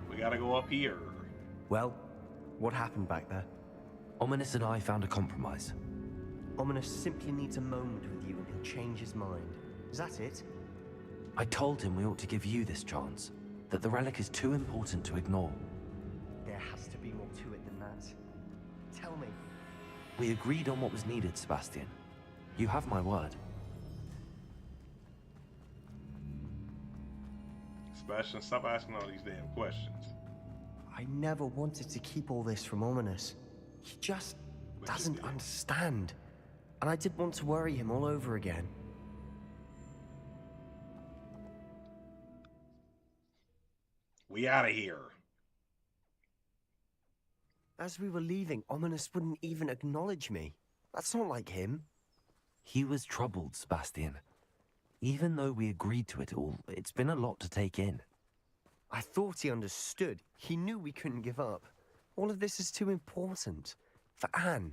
We gotta go up here. Well, what happened back there? Ominous and I found a compromise. Ominous simply needs a moment with you and he'll change his mind. Is that it? I told him we ought to give you this chance. That the relic is too important to ignore. There has to be more to it than that. Tell me. We agreed on what was needed, Sebastian. You have my word. Sebastian, stop asking all these damn questions. I never wanted to keep all this from Ominous. He just doesn't understand. And I didn't want to worry him all over again. We out of here. As we were leaving, Ominous wouldn't even acknowledge me. That's not like him. He was troubled, Sebastian. Even though we agreed to it all, it's been a lot to take in. I thought he understood. He knew we couldn't give up. All of this is too important. For Anne.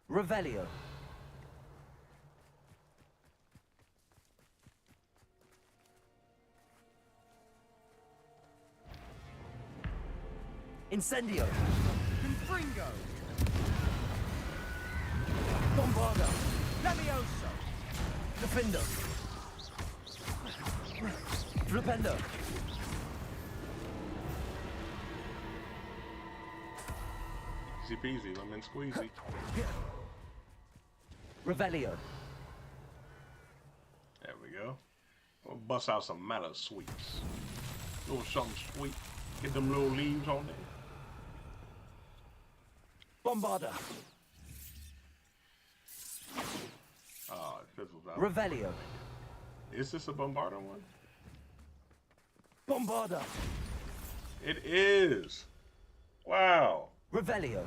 Revelio. Incendio. Confringo. Bombardo. Levioso. Defender. Flipendo. Easy peasy, lemon squeezy. Revelio. There we go. We'll bust out some mallow sweets. Little something sweet. Get them little leaves on there. Bombarda. Oh, it fizzles out. Revelio. Is this a Bombarda one? Bombarda. It is. Wow. Revelio.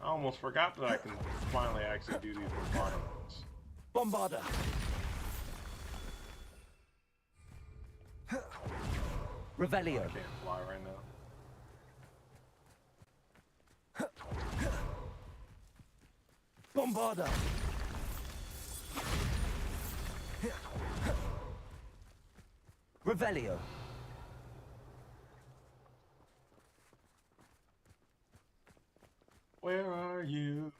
I almost forgot that I can finally actually do these requirements. Bombarda. Revelio. I can't fly right now. Bombarda. Revelio. Where are you?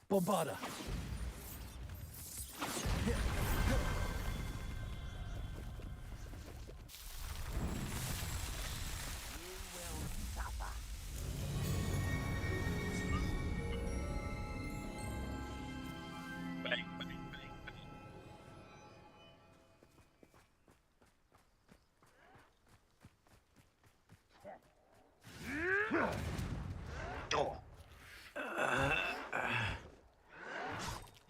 Bombarda.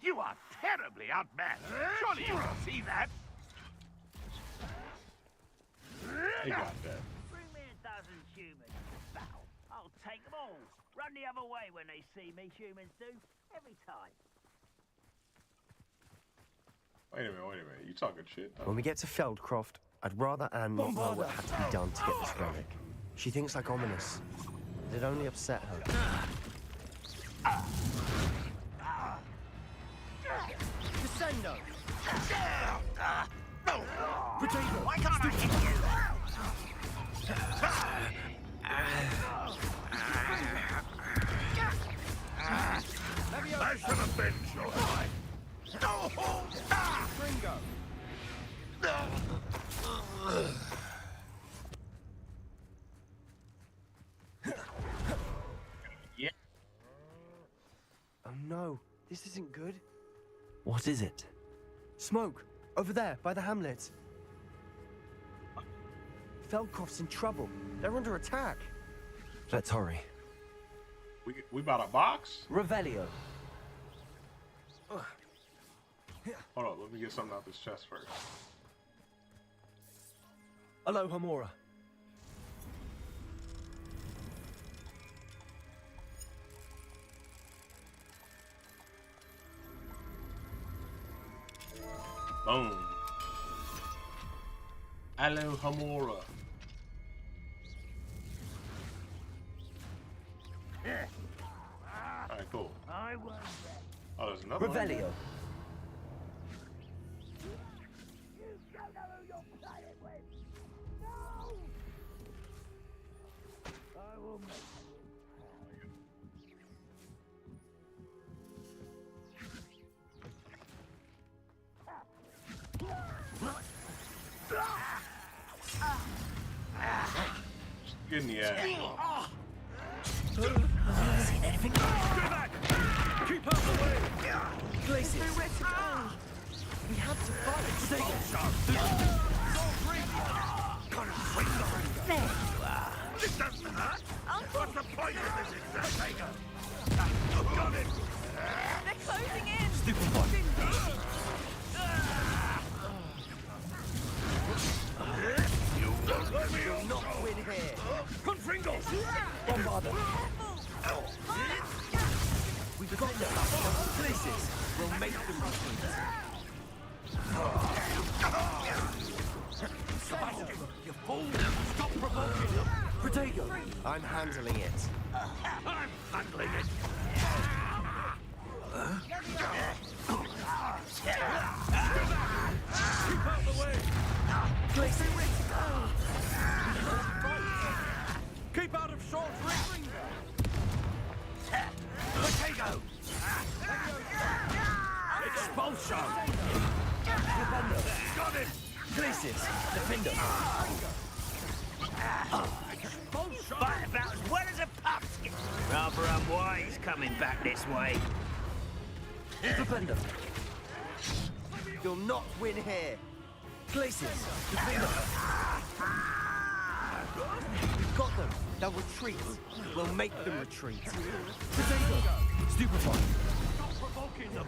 You are terribly outmatched. Surely you can see that. He got that. Bring me a dozen humans to battle. I'll take them all. Run the other way when they see me, humans do. Every time. Wait a minute. You talking shit? When we get to Feldcroft, I'd rather Anne not know what had to be done to get this relic. She thinks like ominous. It'd only upset her. Descendo! Potato! Why can't I hit you? I should have been sure. Ringo! Yeah. Oh no, this isn't good. What is it? Smoke! Over there, by the hamlet. Feldcroft's in trouble. They're under attack. Let's hurry. We bought a box? Revelio. Hold on, let me get something out this chest first. Hello, Hamora. Boom. Hello, Hamora. Alright, cool. Oh, there's another one. Revelio. Get in the ass. Seen anything? Keep out the way! Glacius. Nowhere to go. We have to fight. There you are. This doesn't hurt. What's the point of this exercise? Got it. They're closing in. Stupid one. You won't let me You'll not win here. Confringo! Bombarda. We've got them. Places. We'll make them retreat. Sebastian, you fool! Stop provoking them! Protego. I'm handling it. I'm handling it! Keep out the way! Glacius. Keep out of short range. Potato! Expulsion! Got it! Glacius. Defender. Fight about as well as a pumpkin. Rather unwise coming back this way. Defender. You'll not win here. Glacius. Defender. We've got them. They'll retreat. We'll make them retreat. Potato! Stupefy! Stop provoking them!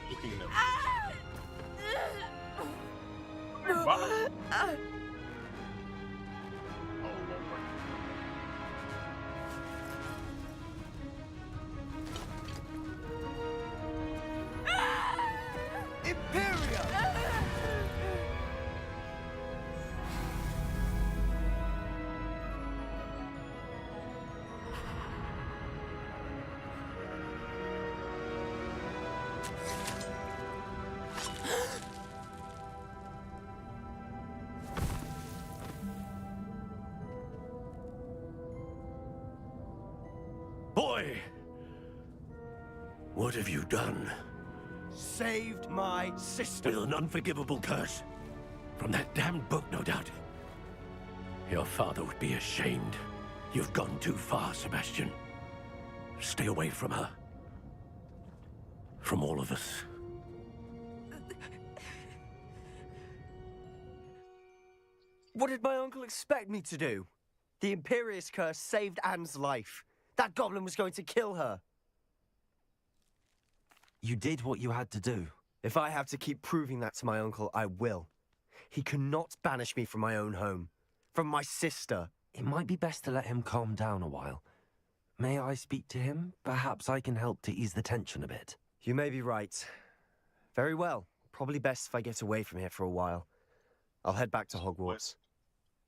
Looking at them. Imperium! Boy! What have you done? Saved my sister. With an unforgivable curse. From that damned book, no doubt. Your father would be ashamed. You've gone too far, Sebastian. Stay away from her. From all of us. What did my uncle expect me to do? The Imperious curse saved Anne's life. That goblin was going to kill her. You did what you had to do. If I have to keep proving that to my uncle, I will. He cannot banish me from my own home. From my sister. It might be best to let him calm down a while. May I speak to him? Perhaps I can help to ease the tension a bit. You may be right. Very well. Probably best if I get away from here for a while. I'll head back to Hogwarts.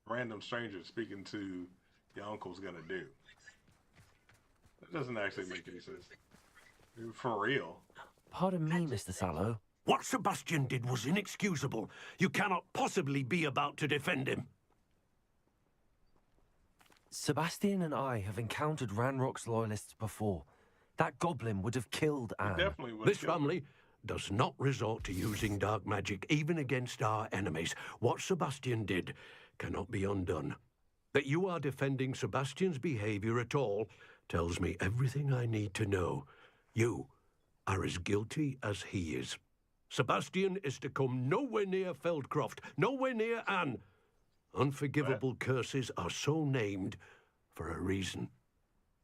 What random stranger speaking to your uncle's gonna do? That doesn't actually make any sense. For real. Pardon me, Mr. Sallow. What Sebastian did was inexcusable. You cannot possibly be about to defend him. Sebastian and I have encountered Ranrock's loyalists before. That goblin would have killed Anne. Definitely would. This family does not resort to using dark magic, even against our enemies. What Sebastian did cannot be undone. That you are defending Sebastian's behavior at all tells me everything I need to know. You are as guilty as he is. Sebastian is to come nowhere near Feldcroft, nowhere near Anne. Unforgivable curses are so named for a reason.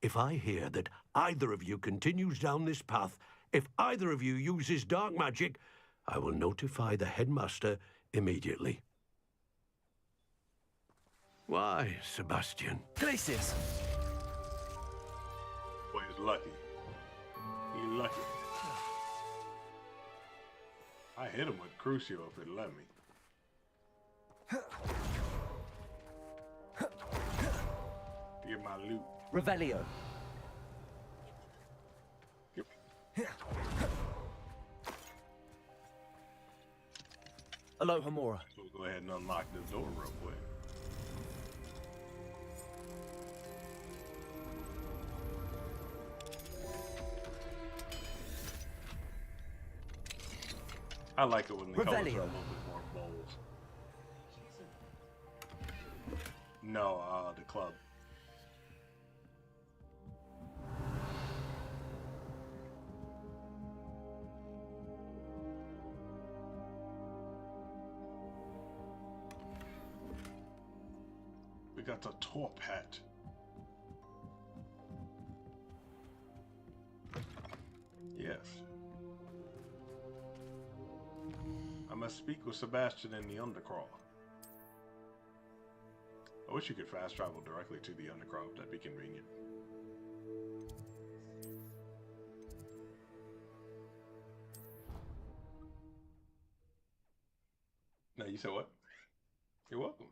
If I hear that either of you continues down this path, if either of you uses dark magic, I will notify the headmaster immediately. Why, Sebastian? Glacius! Boy, he's lucky. He's lucky. I hit him with Crucio if it let me. Get my loot. Revelio. Aloha Mora. We'll go ahead and unlock this door real quick. I like it when the colors are a little bit more bold. No, the club. We got the top hat. Yes. I must speak with Sebastian in the Undercroft. I wish you could fast travel directly to the Undercroft. That'd be convenient. No, you said what? You're welcome.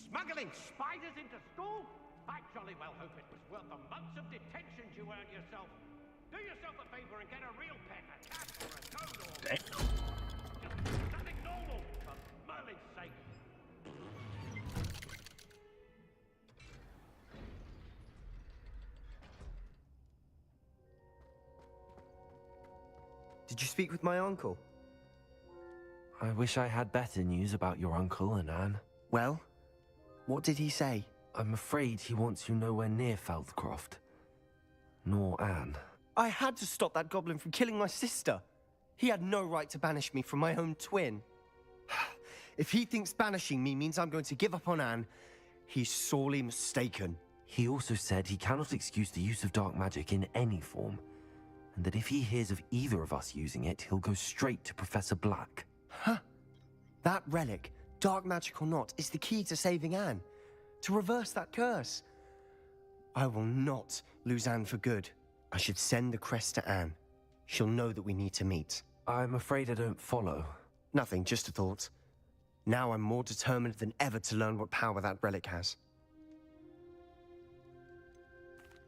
Smuggling spiders into school? I jolly well hope it was worth the months of detentions you earned yourself. Do yourself a favor and get a real pet, a cat or a toad or... Just something normal, for Merlin's sake. Did you speak with my uncle? I wish I had better news about your uncle and Anne. Well, what did he say? I'm afraid he wants you nowhere near Feldcroft. Nor Anne. I had to stop that goblin from killing my sister. He had no right to banish me from my own twin. If he thinks banishing me means I'm going to give up on Anne, he's sorely mistaken. He also said he cannot excuse the use of dark magic in any form, and that if he hears of either of us using it, he'll go straight to Professor Black. Huh? That relic, dark magic or not, is the key to saving Anne. To reverse that curse. I will not lose Anne for good. I should send the crest to Anne. She'll know that we need to meet. I'm afraid I don't follow. Nothing, just a thought. Now I'm more determined than ever to learn what power that relic has.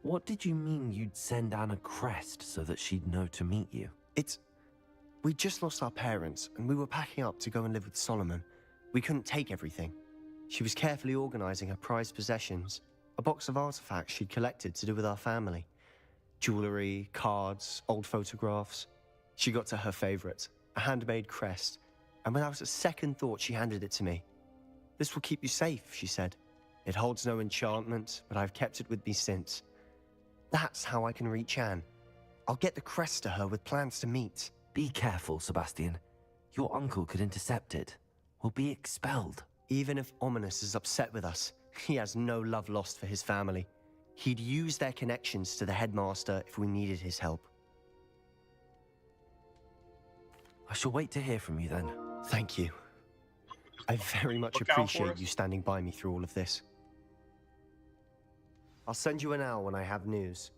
What did you mean you'd send Anne a crest so that she'd know to meet you? We just lost our parents, and we were packing up to go and live with Solomon. We couldn't take everything. She was carefully organizing her prized possessions, a box of artifacts she'd collected to do with our family. Jewelry, cards, old photographs. She got to her favorite, a handmade crest, and without a second thought, she handed it to me. This will keep you safe, she said. It holds no enchantment, but I've kept it with me since. That's how I can reach Anne. I'll get the crest to her with plans to meet. Be careful, Sebastian. Your uncle could intercept it. We'll be expelled. Even if Ominous is upset with us, he has no love lost for his family. He'd use their connections to the headmaster if we needed his help. I shall wait to hear from you then. Thank you. I very much appreciate you standing by me through all of this. I'll send you an owl when I have news.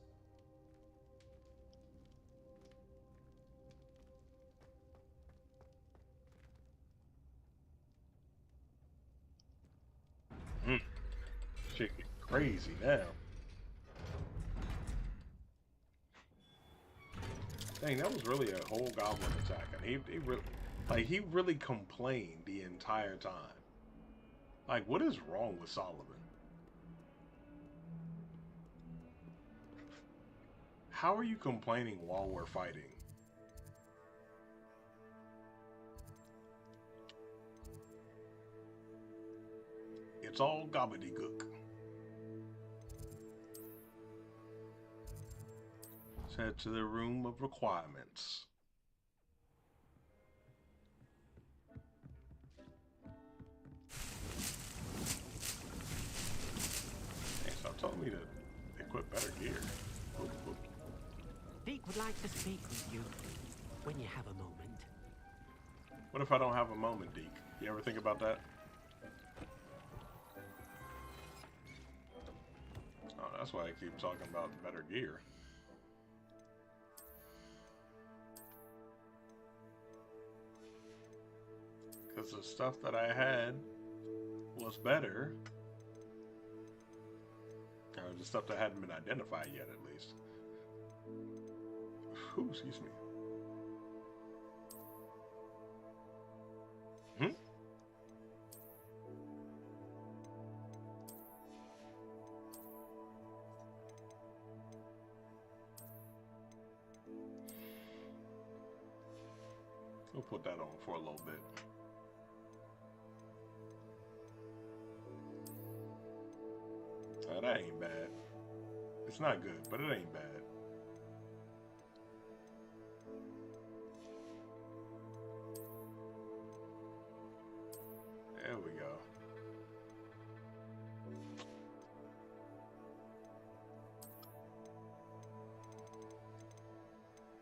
Shit get crazy now. Dang, that was really a whole goblin attack, and he really complained the entire time. Like, what is wrong with Solomon? How are you complaining while we're fighting? It's all gobbledygook. Let's head to the room of requirements. Hey, stop telling me to equip better gear. Deke would like to speak with you when you have a moment. What if I don't have a moment, Deke? You ever think about that? Oh, that's why I keep talking about better gear. Because the stuff that I had was better. Or the stuff that hadn't been identified yet, at least. Ooh, excuse me. We'll put that on for a little bit. That ain't bad. It's not good, but it ain't bad. There we go.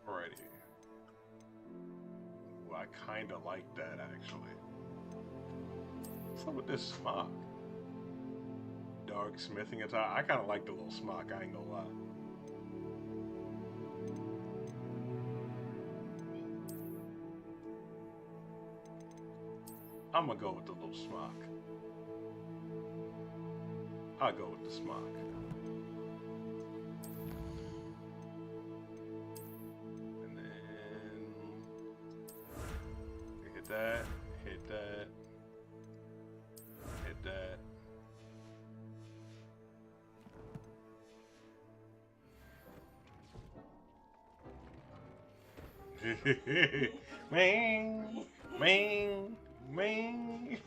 Alrighty. Well, I kinda like that, actually. What's up with this smock? Dark smithing attire. I kinda like the little smock, I ain't gonna lie. I'm gonna go with the little smock. I'll go with the smock. And then hit that, hit that, hit that. Ming, ming. Ming.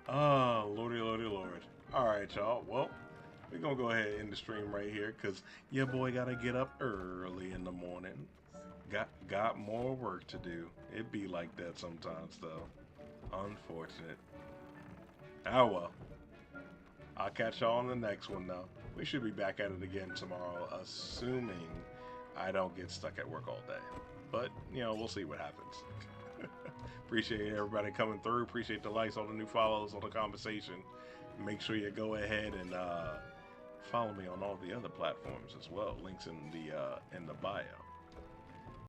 Oh, lordy, lordy, lord. Alright, y'all. Well, we're gonna go ahead and end the stream right here because your boy gotta get up early in the morning. Got more work to do. It be like that sometimes though. Unfortunate. Oh well. I'll catch y'all on the next one though. We should be back at it again tomorrow, assuming I don't get stuck at work all day. But, you know, we'll see what happens. Appreciate everybody coming through. Appreciate the likes, all the new follows, all the conversation. Make sure you go ahead and follow me on all the other platforms as well. Links in the bio.